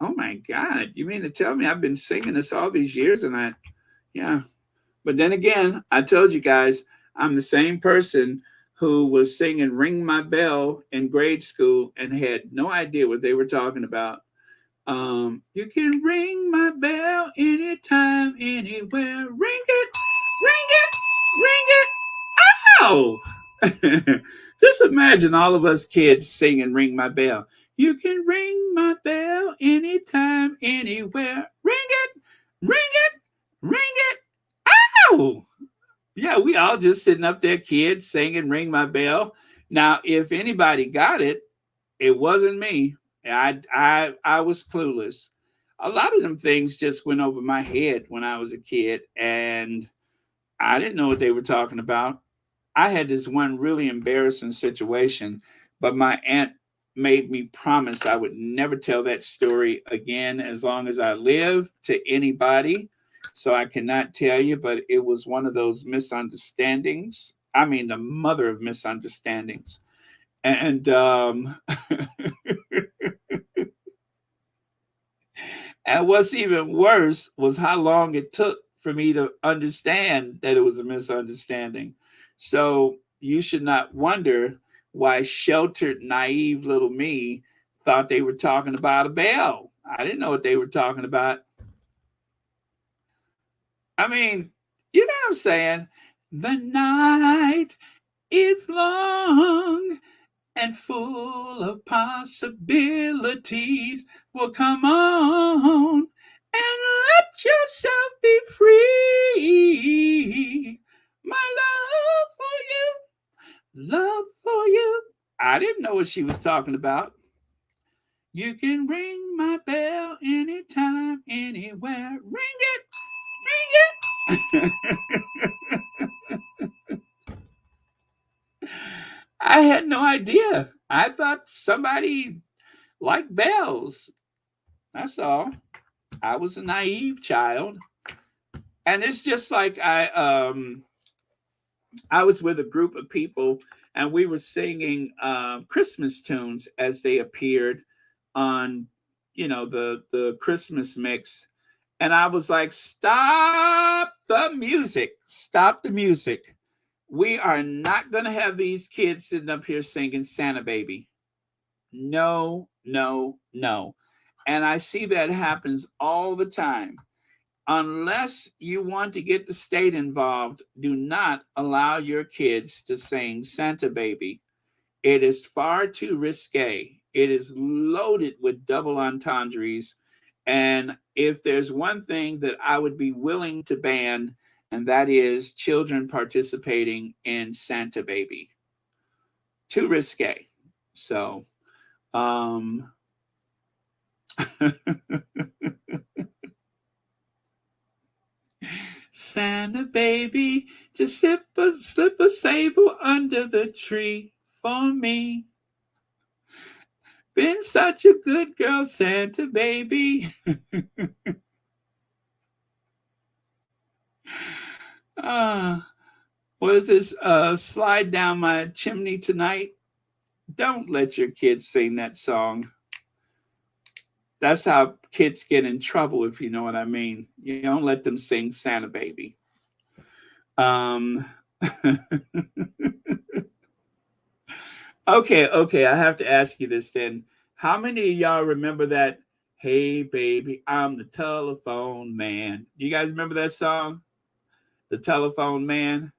oh my God, you mean to tell me I've been singing this all these years? And yeah. But then again, I told you guys, I'm the same person who was singing Ring My Bell in grade school and had no idea what they were talking about. You can ring my bell anytime, anywhere. Ring it, ring it, ring it. Ow! Just imagine all of us kids singing Ring My Bell. You can ring my bell anytime, anywhere. Ring it, ring it, ring it. Ow! Yeah, we all just sitting up there, kids, singing Ring My Bell. Now, if anybody got it, it wasn't me. I was clueless. A lot of them things just went over my head when I was a kid, and I didn't know what they were talking about. I had this one really embarrassing situation, but my aunt made me promise I would never tell that story again as long as I live to anybody. So I cannot tell you, but it was one of those misunderstandings. I mean, the mother of misunderstandings. And and what's even worse was how long it took for me to understand that it was a misunderstanding. So you should not wonder why sheltered, naive little me thought they were talking about a bell. I didn't know what they were talking about. I mean, you know what I'm saying? The night is long and full of possibilities. Well, come on and let yourself be free. My love for you. I didn't know what she was talking about. You can ring my bell anytime, anywhere. Ring it, ring it. I had no idea. I thought somebody liked bells. That's all. I was a naive child. And it's just like I was with a group of people and we were singing Christmas tunes as they appeared on, the Christmas mix. And I was like, stop the music. Stop the music. We are not going to have these kids sitting up here singing Santa Baby. No, no, no. And I see that happens all the time. Unless you want to get the state involved, do not allow your kids to sing Santa Baby. It is far too risque. It is loaded with double entendres. And if there's one thing that I would be willing to ban, and that is children participating in Santa Baby. Too risque. So, Santa Baby, just slip a sable under the tree for me. Been such a good girl, Santa Baby. What is this? Slide down my chimney tonight. Don't let your kids sing that song. That's how kids get in trouble, if you know what I mean. You don't let them sing Santa Baby. Okay, I have to ask you this then. How many of y'all remember that, "Hey Baby, I'm the telephone man"? You guys remember that song? The Telephone Man?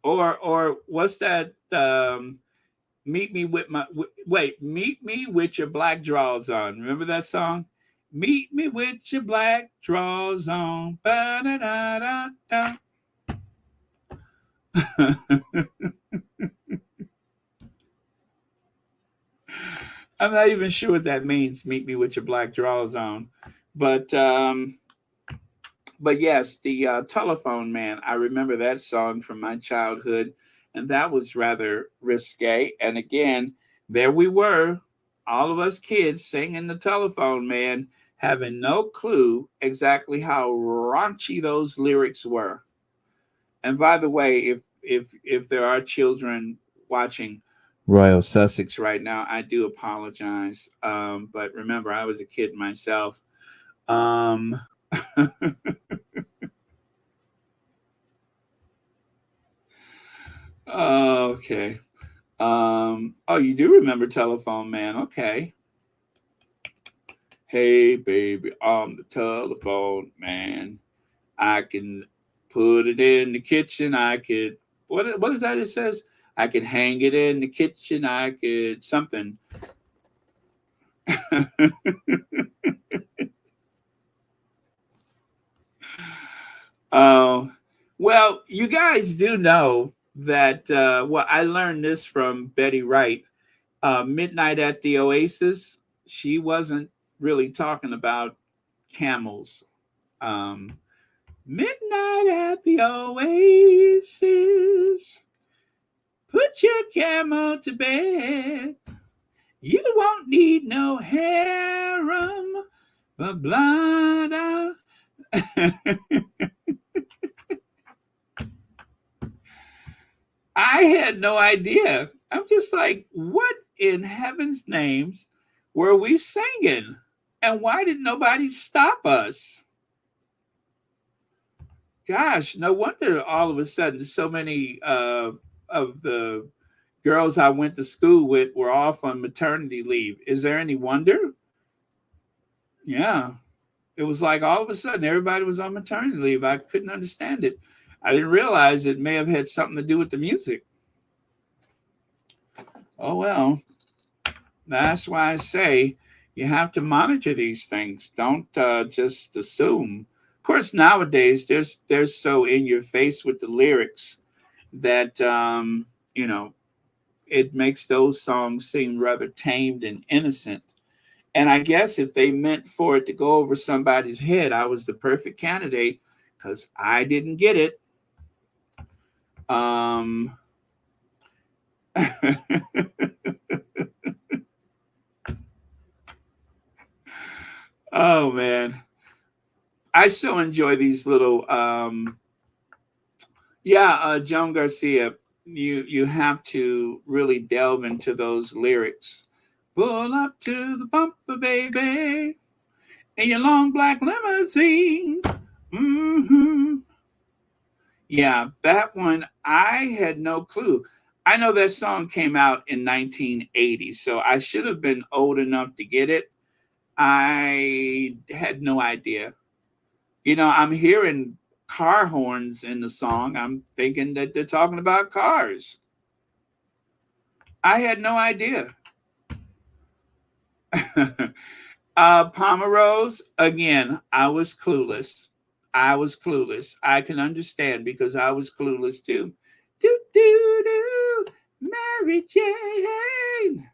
Or what's that? Meet me with your black drawers on. Remember that song? Meet me with your black drawers on. Ba-da-da-da-da. I'm not even sure what that means. Meet me with your black drawers on. But yes, the Telephone Man. I remember that song from my childhood, and that was rather risque. And again, there we were, all of us kids singing the Telephone Man, having no clue exactly how raunchy those lyrics were. And by the way, if there are children watching Royal Sussex right now, I do apologize. But remember, I was a kid myself. Okay. You do remember Telephone Man. Okay. Hey, baby, I'm the telephone man. I can put it in the kitchen. I could, what is that it says? I could hang it in the kitchen. I could something. Well, you guys do know that, I learned this from Betty Wright. Midnight at the Oasis, she wasn't really talking about camels. Midnight at the Oasis, put your camel to bed. You won't need no harem, but blood. I had no idea. I'm just like, what in heaven's names were we singing? And why did nobody stop us? Gosh, no wonder all of a sudden so many of the girls I went to school with were off on maternity leave. Is there any wonder? Yeah. It was like all of a sudden everybody was on maternity leave. I couldn't understand it. I didn't realize it may have had something to do with the music. Oh, well, that's why I say you have to monitor these things. Don't just assume. Of course, nowadays they're so in your face with the lyrics that it makes those songs seem rather tamed and innocent. And I guess if they meant for it to go over somebody's head, I was the perfect candidate because I didn't get it. Oh man, I so enjoy these little. Joan Garcia. You have to really delve into those lyrics. Pull up to the bumper, baby, in your long black limousine. Mm-hmm. Yeah, that one, I had no clue. I know that song came out in 1980, so I should have been old enough to get it. I had no idea. I'm hearing car horns in the song. I'm thinking that they're talking about cars. I had no idea. Pomerose, again, I was clueless. I can understand because I was clueless too. Do, do, do, Mary Jane.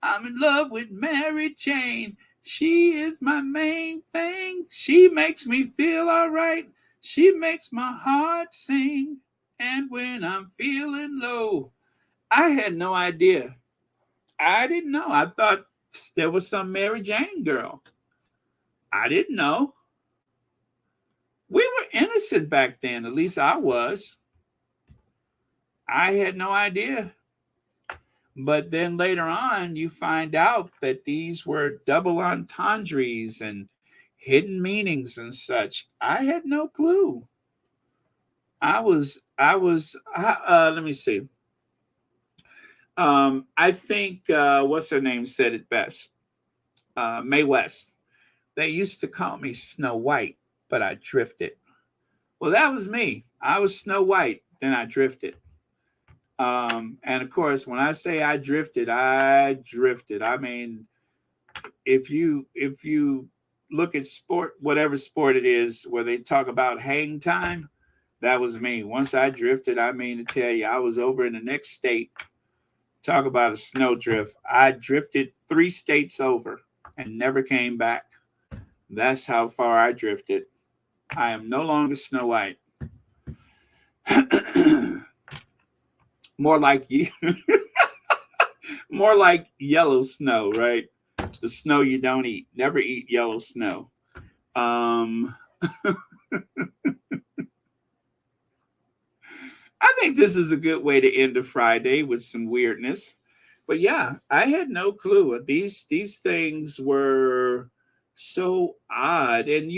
I'm in love with Mary Jane. She is my main thing. She makes me feel all right. She makes my heart sing. And when I'm feeling low, I had no idea. I didn't know. I thought there was some Mary Jane girl. I didn't know. We were innocent back then. At least I was. I had no idea. But then later on, you find out that these were double entendres and hidden meanings and such. I had no clue. Let me see. I think, what's her name said it best? Mae West. They used to call me Snow White, but I drifted. Well, that was me. I was Snow White, then I drifted. And of course, when I say I drifted, I drifted. I mean, if you look at sport, whatever sport it is, where they talk about hang time, that was me. Once I drifted, I mean to tell you, I was over in the next state. Talk about a snow drift. I drifted 3 states over and never came back. That's how far I drifted. I am no longer Snow White. More like you. More like yellow snow, right? The snow you don't eat. Never eat yellow snow. I think this is a good way to end a Friday with some weirdness. But yeah, I had no clue. These things were so odd. And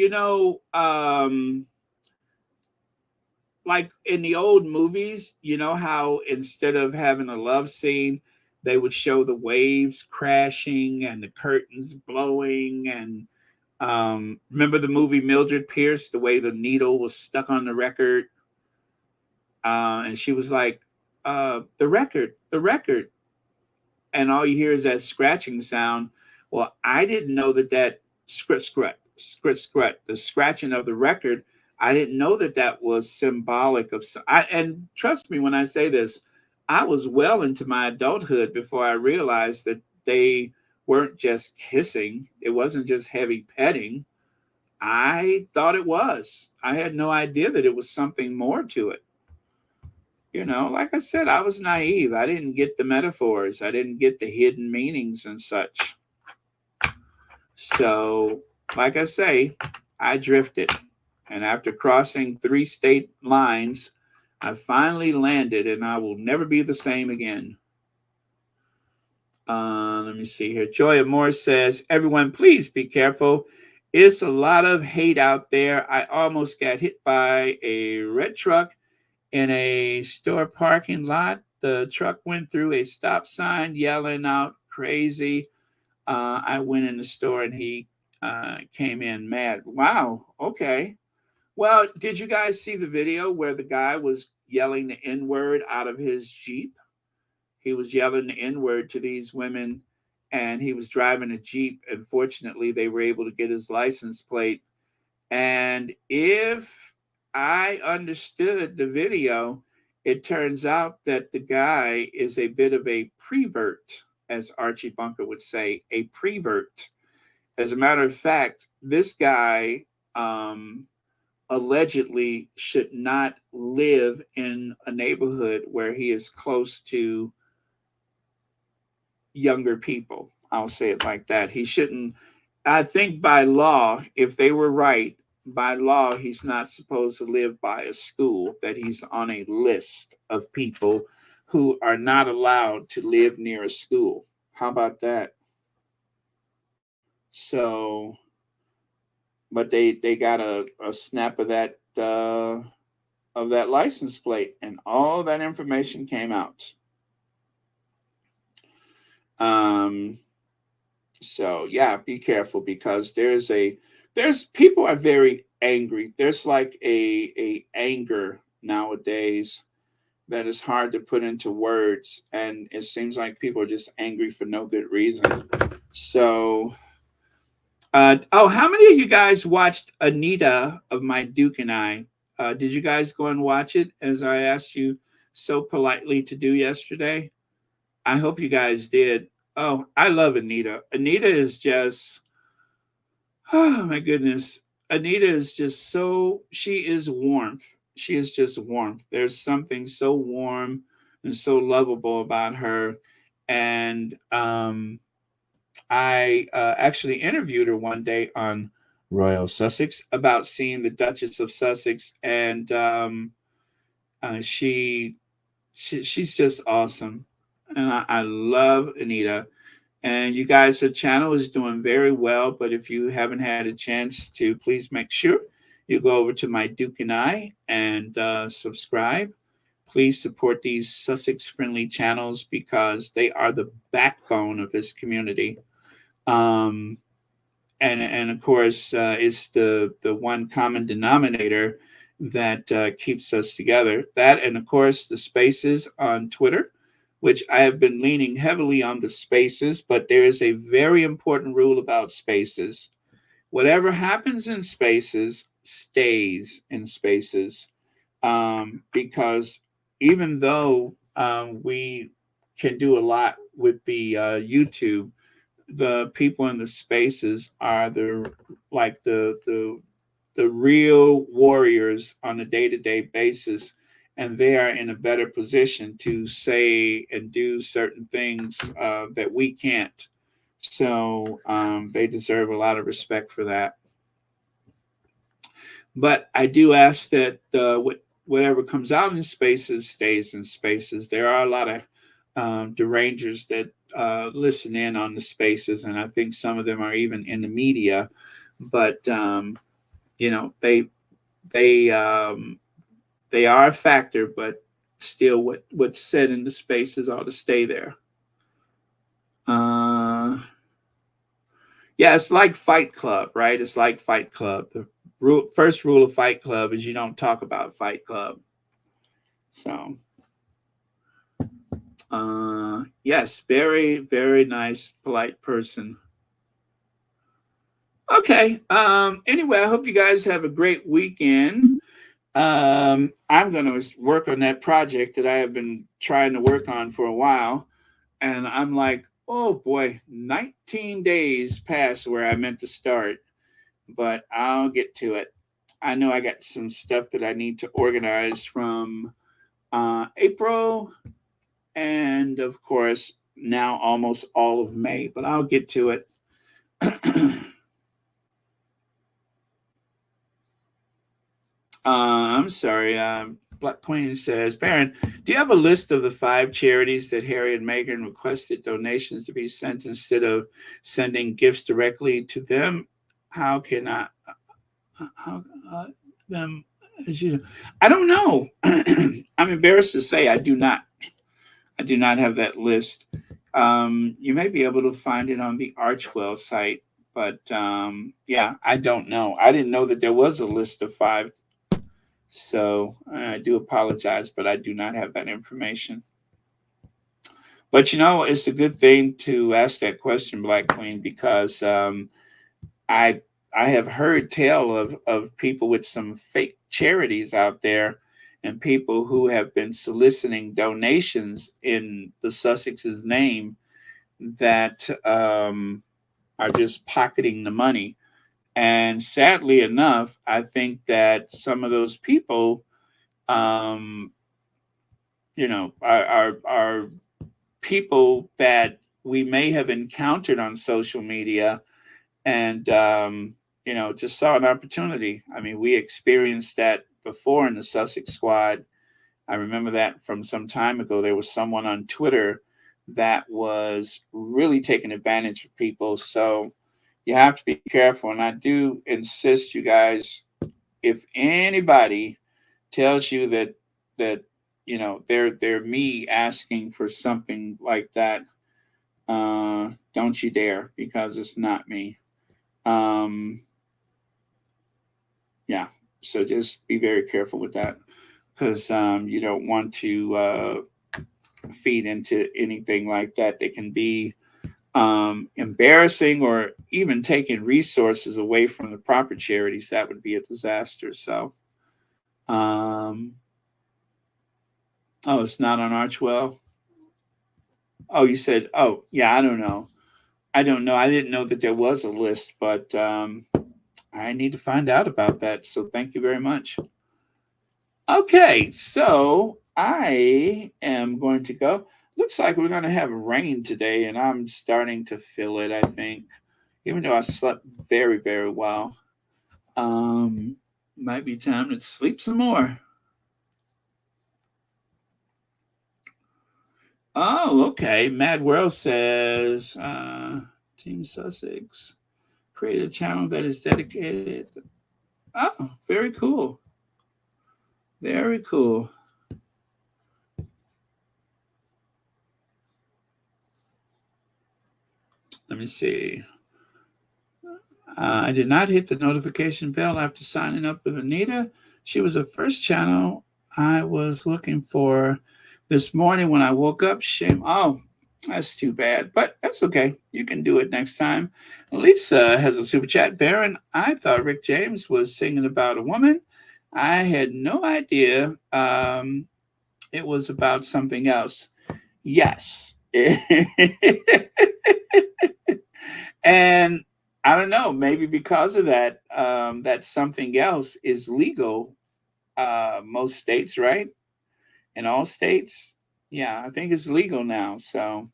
like in the old movies, you know how instead of having a love scene, they would show the waves crashing and the curtains blowing. And remember the movie Mildred Pierce, the way the needle was stuck on the record? And she was like, the record. And all you hear is that scratching sound. Well, I didn't know that scrut, the scratching of the record, I didn't know that was symbolic of. And trust me when I say this, I was well into my adulthood before I realized that they weren't just kissing. It wasn't just heavy petting. I thought it was. I had no idea that it was something more to it. Like I said, I was naive. I didn't get the metaphors. I didn't get the hidden meanings and such. So, like I say, I drifted. And after crossing 3 state lines, I finally landed, and I will never be the same again. Let me see here. Joy Morris says, everyone, please be careful. It's a lot of hate out there. I almost got hit by a red truck in a store parking lot. The truck went through a stop sign, yelling out crazy. I went in the store and he came in mad. Wow. Okay. Well, did you guys see the video where the guy was yelling the N-word out of his Jeep? He was yelling the N-word to these women, and he was driving a Jeep. And fortunately, they were able to get his license plate. And if I understood the video, it turns out that the guy is a bit of a prevert, as Archie Bunker would say, a prevert. As a matter of fact, this guy allegedly should not live in a neighborhood where he is close to younger people. I'll say it like that. He shouldn't I think by law, if they were right, by law, he's not supposed to live by a school, that he's on a list of people who are not allowed to live near a school. How about that? So, but they got a snap of that license plate, and all that information came out. So yeah, be careful, because there's people are very angry. There's like a anger nowadays that is hard to put into words, and it seems like people are just angry for no good reason. So how many of you guys watched Anita of My Duke and I? Did you guys go and watch it, as I asked you so politely to do yesterday? I hope you guys did. Oh, I love Anita. Anita is just, oh my goodness. Anita is just she is warmth. She is just warmth. There's something so warm and so lovable about her. And I actually interviewed her one day on Royal Sussex about seeing the Duchess of Sussex. And she's just awesome. And I love Anita. And you guys, her channel is doing very well. But if you haven't had a chance to, please make sure you go over to My Duke and I and subscribe. Please support these Sussex-friendly channels, because they are the backbone of this community. And of course, it's the one common denominator that keeps us together. That, and of course, the spaces on Twitter, which I have been leaning heavily on the spaces, but there is a very important rule about spaces. Whatever happens in spaces stays in spaces, because even though we can do a lot with the YouTube, the people in the spaces are the real warriors on a day-to-day basis, and they are in a better position to say and do certain things that we can't. So they deserve a lot of respect for that. But I do ask that whatever comes out in spaces stays in spaces. There are a lot of derangers that listen in on the spaces, and I think some of them are even in the media. But they are a factor, but still, what's said in the spaces ought to stay there. Yeah, it's like Fight Club, right? It's like Fight Club. The first rule of Fight Club is you don't talk about Fight Club. So, yes, very, very nice, polite person. Okay. Anyway, I hope you guys have a great weekend. I'm going to work on that project that I have been trying to work on for a while. And I'm like, oh boy, 19 days past where I meant to start, but I'll get to it. I know I got some stuff that I need to organize from April, and of course, now almost all of May, but I'll get to it. I'm sorry. Black Queen says, Baron, do you have a list of the 5 charities that Harry and Meghan requested donations to be sent instead of sending gifts directly to them? How can I them as you? I don't know. I'm embarrassed to say I do not have that list. You may be able to find it on the Archwell site, but yeah, I don't know. I didn't know that there was a list of 5. So I do apologize, but I do not have that information. But it's a good thing to ask that question, Black Queen, because I have heard tell of people with some fake charities out there, and people who have been soliciting donations in the Sussex's name that are just pocketing the money. And sadly enough, I think that some of those people, are people that we may have encountered on social media, and just saw an opportunity. I mean, we experienced that before in the Sussex squad. I remember that from some time ago. There was someone on Twitter that was really taking advantage of people. So you have to be careful. And I do insist, you guys, if anybody tells you that they're me asking for something like that, don't you dare, because it's not me. Yeah, so just be very careful with that, because you don't want to feed into anything like that that can be embarrassing, or even taking resources away from the proper charities. That would be a disaster. So it's not on Archwell. Oh, you said, oh yeah, I don't know. I didn't know that there was a list, but I need to find out about that. So thank you very much. Okay, so I am going to go. Looks like we're going to have rain today, and I'm starting to feel it, I think, even though I slept very, very well. Might be time to sleep some more. Oh, okay. Mad World says, Team Sussex created a channel that is dedicated. Oh, very cool. Very cool. Let me see. I did not hit the notification bell after signing up with Anita. She was the first channel I was looking for this morning when I woke up. Shame. Oh, that's too bad, but that's okay. You can do it next time. Lisa has a super chat. Baron, I thought Rick James was singing about a woman. I had no idea it was about something else. Yes. And I don't know, maybe because of that, that something else is legal. Most states, right? In all states. Yeah, I think it's legal now. So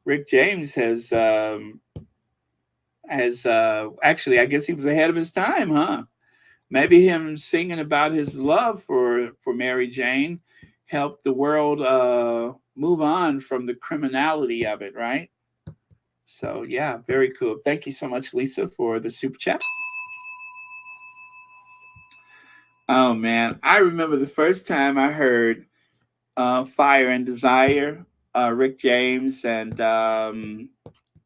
Rick James has actually, I guess he was ahead of his time, huh? Maybe him singing about his love for Mary Jane helped the world move on from the criminality of it, right? So yeah, very cool. Thank you so much, Lisa, for the super chat. Oh man, I remember the first time I heard Fire and Desire, Rick James and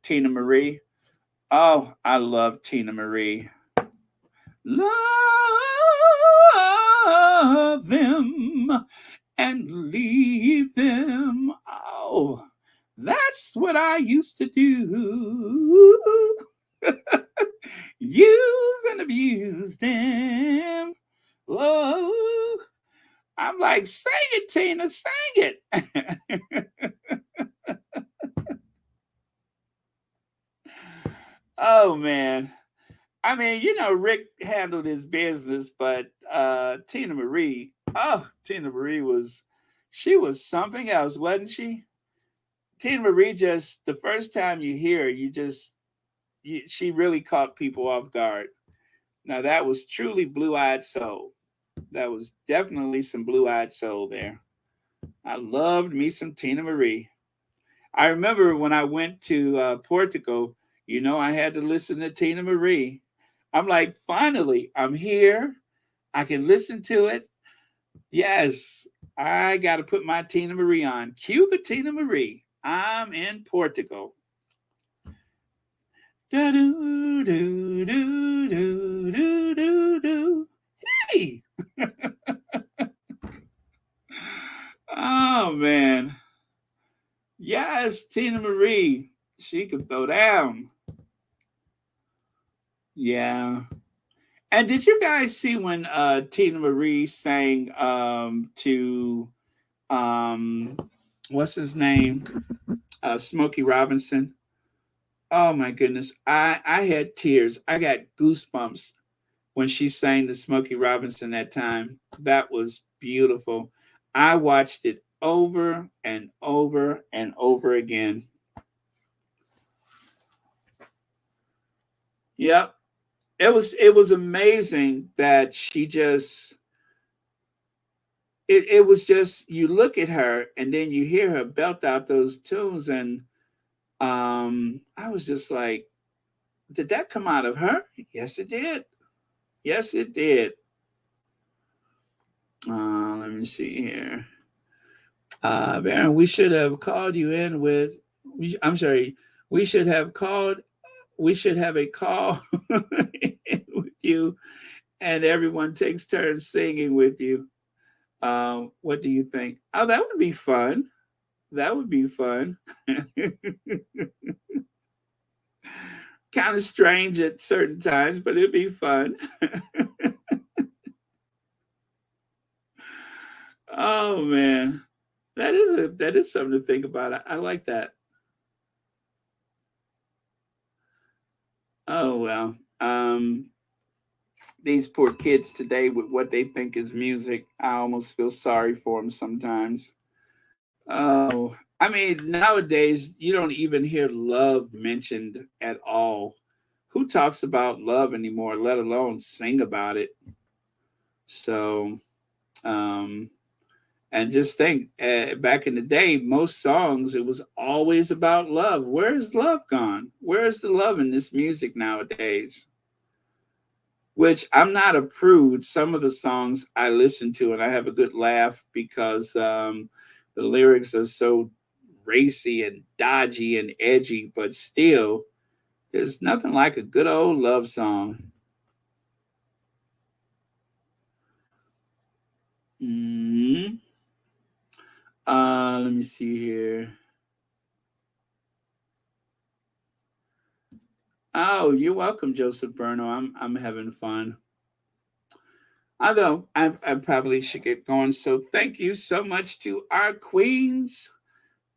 Tina Marie. Oh, I love Tina Marie. Love them and leave them. Oh, that's what I used to do. Use and abuse them. Oh, I'm like, sing it, Tina, sing it. Oh man. I mean, Rick handled his business, but Tina Marie she was something else, wasn't she? Tina Marie, just the first time you hear her, she really caught people off guard. Now that was truly blue-eyed soul. That was definitely some blue-eyed soul there. I loved me some Tina Marie. I remember when I went to Portugal, I had to listen to Tina Marie. I'm like, finally, I'm here. I can listen to it. Yes, I got to put my Tina Marie on. Cue the Tina Marie. I'm in Portugal. Do, do, do, do, do, do, do. Hey! Oh, man. Yes, Tina Marie. She could throw down. Yeah. And did you guys see when Tina Marie sang to what's his name? Smokey Robinson. Oh my goodness. I had tears. I got goosebumps when she sang to Smokey Robinson that time. That was beautiful. I watched it over and over and over again. Yep. It was amazing that she just it was just, you look at her and then you hear her belt out those tunes, and I was just like, did that come out of her? Yes, it did. Yes, it did. Let me see here. Baron, we should have called you in with. I'm sorry. We should have called. We should have a call with you, and everyone takes turns singing with you. What do you think? Oh, that would be fun. That would be fun. Kind of strange at certain times, but it'd be fun. Oh man, that is something to think about. I like that. Oh well. These poor kids today with what they think is music, I almost feel sorry for them sometimes. Oh, I mean, nowadays you don't even hear love mentioned at all. Who talks about love anymore, let alone sing about it? So, and just think, back in the day, most songs, it was always about love. Where's love gone? Where's the love in this music nowadays? Which I'm not a prude. Some of the songs I listen to and I have a good laugh because the lyrics are so racy and dodgy and edgy, but still, there's nothing like a good old love song. Mm-hmm. Let me see here. Oh, you're welcome, Joseph Berno. I'm having fun. Although I probably should get going. So thank you so much to our queens,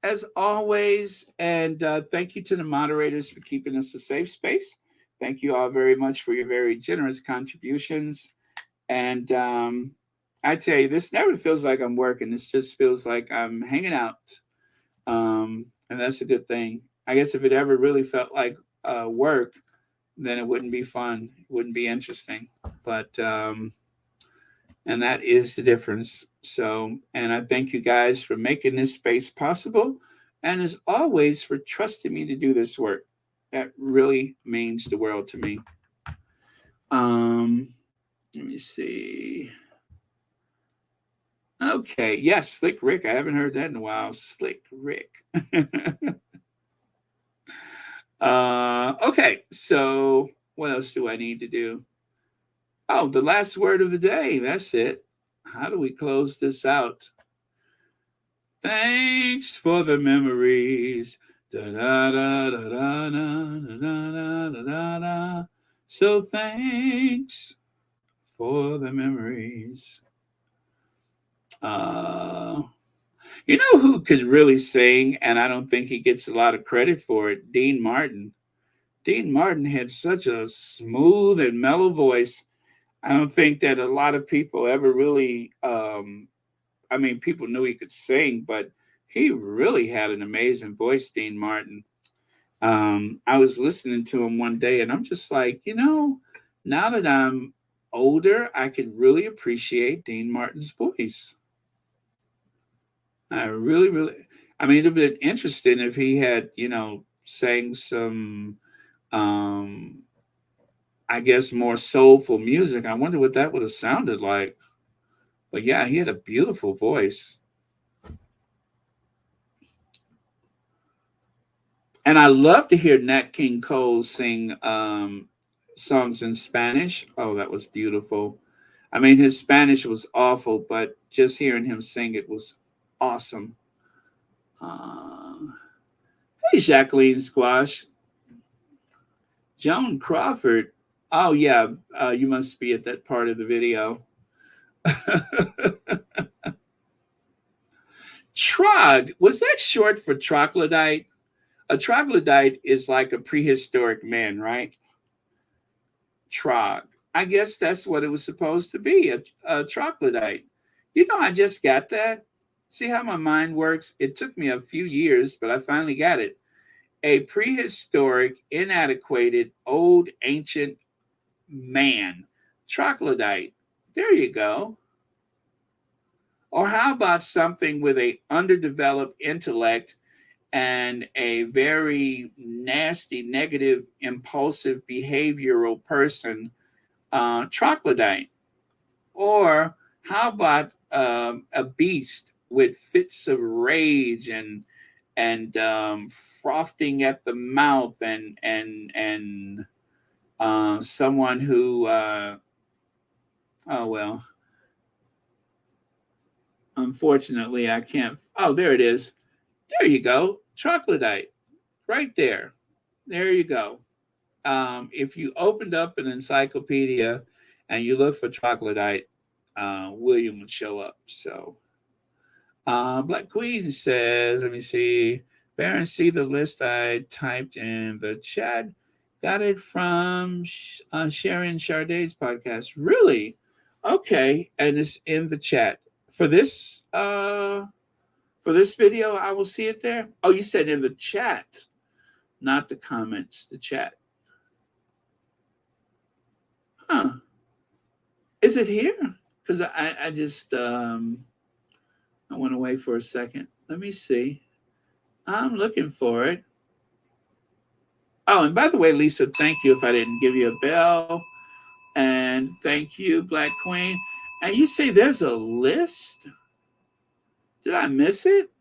as always. And thank you to the moderators for keeping us a safe space. Thank you all very much for your very generous contributions. And I tell you, this never feels like I'm working. This just feels like I'm hanging out. And that's a good thing. I guess if it ever really felt like work, then it wouldn't be fun. It wouldn't be interesting. But, and that is the difference. So, and I thank you guys for making this space possible. And as always, for trusting me to do this work. That really means the world to me. Let me see. Okay. Yes, Slick Rick. I haven't heard that in a while. Slick Rick. Okay. So what else do I need to do? Oh, the last word of the day. That's it. How do we close this out? Thanks for the memories. Da, da, da, da, da, da, da, da, da, da. So thanks for the memories. You know who could really sing, and I don't think he gets a lot of credit for it? Dean Martin. Dean Martin had such a smooth and mellow voice. I don't think that a lot of people ever really, I mean, people knew he could sing, but he really had an amazing voice, Dean Martin. I was listening to him one day and I'm just like, you know, now that I'm older, I could really appreciate Dean Martin's voice. I really, I mean, it'd have been interesting if he had, you know, sang some, I guess, more soulful music. I wonder what that would have sounded like. But yeah, he had a beautiful voice. And I love to hear Nat King Cole sing songs in Spanish. Oh, that was beautiful. I mean, his Spanish was awful, but just hearing him sing it was awesome. Hey, Jacqueline Squash. Joan Crawford. Oh, yeah, you must be at that part of the video. Trog, was that short for troglodyte? A troglodyte is like a prehistoric man, right? Trog. I guess that's what it was supposed to be, a troglodyte. You know, I just got that. See how my mind works? It took me a few years, but I finally got it. a prehistoric, inadequate, old, ancient man. Troglodyte. There you go. Or how about something with a underdeveloped intellect and a very nasty, negative, impulsive, behavioral person, troglodyte? Or how about a beast with fits of rage and frothing at the mouth and someone who oh well, unfortunately I can't. Oh, there it is. There you go. Troglodyte. Right there. There you go. If you opened up an encyclopedia and you look for troglodyte, William would show up. So Black Queen says, let me see. Baron, see the list I typed in the chat. Got it from Sharon Charday's podcast. Really? Okay. And it's in the chat. For this video, I will see it there. Oh, you said in the chat, not the comments, the chat. Huh. Is it here? Because I just I went away for a second. Let me see. I'm looking for it. Oh, and by the way, Lisa, thank you if I didn't give you a bell. And thank you, Black Queen. And you say there's a list? Did I miss it?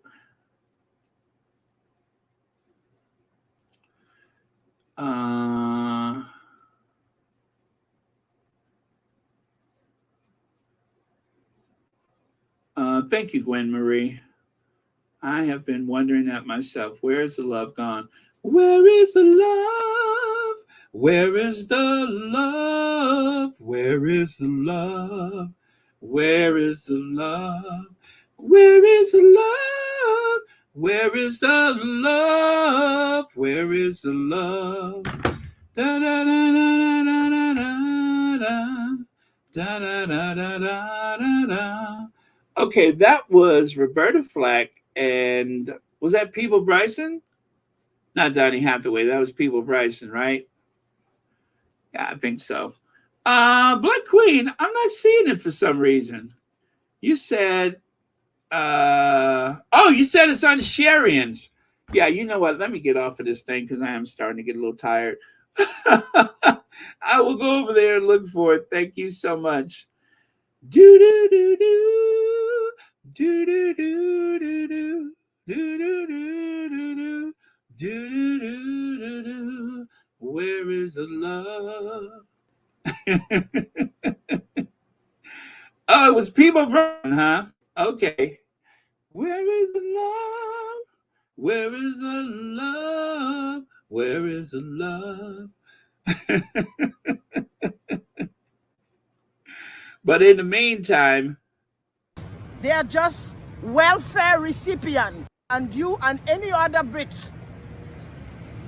Thank you, Gwen Marie. I have been wondering that myself. Where is the love gone? Where is the love? Where is the love? Where is the love? Where is the love? Where is the love? Where is the love? Where is the love? Da da da da da da da da da da da da da. Okay, that was Roberta Flack, and was that Peeble Bryson? Not Donny Hathaway. That was Peeble Bryson, right? Yeah, I think so. Black Queen, I'm not seeing it for some reason. You said, you said it's on Sharian's. Yeah, you know what? Let me get off of this thing because I am starting to get a little tired. I will go over there and look for it. Thank you so much. Do do do do do do do do do do do do do do do. Where is the love? Oh, it was People Brown, huh? Okay. Where is the love? Where is the love? Where is the love? But in the meantime, They are just welfare recipients, and you and any other Brits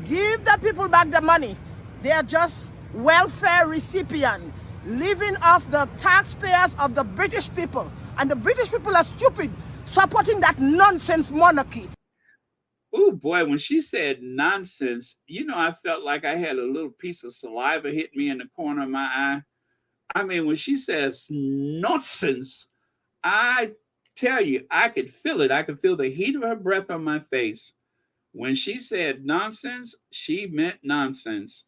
give the people back the money. They are just welfare recipients living off the taxpayers of the British people, and the British people are stupid supporting that nonsense monarchy. Oh boy, when she said nonsense, I felt like I had a little piece of saliva hit me in the corner of my eye. I mean, when she says nonsense, I tell you, I could feel it. I could feel the heat of her breath on my face. When she said nonsense, she meant nonsense.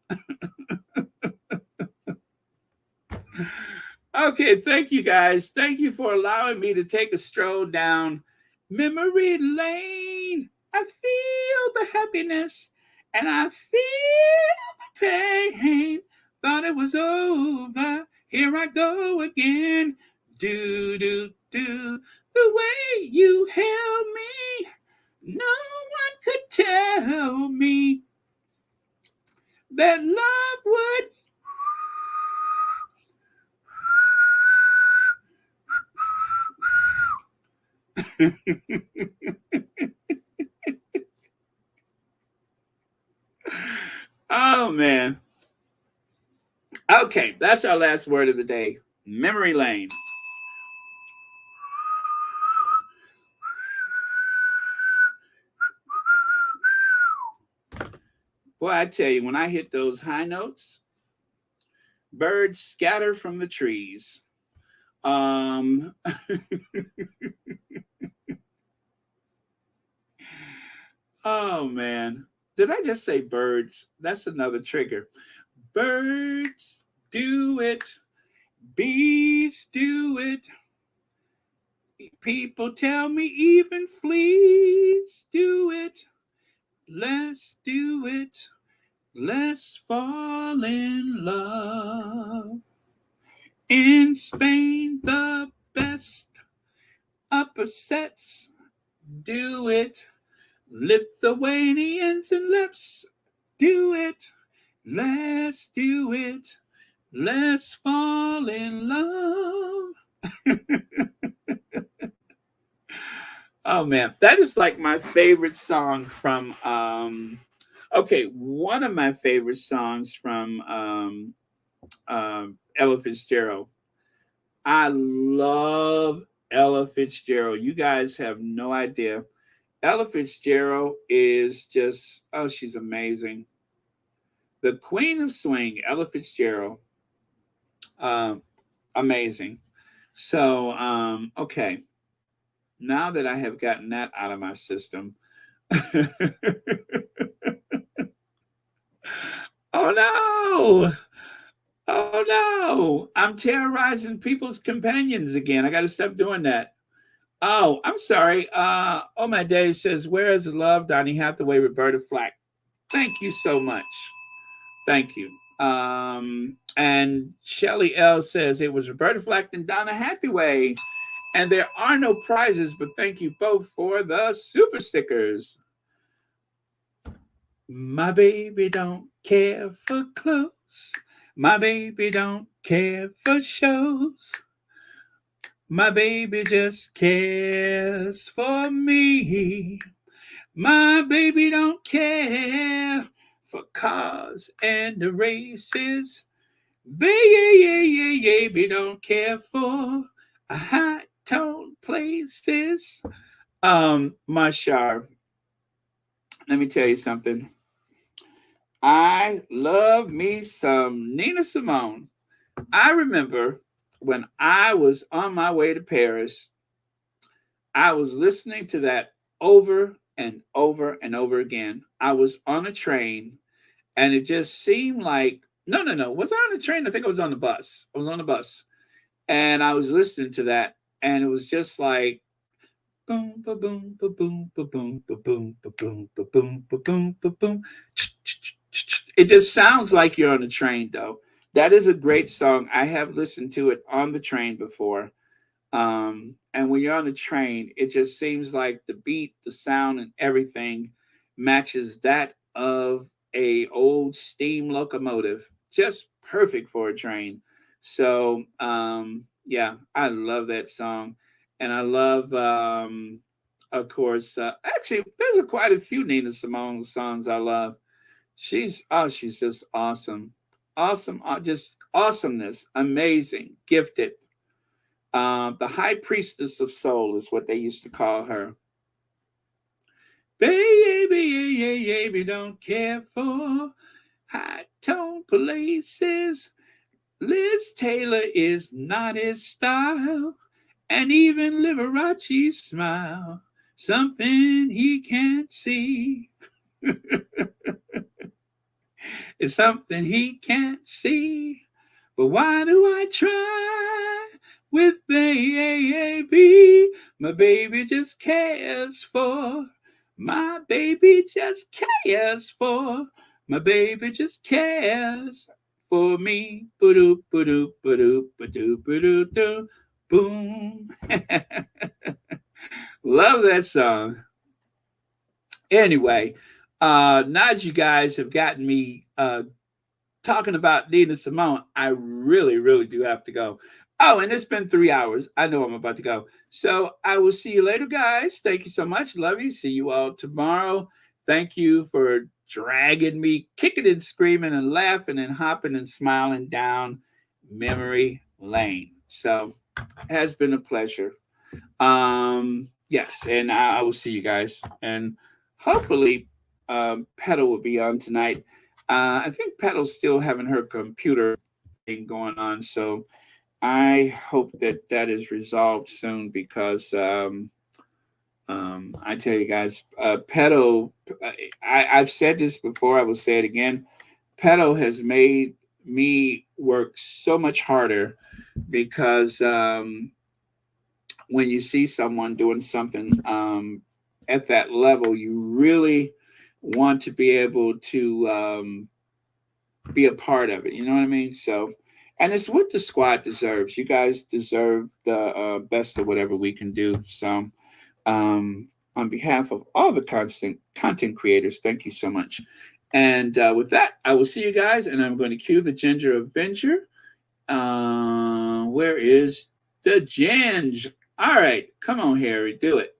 Okay, thank you guys. Thank you for allowing me to take a stroll down memory lane. I feel the happiness and I feel the pain. Thought it was over. Here I go again. Do, do, do. The way you held me, no one could tell me that love would. Oh, man. Okay, that's our last word of the day. Memory lane. Boy, I tell you, when I hit those high notes, birds scatter from the trees. Oh man, did I just say birds? That's another trigger. Birds do it, bees do it. People tell me even fleas do it. Let's do it. Let's fall in love. In Spain, the best upper sets do it. Lithuanians and let's do it. Let's do it. Let's fall in love. Oh man, that is like my favorite song from one of my favorite songs from Ella Fitzgerald. I love Ella Fitzgerald. You guys have no idea. Ella Fitzgerald is just, oh, she's amazing. The Queen of Swing, Ella Fitzgerald. Amazing. So, okay. Now that I have gotten that out of my system. Oh no! Oh no! I'm terrorizing people's companions again. I got to stop doing that. Oh, I'm sorry. Oh my day says, "Where is the love, Donny Hathaway, Roberta Flack?" Thank you so much. Thank you. And Shelly L says it was Roberta Flack and Donna Hathaway. And there are no prizes, but thank you both for the super stickers. My baby don't care for clothes. My baby don't care for shows. My baby just cares for me. My baby don't care for cars and the races. Baby don't care for high tone places. Mashar, let me tell you something. I love me some Nina Simone. I remember when I was on my way to Paris, I was listening to that over and over and over again. I was on a train and it just seemed like, no. Was I on the train? I think I was on the bus. I was on the bus and I was listening to that and it was just like, boom, ba boom, ba boom, ba boom, ba boom, ba boom, ba boom, ba boom, ba boom. It just sounds like you're on a train, though. That is a great song. I have listened to it on the train before. And when you're on a train, it just seems like the beat, the sound, and everything matches that of a old steam locomotive. Just perfect for a train. So yeah, I love that song. And I love of course actually there's quite a few Nina Simone songs I love. She's just awesome. Awesome, just awesomeness, amazing, gifted. The high priestess of soul is what they used to call her. Baby don't care for high tone places. Liz Taylor is not his style. And even Liberace's smile, something he can't see. It's something he can't see. But why do I try with baby? My baby just cares for. My baby just cares for. My baby just cares for me. Ba-doop, ba-doop, ba-doop, ba-doop, ba-doop, ba-doop. Boom. Love that song. Anyway, now that you guys have gotten me talking about Nina Simone, I really do have to go. Oh, and it's been 3 hours. I know I'm about to go. So I will see you later, guys. Thank you so much. Love you. See you all tomorrow. Thank you for dragging me, kicking and screaming and laughing and hopping and smiling down memory lane. So it has been a pleasure. Yes, and I will see you guys. And hopefully Petal will be on tonight. I think Petal's still having her computer thing going on, so I hope that that is resolved soon because I tell you guys, Petal, I've said this before, I will say it again. Petal has made me work so much harder because when you see someone doing something at that level, you really want to be able to be a part of it. You know what I mean? So, and it's what the squad deserves. You guys deserve the best of whatever we can do. So, on behalf of all the content creators, thank you so much. And with that, I will see you guys, and I'm going to cue the Ginger Avenger. Where is the Ginge? All right, come on, Harry, do it.